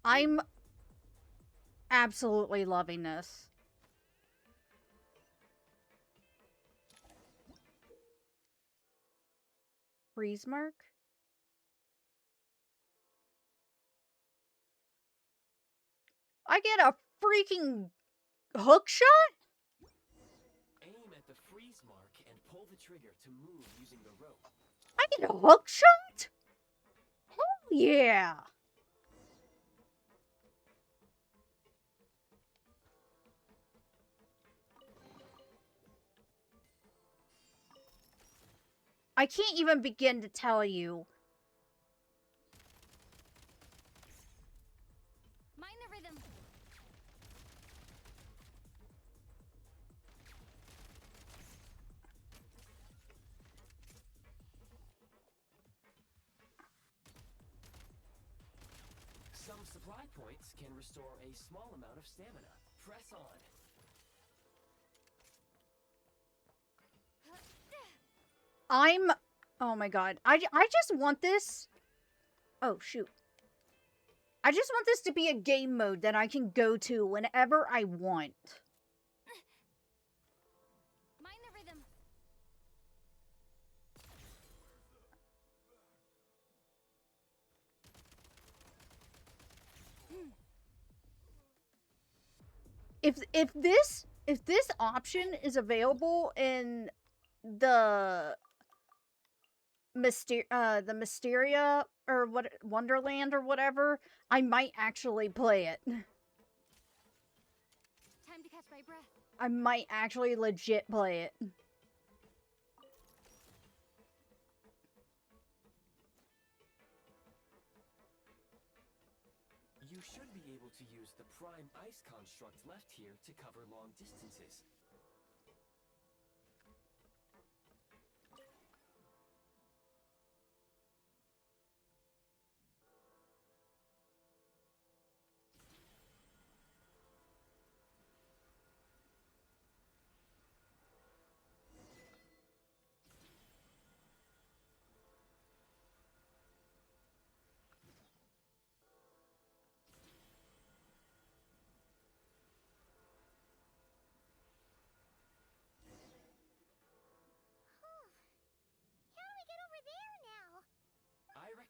I'm absolutely loving this. Freeze mark? I get a freaking hook shot? Aim at the freeze mark and pull the trigger to move using the rope. I get a hook shot? Hell yeah! I can't even begin to tell you. Mind the rhythm. Some supply points can restore a small amount of stamina. Press on. Oh my god. I just want this. Oh, shoot. I just want this to be a game mode that I can go to whenever I want. Mind the rhythm. If this option is available in the Mysteria or what Wonderland or whatever, I might actually play it. Time to catch my breath. I might actually legit play it. You should be able to use the prime ice construct left here to cover long distances.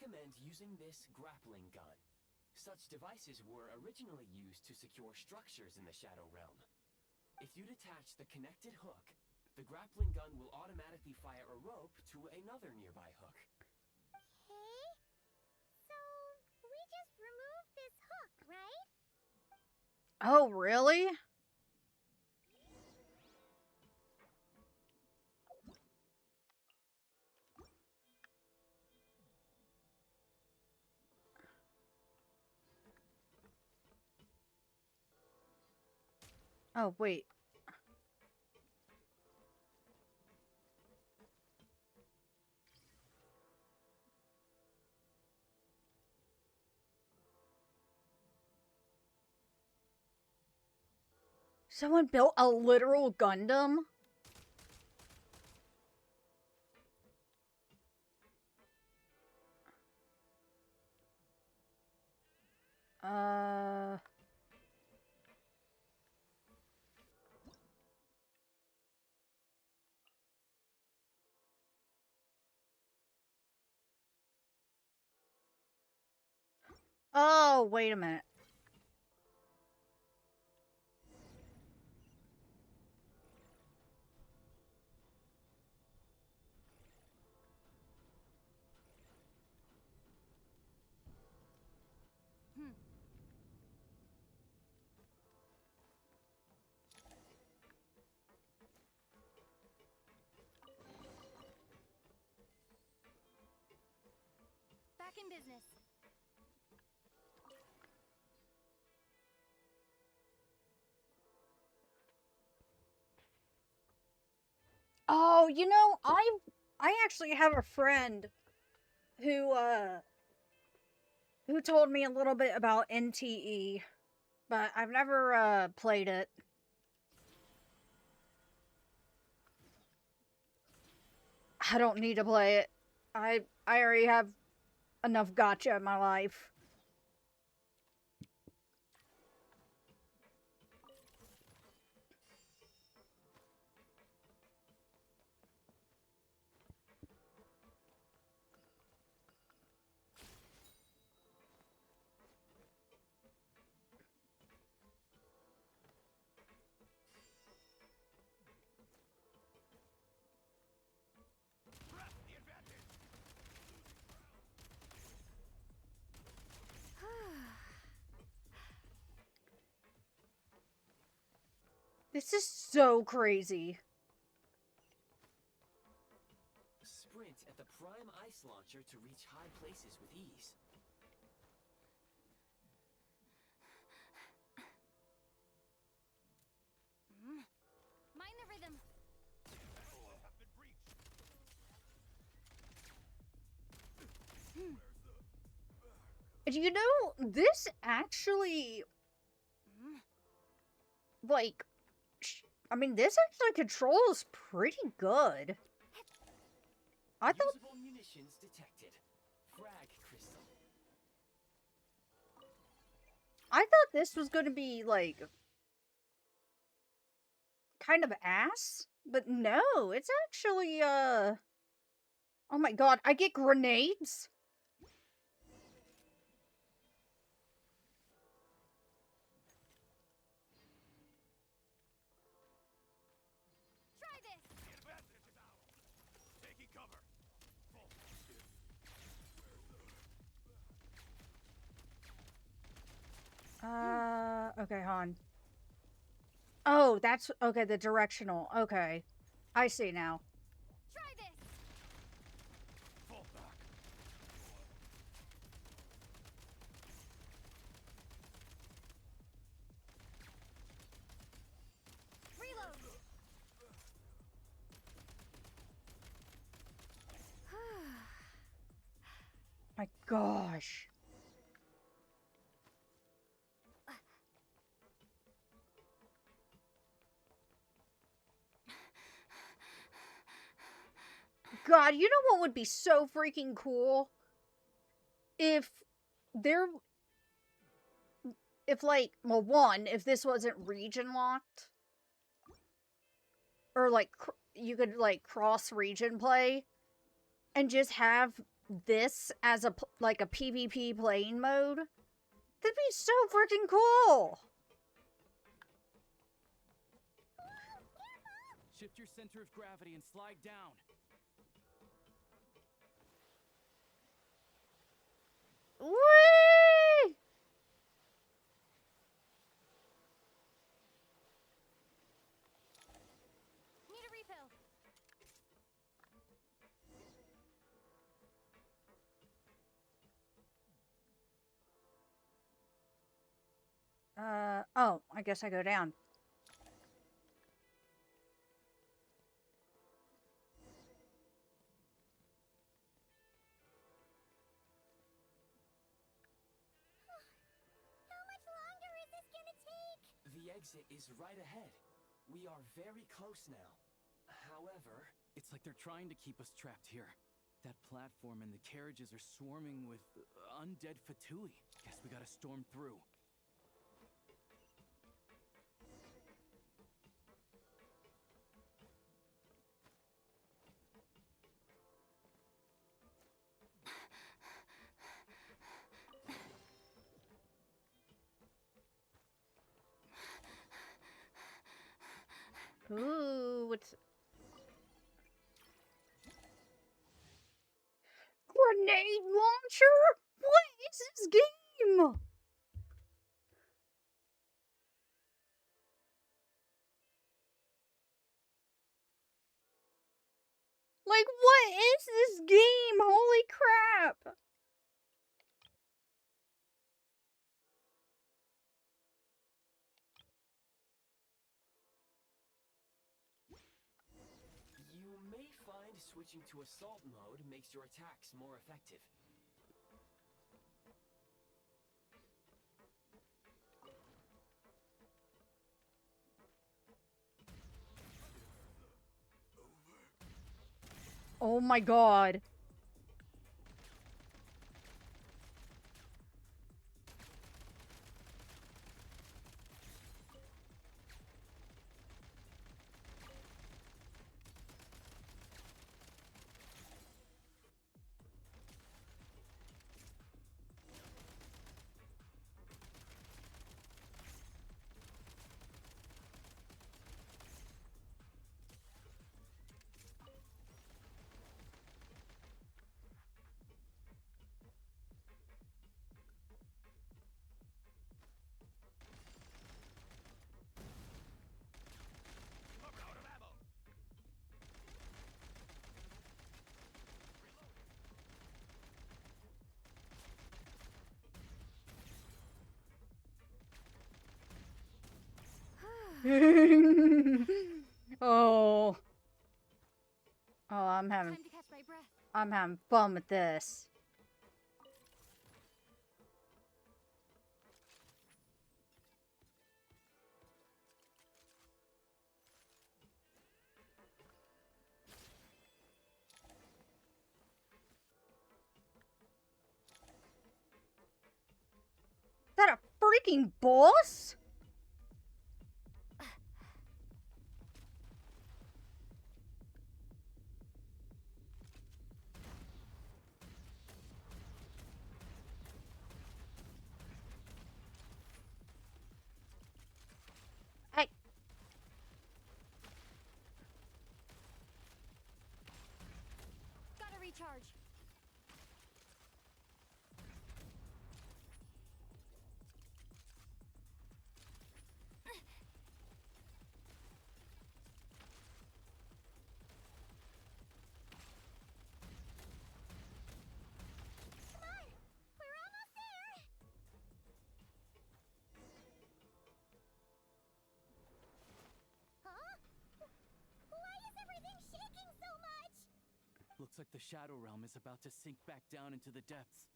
recommend using this grappling gun. Such devices were originally used to secure structures in the Shadow Realm. If you detach the connected hook, the grappling gun will automatically fire a rope to another nearby hook. Okay. So, we just removed this hook, right? Oh, really? Oh, wait. Someone built a literal Gundam? Oh, wait a minute. Back in business. Oh, you know, I actually have a friend who told me a little bit about NTE, but I've never played it. I don't need to play it. I already have enough gacha in my life. This is so crazy. Sprint at the prime ice launcher to reach high places with ease. Mind the rhythm. You know, this actually, like, I mean, this actually controls pretty good. I thought... Usable munitions detected. Frag crystal. I thought this was going to be, like, kind of ass, but no, it's actually, oh my god, I get grenades? Try this. Taking cover. Okay, Han. Oh, that's, okay, the directional, okay. I see now. Try this. Fall back. Reload. My gosh. God, you know what would be so freaking cool? If there... If, like, well, one, if this wasn't region locked. Or, like, you could, like, cross-region play. And just have this as a like a PvP playing mode, that'd be so freaking cool. Shift your center of gravity and slide down. Whee! Need a refill. Oh, I guess I go down. How much longer is this gonna take? The exit is right ahead. We are very close now. However... It's like they're trying to keep us trapped here. That platform and the carriages are swarming with undead Fatui. Guess we gotta storm through. Ooh, what's... Grenade launcher? What is this game? Like, what is this game? Holy crap! You may find switching to assault mode makes your attacks more effective. Oh my god. Oh. Oh, I'm having Time to catch my breath. I'm having fun with this. Is that a freaking boss? Hey. Gotta recharge. Come on! We're almost there! Huh? Why is everything shaking so much? Looks like the Shadow Realm is about to sink back down into the depths.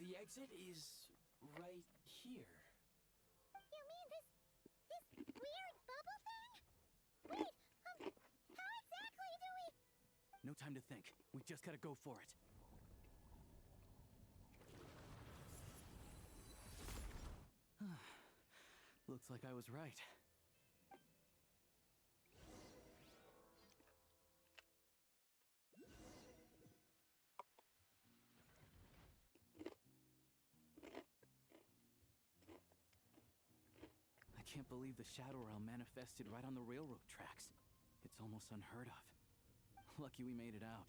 The exit is right here. You mean this weird bubble thing? Wait, how exactly do we... No time to think. We just gotta go for it. Looks like I was right. can't believe the Shadow Realm manifested right on the railroad tracks. It's almost unheard of. Lucky we made it out.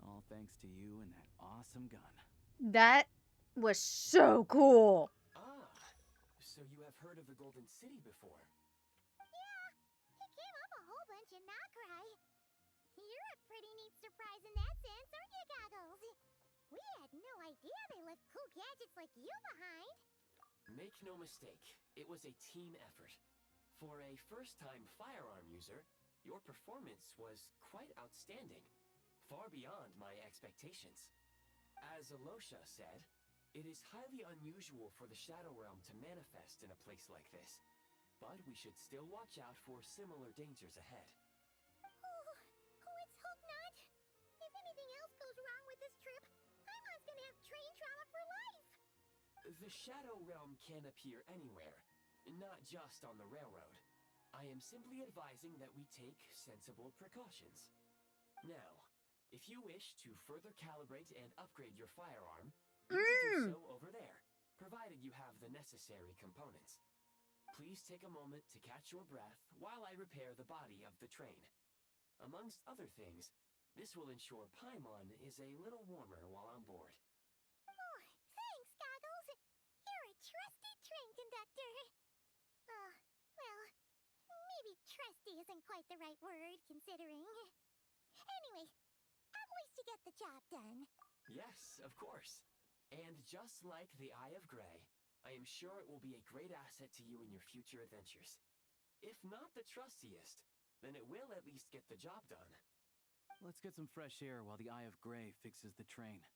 All thanks to you and that awesome gun. That was so cool. Ah, so you have heard of the Golden City before? Yeah, it came up a whole bunch in Nokrai. You're a pretty neat surprise in that sense, aren't you, Goggles? We had no idea they left cool gadgets like you behind. Make no mistake, it was a team effort. For a first-time firearm user, your performance was quite outstanding, far beyond my expectations. As Alosha said, it is highly unusual for the Shadow Realm to manifest in a place like this, but we should still watch out for similar dangers ahead. Oh, let's hope not. If anything else goes wrong with this trip, Paimon's gonna have train trauma for life. The Shadow Realm can appear anywhere, not just on the railroad. I am simply advising that we take sensible precautions. Now, if you wish to further calibrate and upgrade your firearm, you can do so over there, provided you have the necessary components. Please take a moment to catch your breath while I repair the body of the train. Amongst other things, this will ensure Paimon is a little warmer while on board. Oh, thanks, Goggles. You're a trusty train conductor. Well, maybe trusty isn't quite the right word, considering. Anyway, at least you get the job done. Yes, of course. And just like the Eye of Grey, I am sure it will be a great asset to you in your future adventures. If not the trustiest, then it will at least get the job done. Let's get some fresh air while the Eye of Grey fixes the train.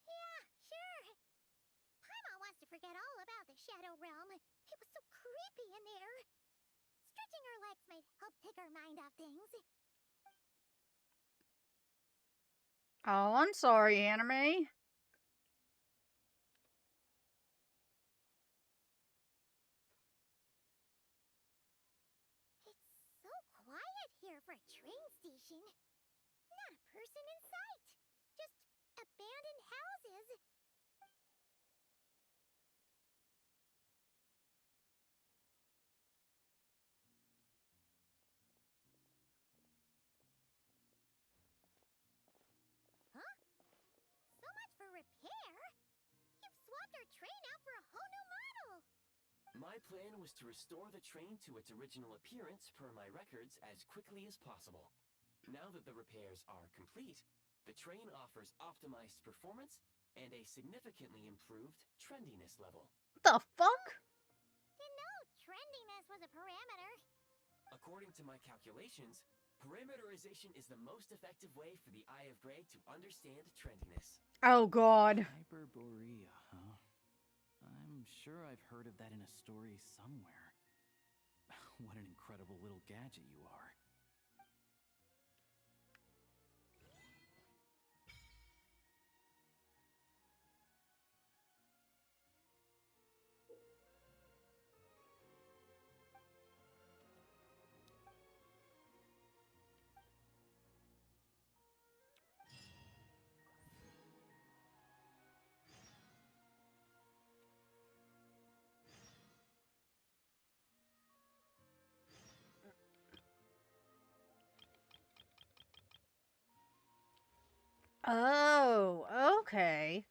Yeah, sure. Paimon wants to forget all about the Shadow Realm. It was so creepy in there. Stretching our legs might help take our mind off things. Oh, I'm sorry, Anime. It's so quiet here for a train station. Not a person in sight. Just abandoned houses. Huh? So much for repair. You've swapped our train out for a whole new model. My plan was to restore the train to its original appearance per my records as quickly as possible. Now that the repairs are complete, the train offers optimized performance and a significantly improved trendiness level. The fuck? Didn't know trendiness was a parameter. According to my calculations, parameterization is the most effective way for the Eye of Grey to understand trendiness. Oh, God. Hyperborea, huh? I'm sure I've heard of that in a story somewhere. What an incredible little gadget you are. Oh, okay.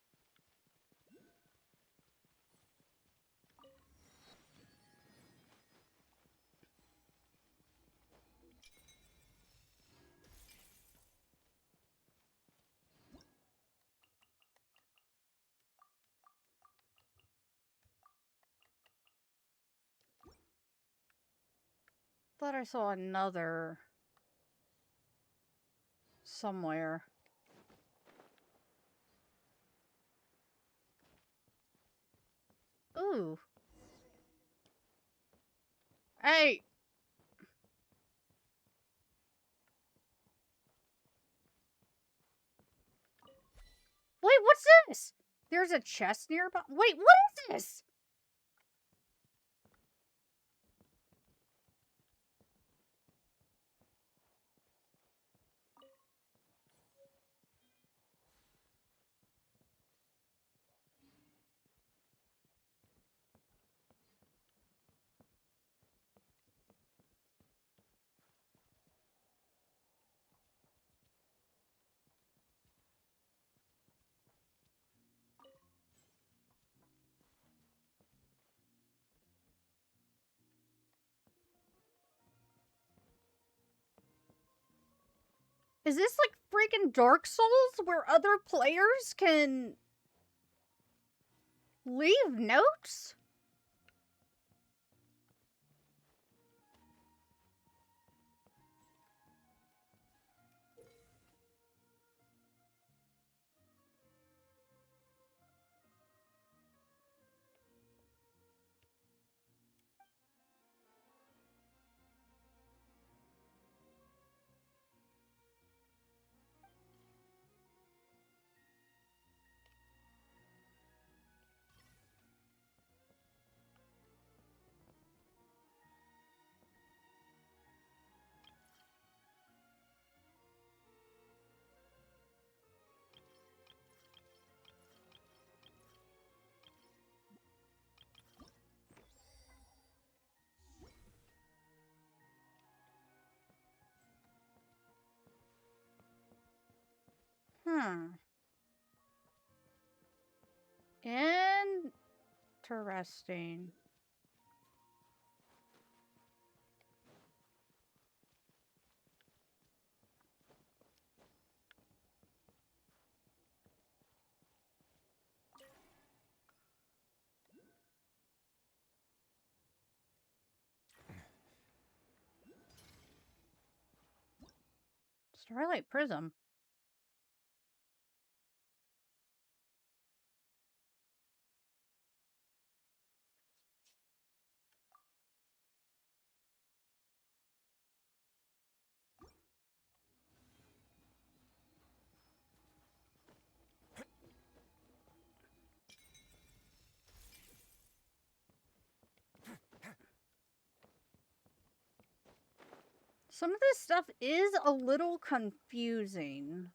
Thought I saw another somewhere. Ooh. Hey! Wait, what's this? There's a chest nearby. Wait, what is this? Is this like freaking Dark Souls where other players can leave notes? Interesting. Starlight Prism. Some of this stuff is a little confusing.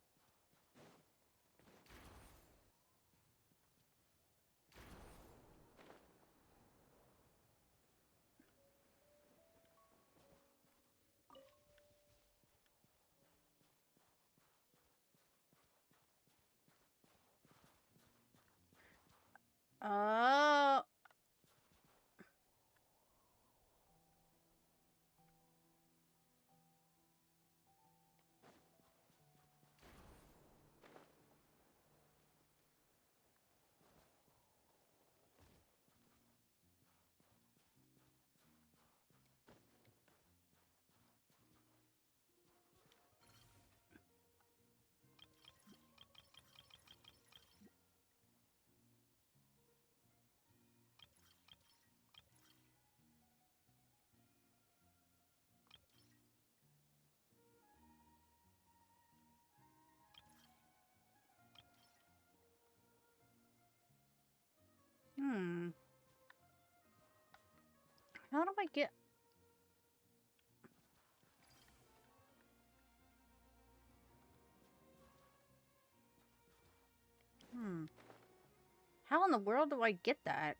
Oh. How do I get... How in the world do I get that?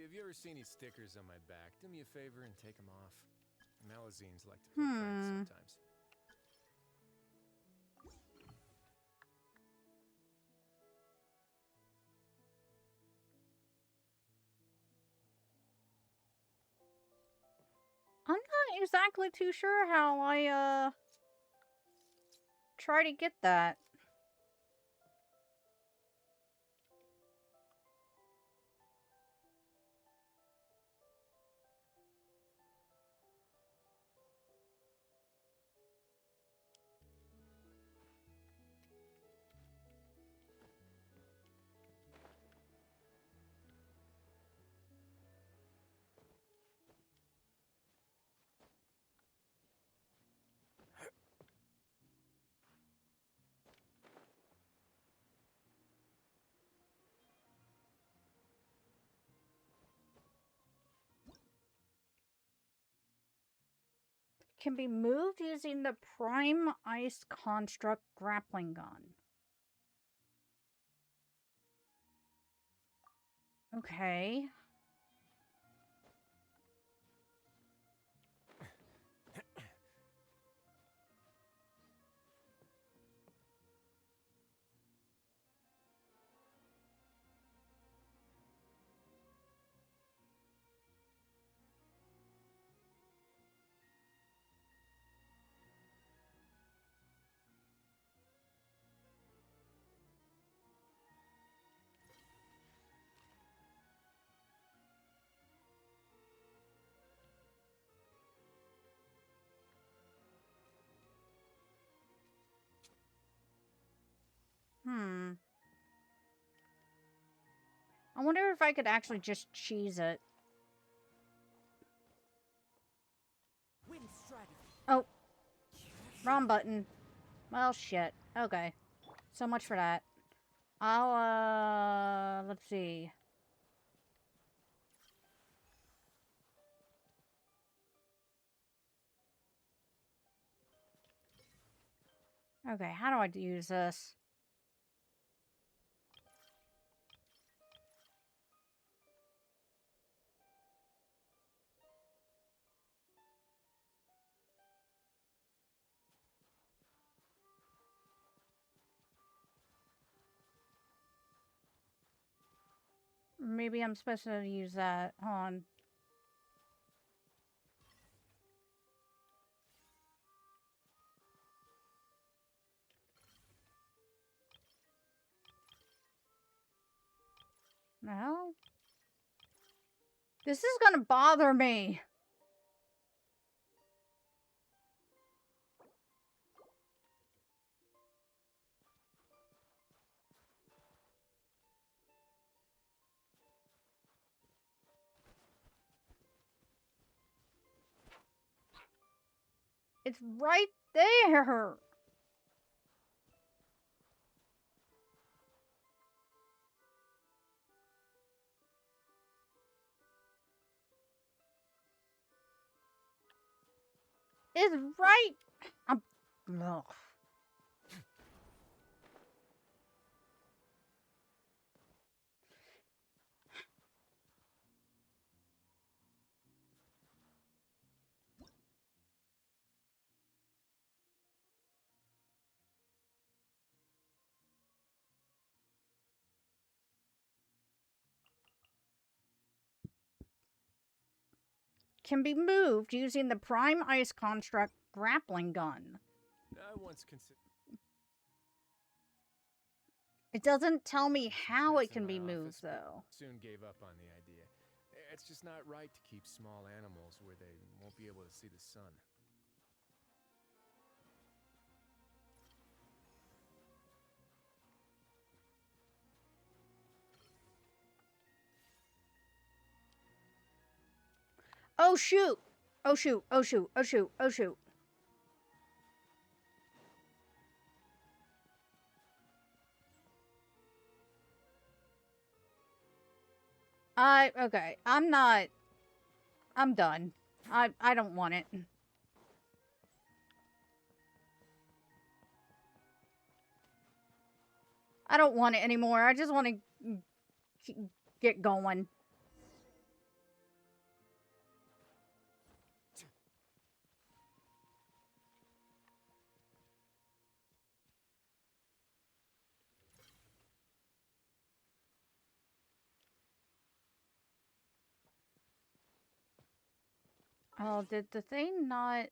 Have you ever seen these stickers on my back? Do me a favor and take them off. Malazines like to play pranks sometimes. I'm not exactly too sure how I try to get that. Can be moved using the Prime Ice Construct grappling gun. Okay. I wonder if I could actually just cheese it. Oh. Wrong button. Well, shit. Okay. So much for that. I'll, let's see. Okay, how do I use this? Maybe I'm supposed to use that. Hold on. No? This is gonna bother me. It's right there. It's right. Ugh. Can be moved using the Prime Ice Construct grappling gun. I once considered. It doesn't tell me how Pets it can in be my moved, office, but though. soon gave up on the idea. It's just not right to keep small animals where they won't be able to see the sun. Oh, shoot. Oh, shoot. Oh, shoot. Oh, shoot. Oh, shoot. Okay. I'm done. I don't want it. I don't want it anymore. I just want to get going. Oh, did the thing not...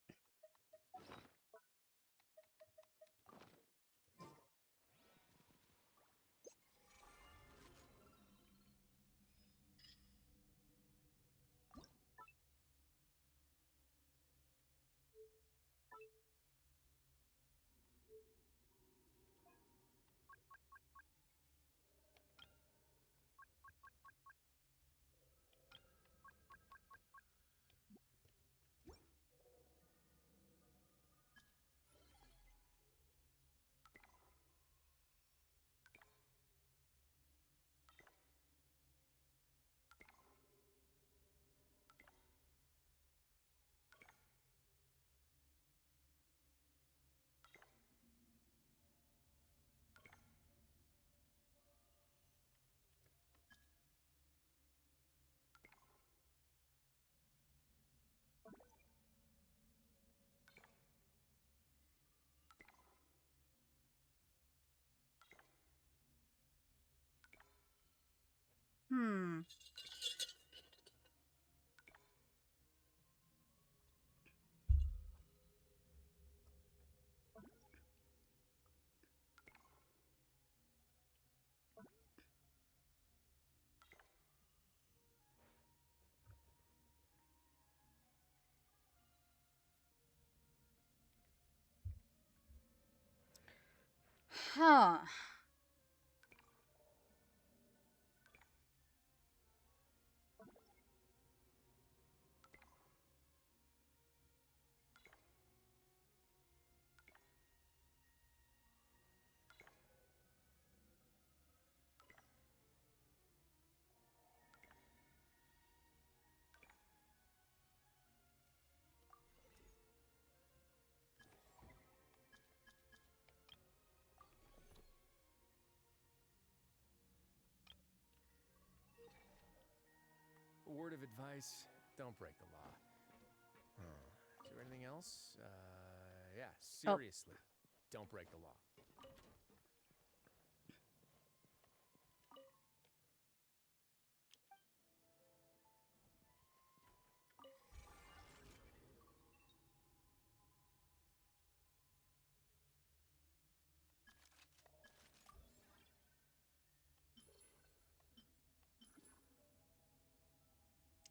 Hmm. Huh. A word of advice, don't break the law. Is there anything else? Yeah, seriously, don't break the law.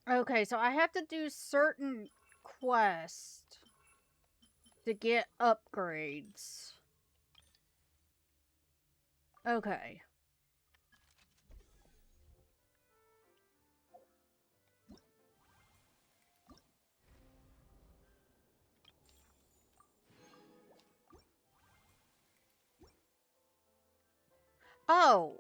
Okay, so I have to do certain quests to get upgrades. Okay. Oh.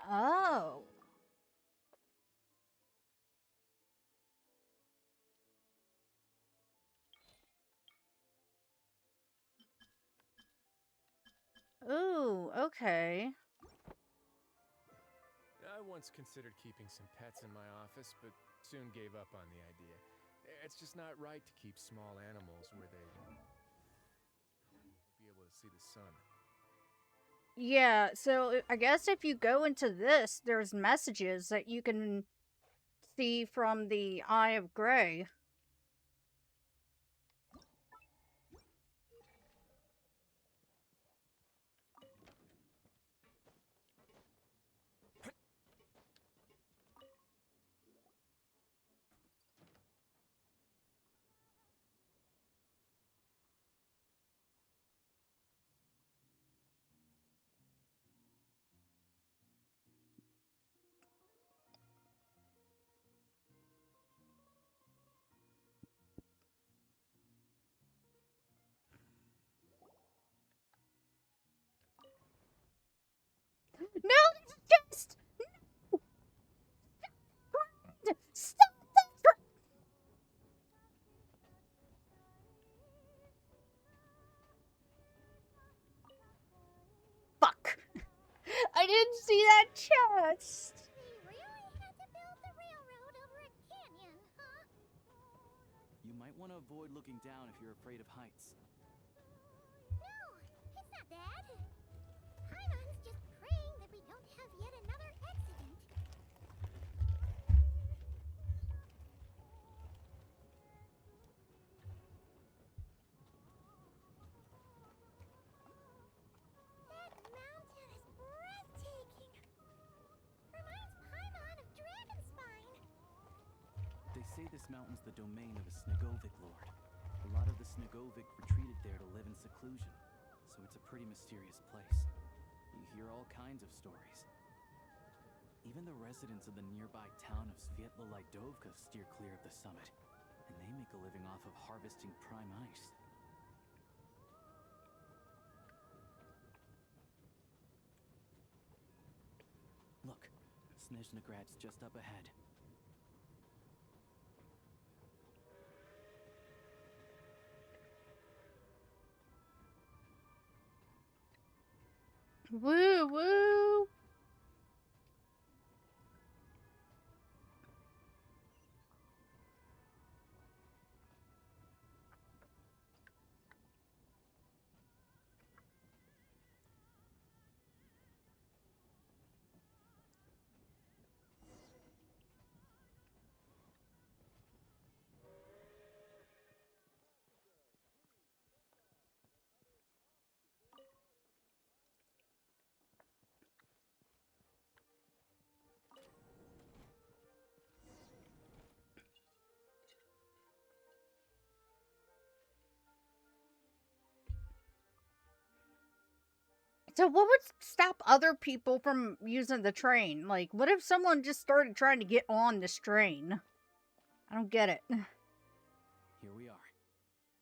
Oh. Ooh, okay. I once considered keeping some pets in my office, but soon gave up on the idea. It's just not right to keep small animals where they won't be able to see the sun. Yeah, so I guess if you go into this, there's messages that you can see from the Eye of Grey. No, just no. Stop that! Fuck! I didn't see that chest. They really had to build might want to avoid looking down if you're afraid of heights. No, it's not that. Paimon's just praying that we don't have yet another accident. That mountain is breathtaking. Reminds Paimon of Dragonspine. They say this mountain's the domain of a Snegovic lord. A lot of the Snegovic retreated there to live in seclusion, so it's a pretty mysterious place. You hear all kinds of stories. Even the residents of the nearby town of Svietlo-Lidovka steer clear of the summit, and they make a living off of harvesting prime ice. Look, Snezhnograd's just up ahead. Woo woo. So what would stop other people from using the train? Like, what if someone just started trying to get on this train? I don't get it. Here we are.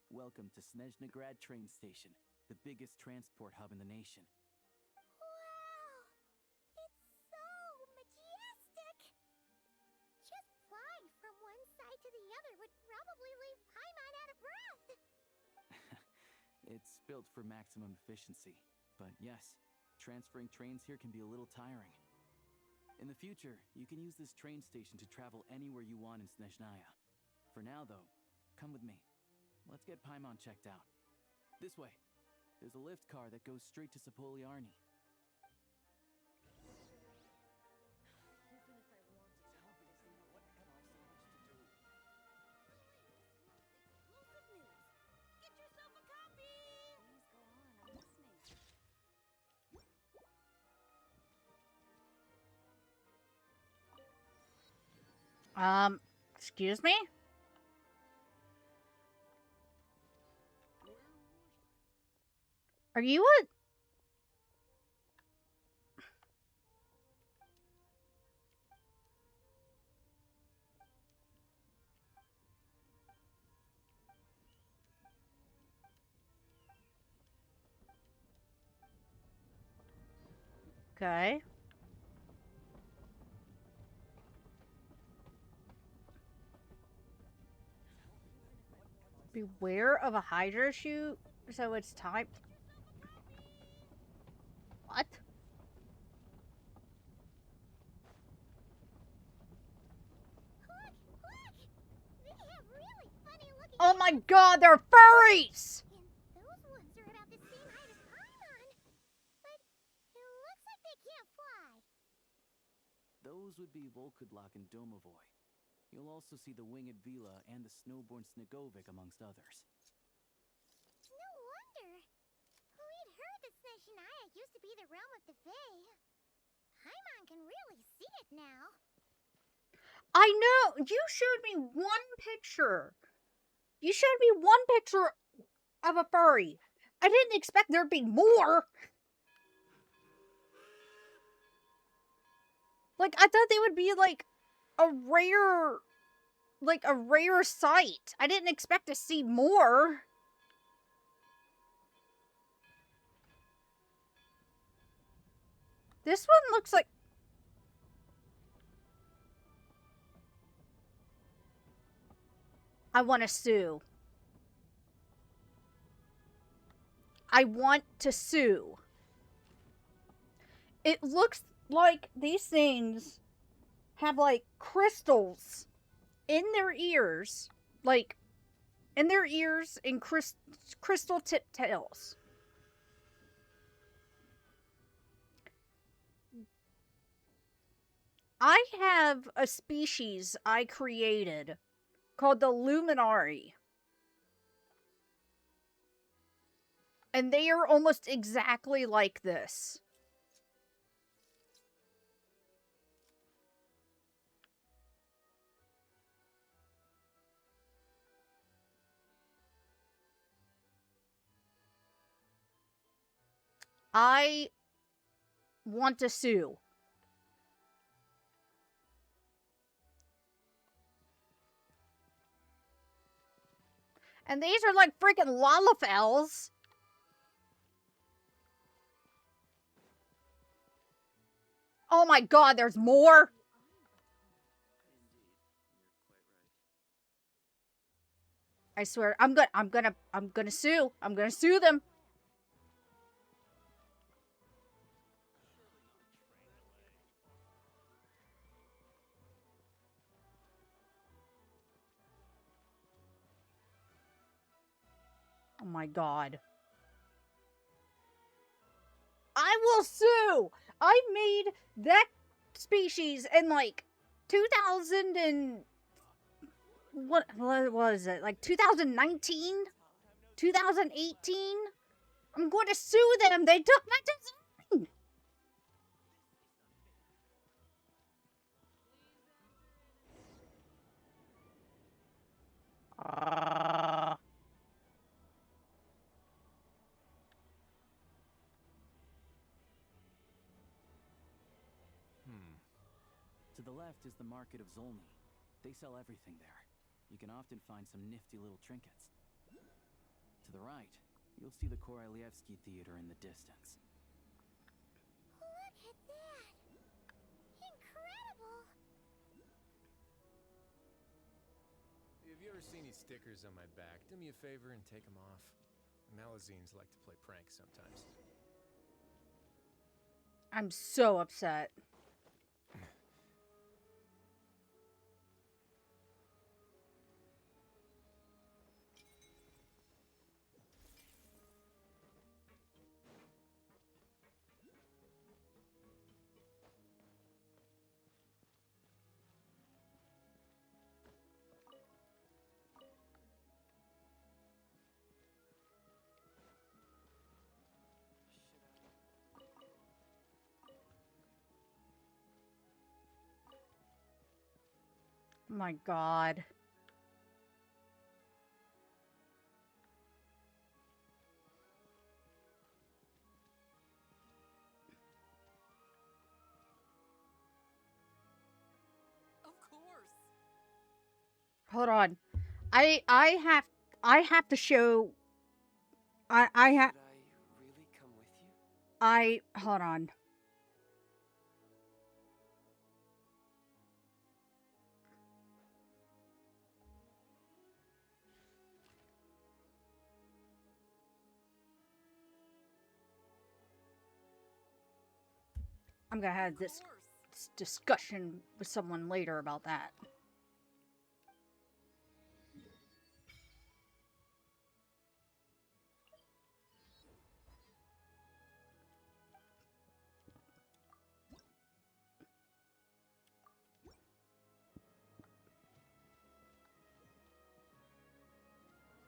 Welcome to Snezhnograd train station, the biggest transport hub in the nation. Wow! It's so majestic! Just flying from one side to the other would probably leave Paimon out of breath! It's built for maximum efficiency, but yes, transferring trains here can be a little tiring. In the future, you can use this train station to travel anywhere you want in Snezhnaya. For now, though, come with me. Let's get Paimon checked out. This way. There's a lift car that goes straight to Sapoliarny. Even if I wanted to help it, what am I supposed to do? Exclusive news! Get yourself a copy! Please go on, I'm listening. Excuse me? Are you a... Okay. Beware of a Hydra shoot? So it's time... What? Look! They have really funny looking... Oh my god, they're furries! And those ones are about the same height as Paimon. But it looks like they can't fly. Those would be Volkudlak and Domovoy. You'll also see the winged Vila and the snowborn Snegovic amongst others. No wonder. We'd heard that Snezhnaya used to be the realm of the Fae. Paimon can really see it now. I know! You showed me one picture. You showed me one picture of a furry. I didn't expect there'd be more. Like, I thought they would be, like, a rare sight. I didn't expect to see more. This one looks like... I want to sue. I want to sue. It looks like these things have, like, crystals in their ears. Like, and their ears and crystal tip tails. I have a species I created called the Luminari. And they are almost exactly like this. I want to sue. And these are like freaking Lalafels. Oh my god, there's more. I swear, I'm gonna sue. I'm gonna sue them. Oh my god. I will sue! I made that species in like 2000 and... What was it? Like 2019? 2018? I'm going to sue them! They took my design! To the left is the market of Zolny. They sell everything there. You can often find some nifty little trinkets. To the right, you'll see the Korolyevsky Theater in the distance. Look at that! Incredible! Have you ever seen these stickers on my back? Do me a favor and take them off. Malazines like to play pranks sometimes. I'm so upset. My god. Of course. Hold on. I have to show... I have... Should I really come with you? Hold on. I'm gonna have this discussion with someone later about that.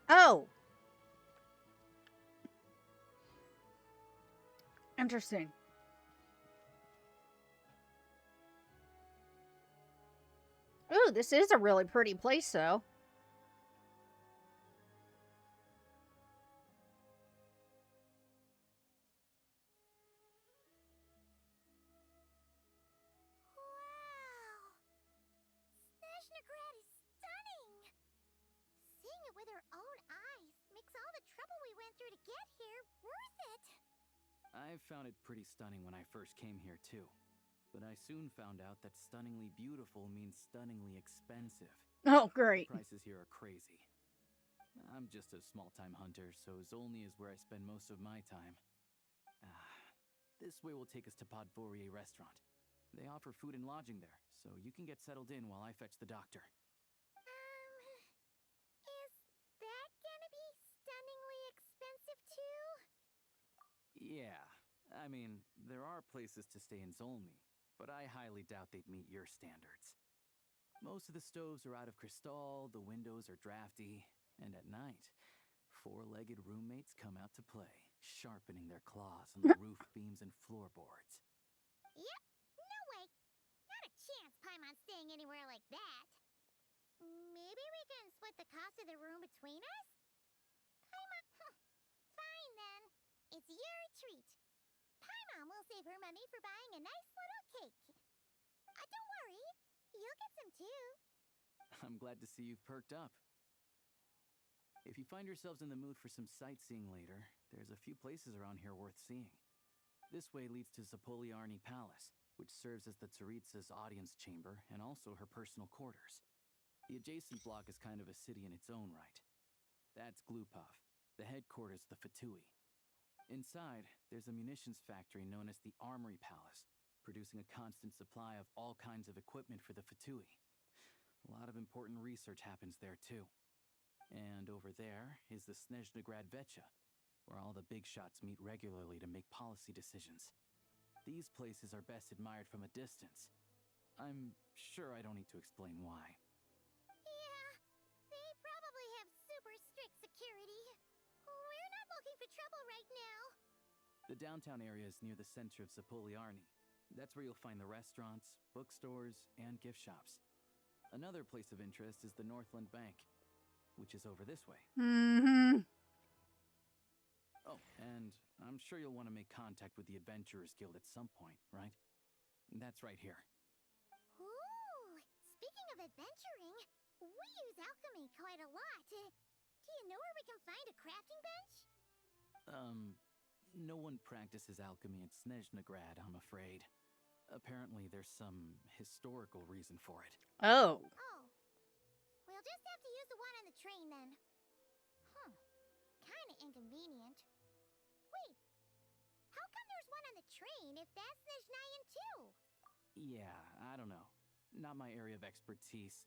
Oh! Interesting. Ooh, this is a really pretty place, though. Wow! Snezhnograd is stunning! Seeing it with our own eyes makes all the trouble we went through to get here worth it! I found it pretty stunning when I first came here, too. But I soon found out that stunningly beautiful means stunningly expensive. Oh, great. The prices here are crazy. I'm just a small-time hunter, so Zolny is where I spend most of my time. This way will take us to Podvorier Restaurant. They offer food and lodging there, so you can get settled in while I fetch the doctor. Is that I mean, there are places to stay in Zolny, but I highly doubt they'd meet your standards. Most of the stoves are out of crystal, the windows are drafty, and at night, four-legged roommates come out to play, sharpening their claws on the roof beams and floorboards. Yep, no way. Not a chance Paimon's staying anywhere like that. Maybe we can split the cost of the room between us? Paimon, fine then. It's your treat. Paimon will save her money for buying a nice little cake. Don't worry, you'll get some too. I'm glad to see you've perked up. If you find yourselves in the mood for some sightseeing later, there's a few places around here worth seeing. This way leads to Zapoliarny Palace, which serves as the Tsaritsa's audience chamber and also her personal quarters. The adjacent block is kind of a city in its own right. That's Glupov, the headquarters of the Fatui. Inside, there's a munitions factory known as the Armory Palace, producing a constant supply of all kinds of equipment for the Fatui. A lot of important research happens there, too. And over there is the Snezhnegrad Vecha, where all the big shots meet regularly to make policy decisions. These places are best admired from a distance. I'm sure I don't need to explain why. Yeah, they probably have super strict security. We're not looking for trouble right now. The downtown area is near the center of Zapoliarny. That's where you'll find the restaurants, bookstores, and gift shops. Another place of interest is the Northland Bank, which is over this way. Mm-hmm. Oh, and I'm sure you'll want to make contact with the Adventurers Guild at some point, right? That's right here. Ooh, speaking of adventuring, we use alchemy quite a lot. Do you know where we can find a crafting bench? No one practices alchemy at Snezhnegrad, I'm afraid. Apparently, there's some historical reason for it. Oh. Oh. We'll just have to use the one on the train then. Kinda inconvenient. Wait, how come there's one on the train if that's Snezhnayan too? Yeah, I don't know. Not my area of expertise.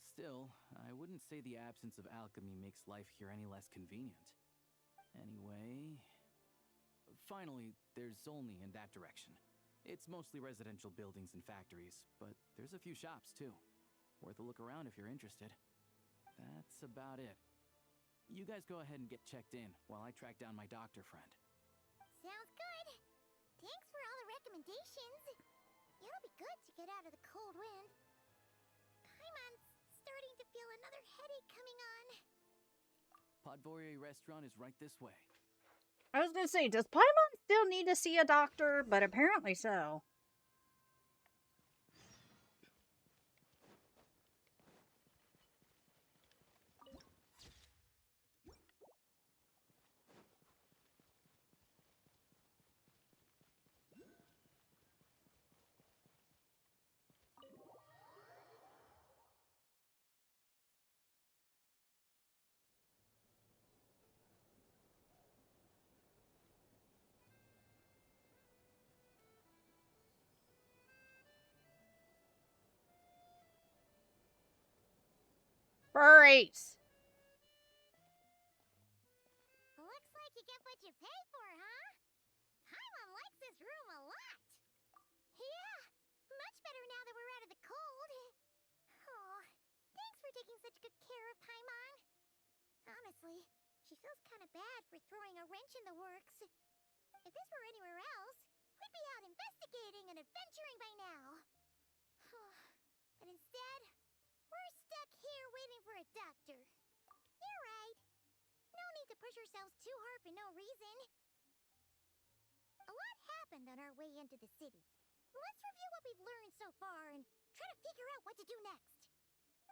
Still, I wouldn't say the absence of alchemy makes life here any less convenient. Anyway... Finally, there's Zolny in that direction. It's mostly residential buildings and factories, but there's a few shops too. Worth a look around if you're interested. That's about it. You guys go ahead and get checked in while I track down my doctor friend. Sounds good. Thanks for all the recommendations. It'll be good to get out of the cold wind. Paimon's starting to feel another headache coming on. Podvorye restaurant is right this way. I was gonna say, does Paimon still need to see a doctor? But apparently so. Furries! Looks like you get what you pay for, huh? Paimon likes this room a lot. Yeah, much better now that we're out of the cold. Oh, thanks for taking such good care of Paimon. Honestly, she feels kind of bad for throwing a wrench in the works. If this were anywhere else, we'd be out investigating and adventuring by now. But instead, we're stuck here waiting for a doctor. You're right. No need to push ourselves too hard for no reason. A lot happened on our way into the city. Let's review what we've learned so far and try to figure out what to do next.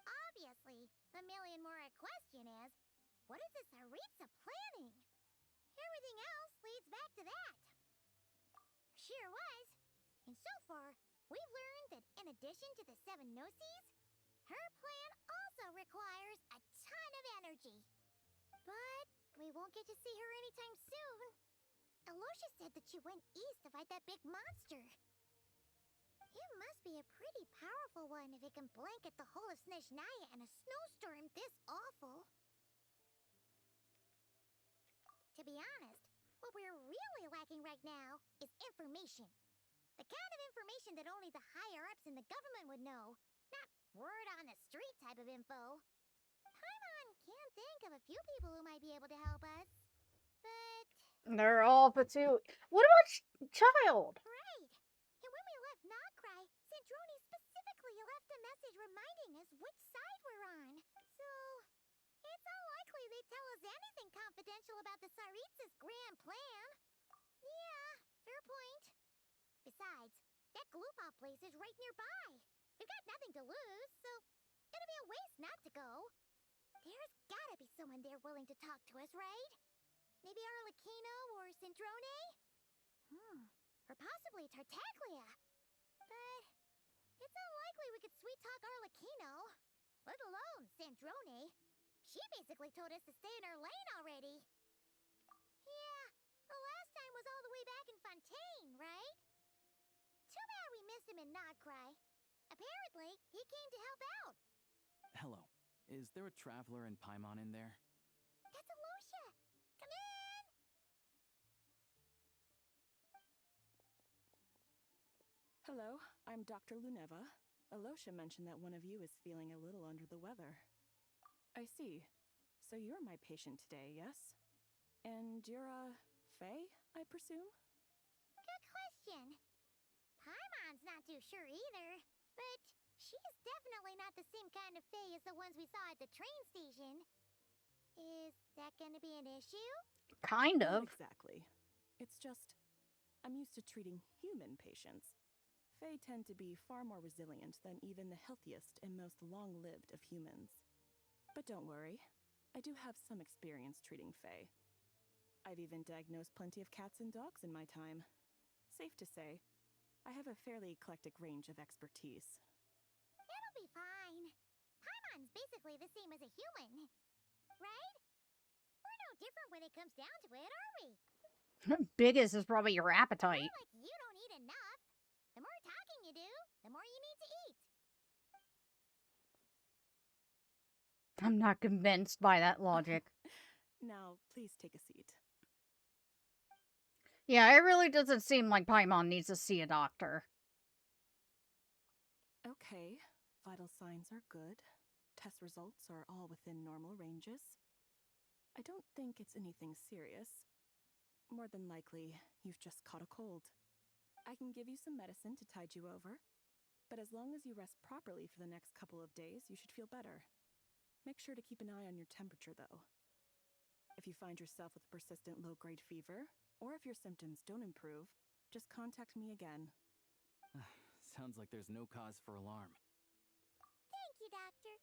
Obviously, the million more question is, what is the Tsaritsa planning? Everything else leads back to that. Sure was. And so far, we've learned that in addition to the 7 Gnosis, her plan also requires a ton of energy. But we won't get to see her anytime soon. Alosha said that she went east to fight that big monster. It must be a pretty powerful one if it can blanket the whole of Snezhnaya in a snowstorm this awful. To be honest, What we're really lacking right now is information. The kind of information that only the higher-ups in the government would know. Not word-on-the-street type of info. Paimon can think of a few people who might be able to help us. But... They're all patooey. What about Child? Right. And when we left Nogcry, Sandrone specifically left a message reminding us which side we're on. So, it's unlikely they'd tell us anything confidential about the Tsaritsa's grand plan. Yeah, fair point. Besides, that Gloopov place is right nearby. We've got nothing to lose, so it'd be a waste not to go. There's gotta be someone there willing to talk to us, right? Maybe Arlecchino or Sandrone? Or possibly Tartaglia. But it's unlikely we could sweet-talk Arlecchino, let alone Sandrone. She basically told us to stay in our lane already. Yeah, the last time was all the way back in Fontaine, right? Too bad we missed him in Nogcry. Apparently, he came to help out. Hello. Is there a traveler in Paimon in there? That's Alosha! Come in! Hello, I'm Dr. Luneva. Alosha mentioned that one of you is feeling a little under the weather. I see. So you're my patient today, yes? And you're, Faye, I presume? Good question. Paimon's not too sure either, but she's definitely not the same kind of Fae as the ones we saw at the train station. Is that gonna be an issue? Kind of. Not exactly. It's just, I'm used to treating human patients. Fae tend to be far more resilient than even the healthiest and most long-lived of humans. But don't worry, I do have some experience treating Fae. I've even diagnosed plenty of cats and dogs in my time. Safe to say, I have a fairly eclectic range of expertise. It'll be fine. Paimon's basically the same as a human, right? We're no different when it comes down to it, are we? Biggest is probably your appetite. More like you don't eat enough. The more talking you do, the more you need to eat. I'm not convinced by that logic. Now, please take a seat. Yeah, it really doesn't seem like Paimon needs to see a doctor. Okay, vital signs are good. Test results are all within normal ranges. I don't think it's anything serious. More than likely, you've just caught a cold. I can give you some medicine to tide you over, but as long as you rest properly for the next couple of days, you should feel better. Make sure to keep an eye on your temperature, though. If you find yourself with persistent low-grade fever, or if your symptoms don't improve, just contact me again. Sounds like there's no cause for alarm. Thank you, Doctor.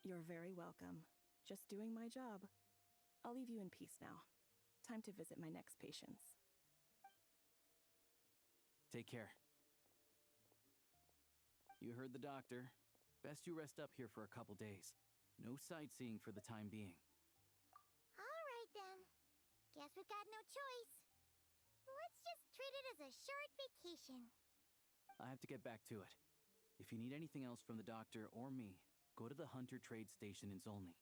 You're very welcome. Just doing my job. I'll leave you in peace now. Time to visit my next patients. Take care. You heard the doctor. Best you rest up here for a couple days. No sightseeing for the time being. All right, then. Guess we've got no choice. Let's just treat it as a short vacation. I have to get back to it. If you need anything else from the doctor or me, go to the Hunter Trade Station in Zolny.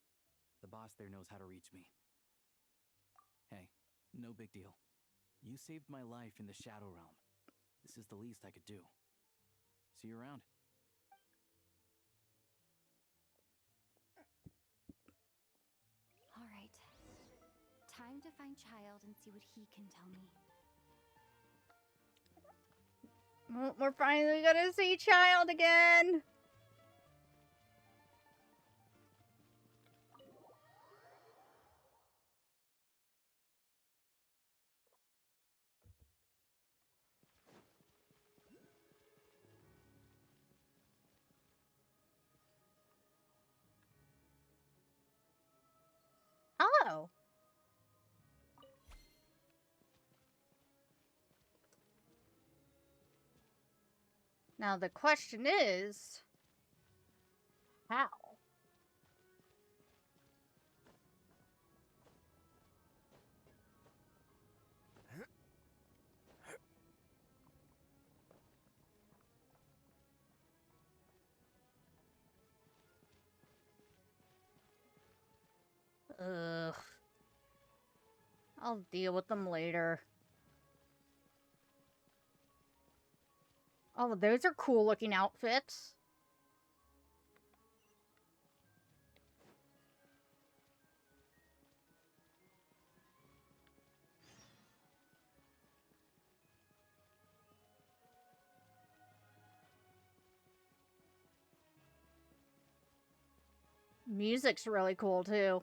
The boss there knows how to reach me. Hey, no big deal. You saved my life in the Shadow Realm. This is the least I could do. See you around. All right. Time to find Child and see what he can tell me. We're finally gonna see Child again. Oh. Now the question is, how? Ugh. I'll deal with them later. Oh, those are cool looking outfits. Music's really cool too.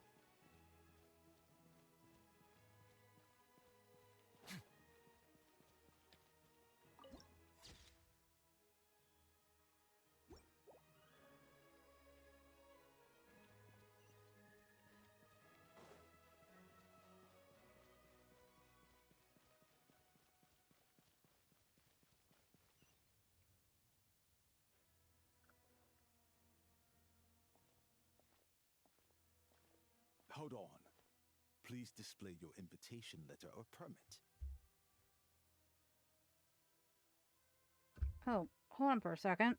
Hold on. Please display your invitation letter or permit. Oh, hold on for a second.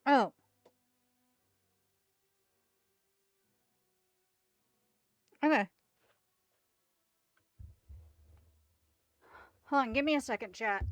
Oh. Okay. Hold on, give me a second, chat.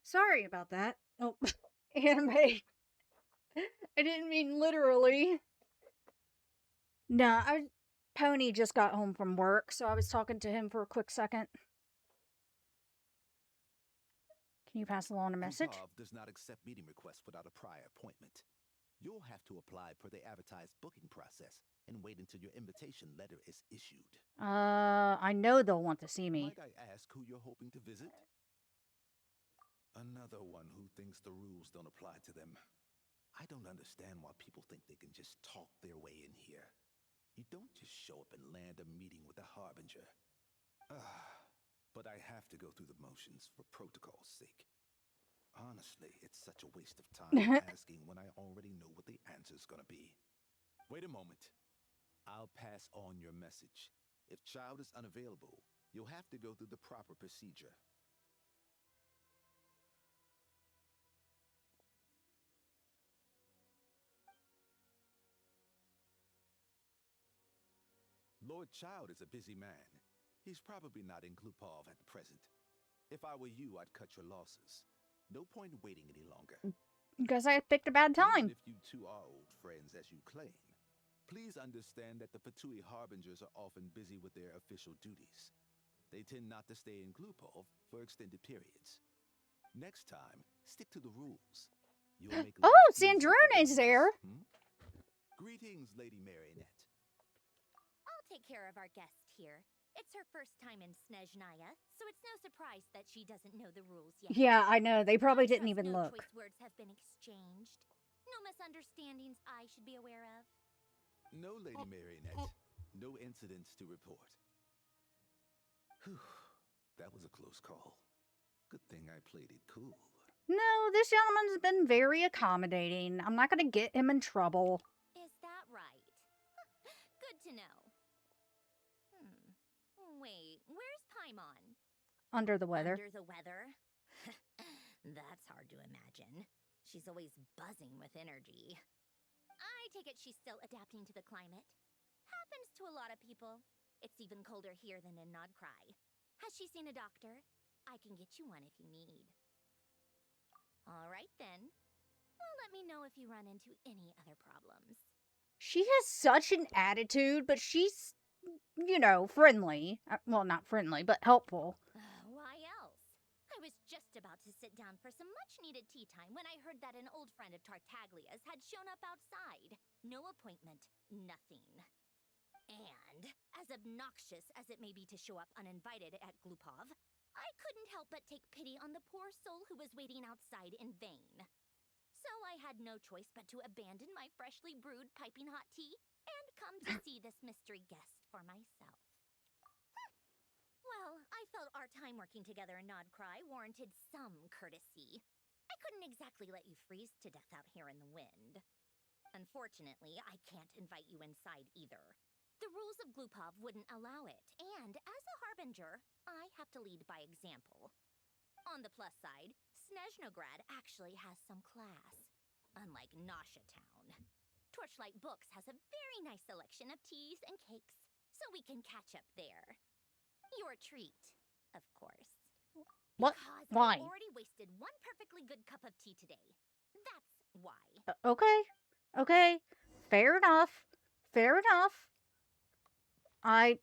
Sorry about that. Oh, anime. I didn't mean literally. Nah, Pony just got home from work, so I was talking to him for a quick second. Can you pass along a message? FFXIV does not accept meeting requests without a prior appointment. You'll have to apply per the advertised booking process and wait until your invitation letter is issued. I know they'll want to see me. Might I ask who you're hoping to visit? Another one who thinks the rules don't apply to them. I don't understand why people think they can just talk their way in here. You don't just show up and land a meeting with a harbinger. But I have to go through the motions for protocol's sake. Honestly, it's such a waste of time asking when I already know what the answer's gonna be. Wait a moment. I'll pass on your message. If child is unavailable, you'll have to go through the proper procedure. Lord Child is a busy man. He's probably not in Glupov at the present. If I were you, I'd cut your losses. No point in waiting any longer. Because I picked a bad time. Even if you two are old friends as you claim, please understand that the Fatui Harbingers are often busy with their official duties. They tend not to stay in Glupov for extended periods. Next time, stick to the rules. You'll make Oh, life easier for Sandrone's there. Greetings, Lady Marionette. I'll take care of our guest here. It's her first time in Snezhnaya, so it's no surprise that she doesn't know the rules yet. Yeah, I know. They probably didn't Trust even no look. choice words have been exchanged. No misunderstandings I should be aware of. No, Lady Marionette. No incidents to report. Whew. That was a close call. Good thing I played it cool. No, this gentleman's been very accommodating. I'm not going to get him in trouble. Is that right? Good to know. Wait, where's Paimon? Under the weather. Under the weather? That's hard to imagine. She's always buzzing with energy. I take it she's still adapting to the climate. Happens to a lot of people. It's even colder here than in Nodcry. Has she seen a doctor? I can get you one if you need. All right then. Well, let me know if you run into any other problems. She has such an attitude, but she's, you know, friendly. Well, not friendly, but helpful. Why else? I was just about to sit down for some much-needed tea time when I heard that an old friend of Tartaglia's had shown up outside. No appointment, nothing. And, as obnoxious as it may be to show up uninvited at Glupov, I couldn't help but take pity on the poor soul who was waiting outside in vain. So I had no choice but to abandon my freshly brewed piping hot tea and come to see this mystery guest for myself. Well, I felt our time working together in Nodcry warranted some courtesy. I couldn't exactly let you freeze to death out here in the wind. Unfortunately, I can't invite you inside either. The rules of Glupov wouldn't allow it, and as a harbinger, I have to lead by example. On the plus side, Snezhnograd actually has some class, unlike Nasha Town. Torchlight Books has a very nice selection of teas and cakes, so we can catch up there. Your treat, of course. What? Because Why? I already wasted one perfectly good cup of tea today. That's why. Okay. Okay. Fair enough. Fair enough. I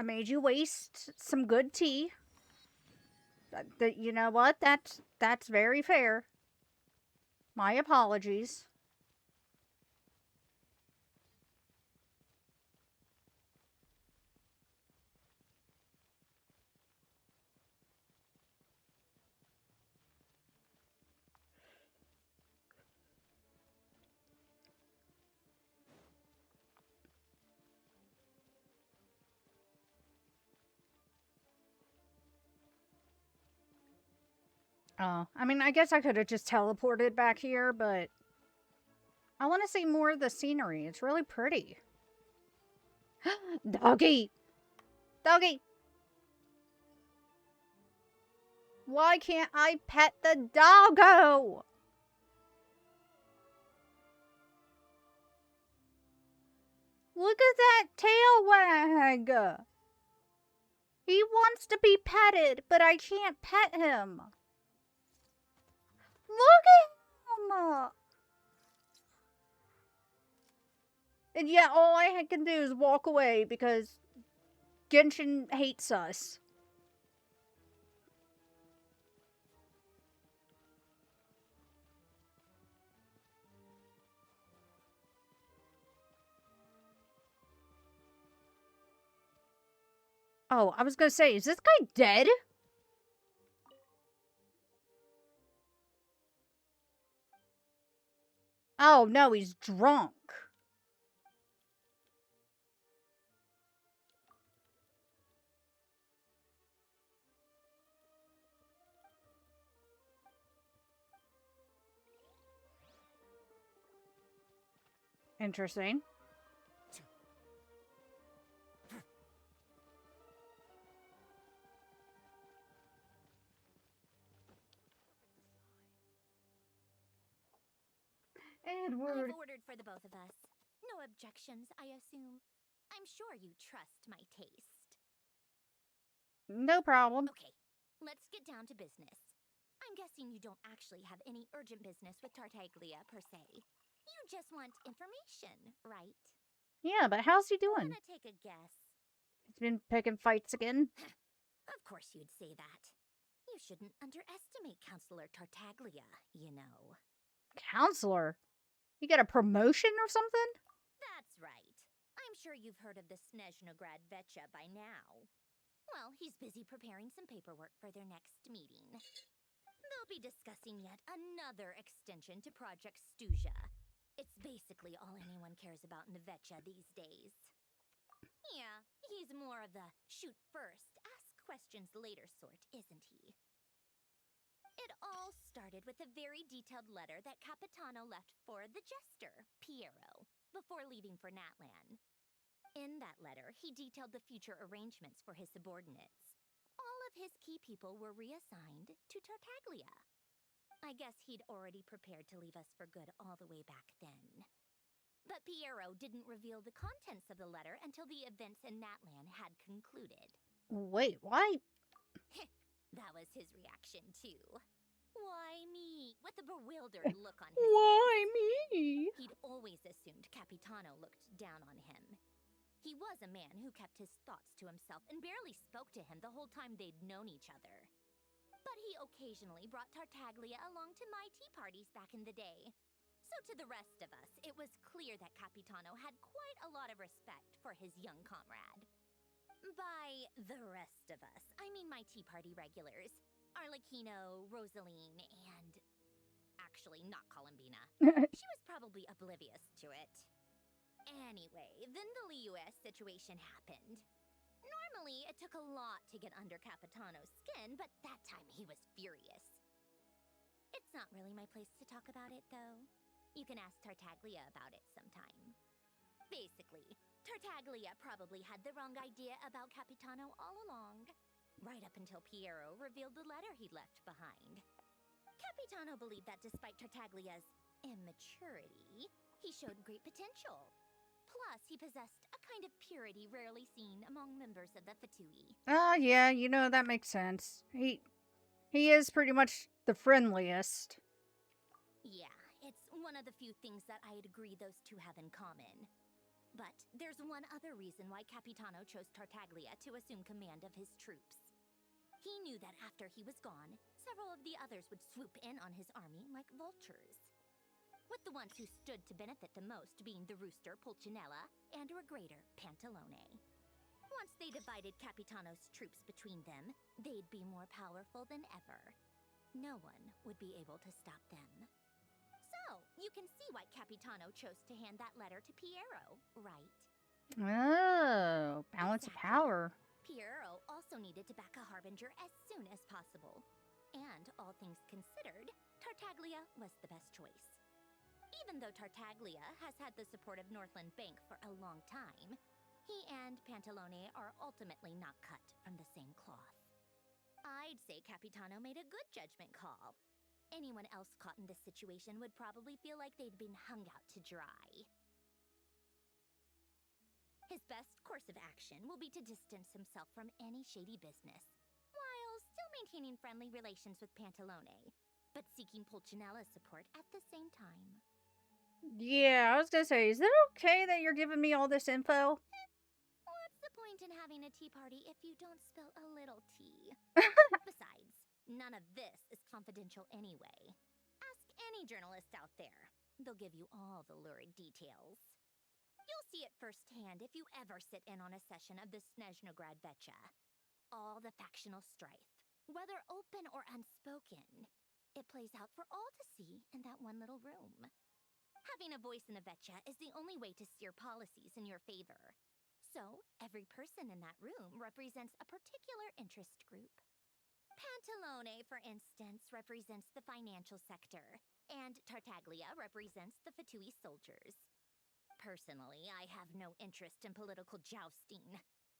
made you waste some good tea. You know what? That's very fair. My apologies. Oh, I mean, I guess I could have just teleported back here, but I want to see more of the scenery. It's really pretty. Doggy! Doggy! Why can't I pet the doggo? Look at that tail wag! He wants to be petted, but I can't pet him. Look at him! And yet all I can do is walk away because Genshin hates us. Oh, I was gonna say, is this guy dead? Oh, no, he's drunk. Interesting. Edward. I've ordered for the both of us. No objections, I assume. I'm sure you trust my taste. No problem. Okay, let's get down to business. I'm guessing you don't actually have any urgent business with Tartaglia, per se. You just want information, right? Yeah, but how's he doing? Wanna take a guess? He's been picking fights again. Of course you'd say that. You shouldn't underestimate Counselor Tartaglia, you know. Counselor? He got a promotion or something? That's right. I'm sure you've heard of the Snezhnograd Vecha by now. Well, he's busy preparing some paperwork for their next meeting. They'll be discussing yet another extension to Project Stuja. It's basically all anyone cares about in the Vecha these days. Yeah, he's more of the shoot first, ask questions later sort, isn't he? It all started with a very detailed letter that Capitano left for the jester, Piero, before leaving for Natlan. In that letter, he detailed the future arrangements for his subordinates. All of his key people were reassigned to Tartaglia. I guess he'd already prepared to leave us for good all the way back then. But Piero didn't reveal the contents of the letter until the events in Natlan had concluded. Wait, why? That was his reaction, too. Why me? With a bewildered look on his Why face. me? He'd always assumed Capitano looked down on him. He was a man who kept his thoughts to himself and barely spoke to him the whole time they'd known each other. But he occasionally brought Tartaglia along to my tea parties back in the day. So to the rest of us, it was clear that Capitano had quite a lot of respect for his young comrade. By the rest of us, I mean my tea party regulars. Arlecchino, Rosaline, and... actually, not Columbina. She was probably oblivious to it. Anyway, then the Liues situation happened. Normally, it took a lot to get under Capitano's skin, but that time he was furious. It's not really my place to talk about it, though. You can ask Tartaglia about it sometime. Basically, Tartaglia probably had the wrong idea about Capitano all along, right up until Piero revealed the letter he'd left behind. Capitano believed that despite Tartaglia's immaturity, he showed great potential. Plus, he possessed a kind of purity rarely seen among members of the Fatui. Yeah, you know, that makes sense. He is pretty much the friendliest. Yeah, it's one of the few things that I'd agree those two have in common. But there's one other reason why Capitano chose Tartaglia to assume command of his troops. He knew that after he was gone, several of the others would swoop in on his army like vultures. With the ones who stood to benefit the most being the rooster Pulcinella and Regrator Pantalone. Once they divided Capitano's troops between them, they'd be more powerful than ever. No one would be able to stop them. So, you can see why Capitano chose to hand that letter to Piero, right? Oh, balance of power. Piero also needed to back a harbinger as soon as possible. And all things considered, Tartaglia was the best choice. Even though Tartaglia has had the support of Northland Bank for a long time, he and Pantalone are ultimately not cut from the same cloth. I'd say Capitano made a good judgment call. Anyone else caught in this situation would probably feel like they'd been hung out to dry. His best course of action will be to distance himself from any shady business, while still maintaining friendly relations with Pantalone, but seeking Pulcinella's support at the same time. Yeah, I was gonna say, is it okay that you're giving me all this info? What's the point in having a tea party if you don't spill a little tea? Besides, none of this is confidential anyway. Ask any journalist out there. They'll give you all the lurid details. You'll see it firsthand if you ever sit in on a session of the Snezhnograd Vecha. All the factional strife, whether open or unspoken, it plays out for all to see in that one little room. Having a voice in the Vecha is the only way to steer policies in your favor. So, every person in that room represents a particular interest group. Pantalone, for instance, represents the financial sector, and Tartaglia represents the Fatui soldiers. Personally, I have no interest in political jousting,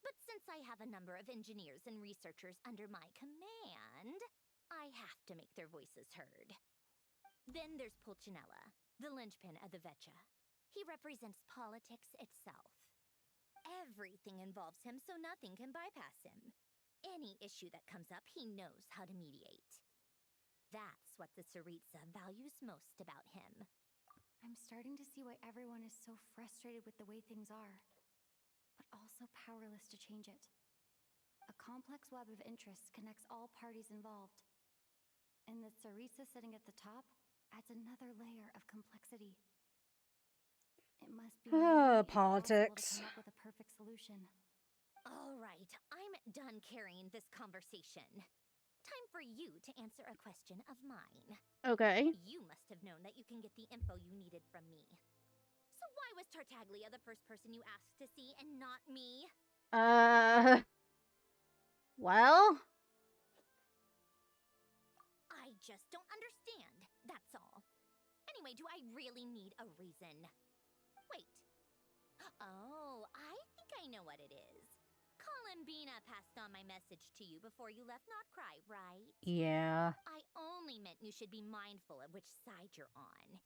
but since I have a number of engineers and researchers under my command, I have to make their voices heard. Then there's Pulcinella, the linchpin of the Vecha. He represents politics itself. Everything involves him, so nothing can bypass him. Any issue that comes up, he knows how to mediate. That's what the Tsaritsa values most about him. I'm starting to see why everyone is so frustrated with the way things are. but also powerless to change it. A complex web of interests connects all parties involved. And the Tsaritsa sitting at the top adds another layer of complexity. It must be nearly impossible Politics. to come up with a perfect solution. All right, I'm done carrying this conversation. Time for you to answer a question of mine. Okay. You must have known that you can get the info you needed from me. So why was Tartaglia the first person you asked to see and not me? Well? I just don't understand, that's all. Anyway, do I really need a reason? Wait. Oh, I think I know what it is. Columbina passed on my message to you before you left Notcry, right? Yeah. I only meant you should be mindful of which side you're on.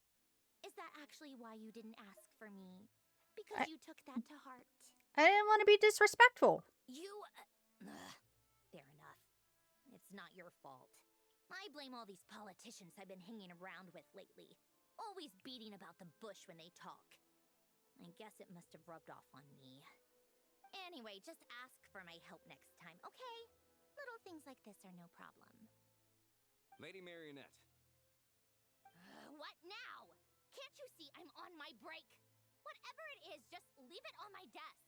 Is that actually why you didn't ask for me? Because you took that to heart? I didn't want to be disrespectful. Fair enough. It's not your fault. I blame all these politicians I've been hanging around with lately. Always beating about the bush when they talk. I guess it must have rubbed off on me. Anyway, just ask for my help next time, okay? Little things like this are no problem. Lady Marionette. What now? Can't you see I'm on my break? Whatever it is, just leave it on my desk.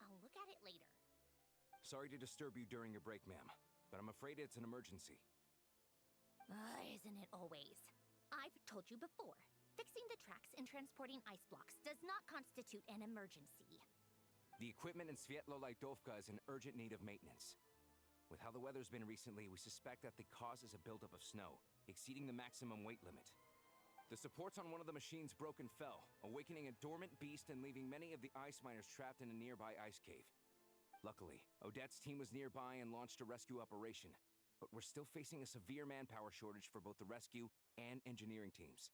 I'll look at it later. Sorry to disturb you during your break, ma'am, but I'm afraid it's an emergency. Isn't it always? I've told you before, fixing the tracks and transporting ice blocks does not constitute an emergency. The equipment in Svietlolaidovka is in urgent need of maintenance. With how the weather's been recently, we suspect that the cause is a buildup of snow, exceeding the maximum weight limit. The supports on one of the machines broke and fell, awakening a dormant beast and leaving many of the ice miners trapped in a nearby ice cave. Luckily, Odette's team was nearby and launched a rescue operation, but we're still facing a severe manpower shortage for both the rescue and engineering teams.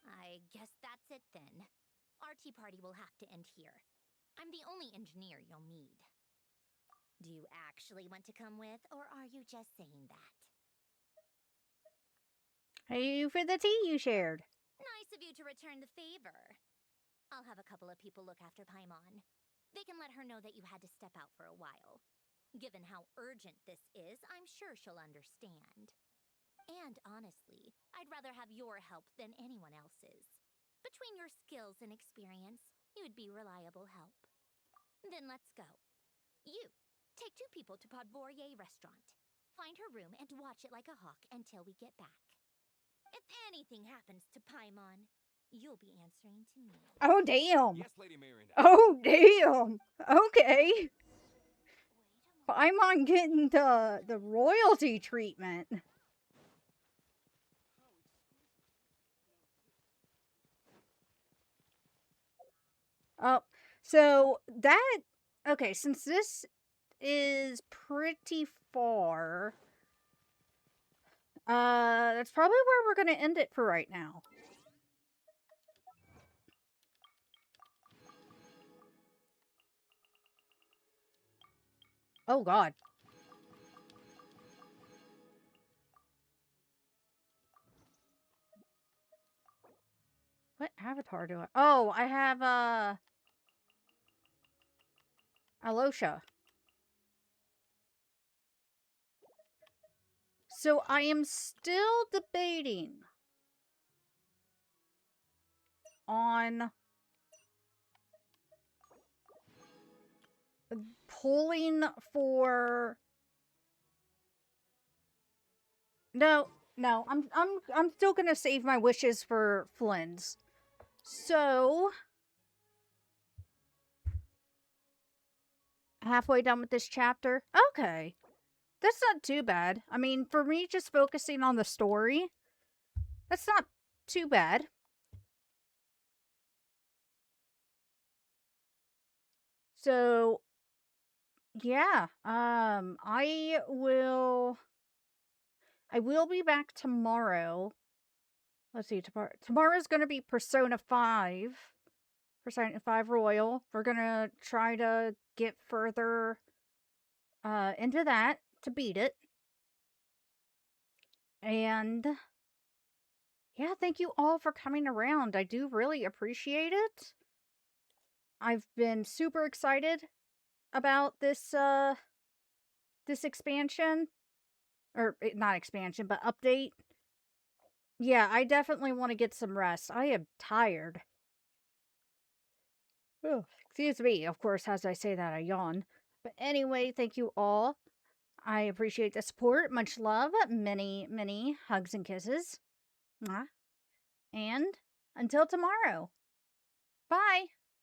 I guess that's it then. Our tea party will have to end here. I'm the only engineer you'll need. Do you actually want to come with, or are you just saying that? Hey, you for the tea you shared. Nice of you to return the favor. I'll have a couple of people look after Paimon. They can let her know that you had to step out for a while. Given how urgent this is, I'm sure she'll understand. And honestly, I'd rather have your help than anyone else's. Between your skills and experience, you'd be reliable help. Then let's go. You, take 2 people to Podvorier restaurant. Find her room and watch it like a hawk until we get back. If anything happens to Paimon, you'll be answering to me. Oh, damn. Yes, Lady Marionette. Oh, damn. Okay. Paimon getting the royalty treatment. Oh, so that... Okay, since this is pretty far, that's probably where we're going to end it for right now. Oh, God. What avatar do I... Oh, I have, Alosha. So I am still debating on pulling for... No, I'm still gonna save my wishes for Flynn's. So halfway done with this chapter. Okay. That's not too bad. I mean, for me just focusing on the story, that's not too bad. So yeah, I will be back tomorrow. Let's see, tomorrow's going to be Persona 5. Persona 5 Royal. We're going to try to get further into that to beat it. And yeah, thank you all for coming around. I do really appreciate it. I've been super excited about this this expansion, or not expansion, but update. Yeah, I definitely want to get some rest. I am tired. Oh, excuse me. Of course, as I say that, I yawn. But anyway, thank you all. I appreciate the support. Much love. Many, many hugs and kisses. Mwah. And until tomorrow. Bye.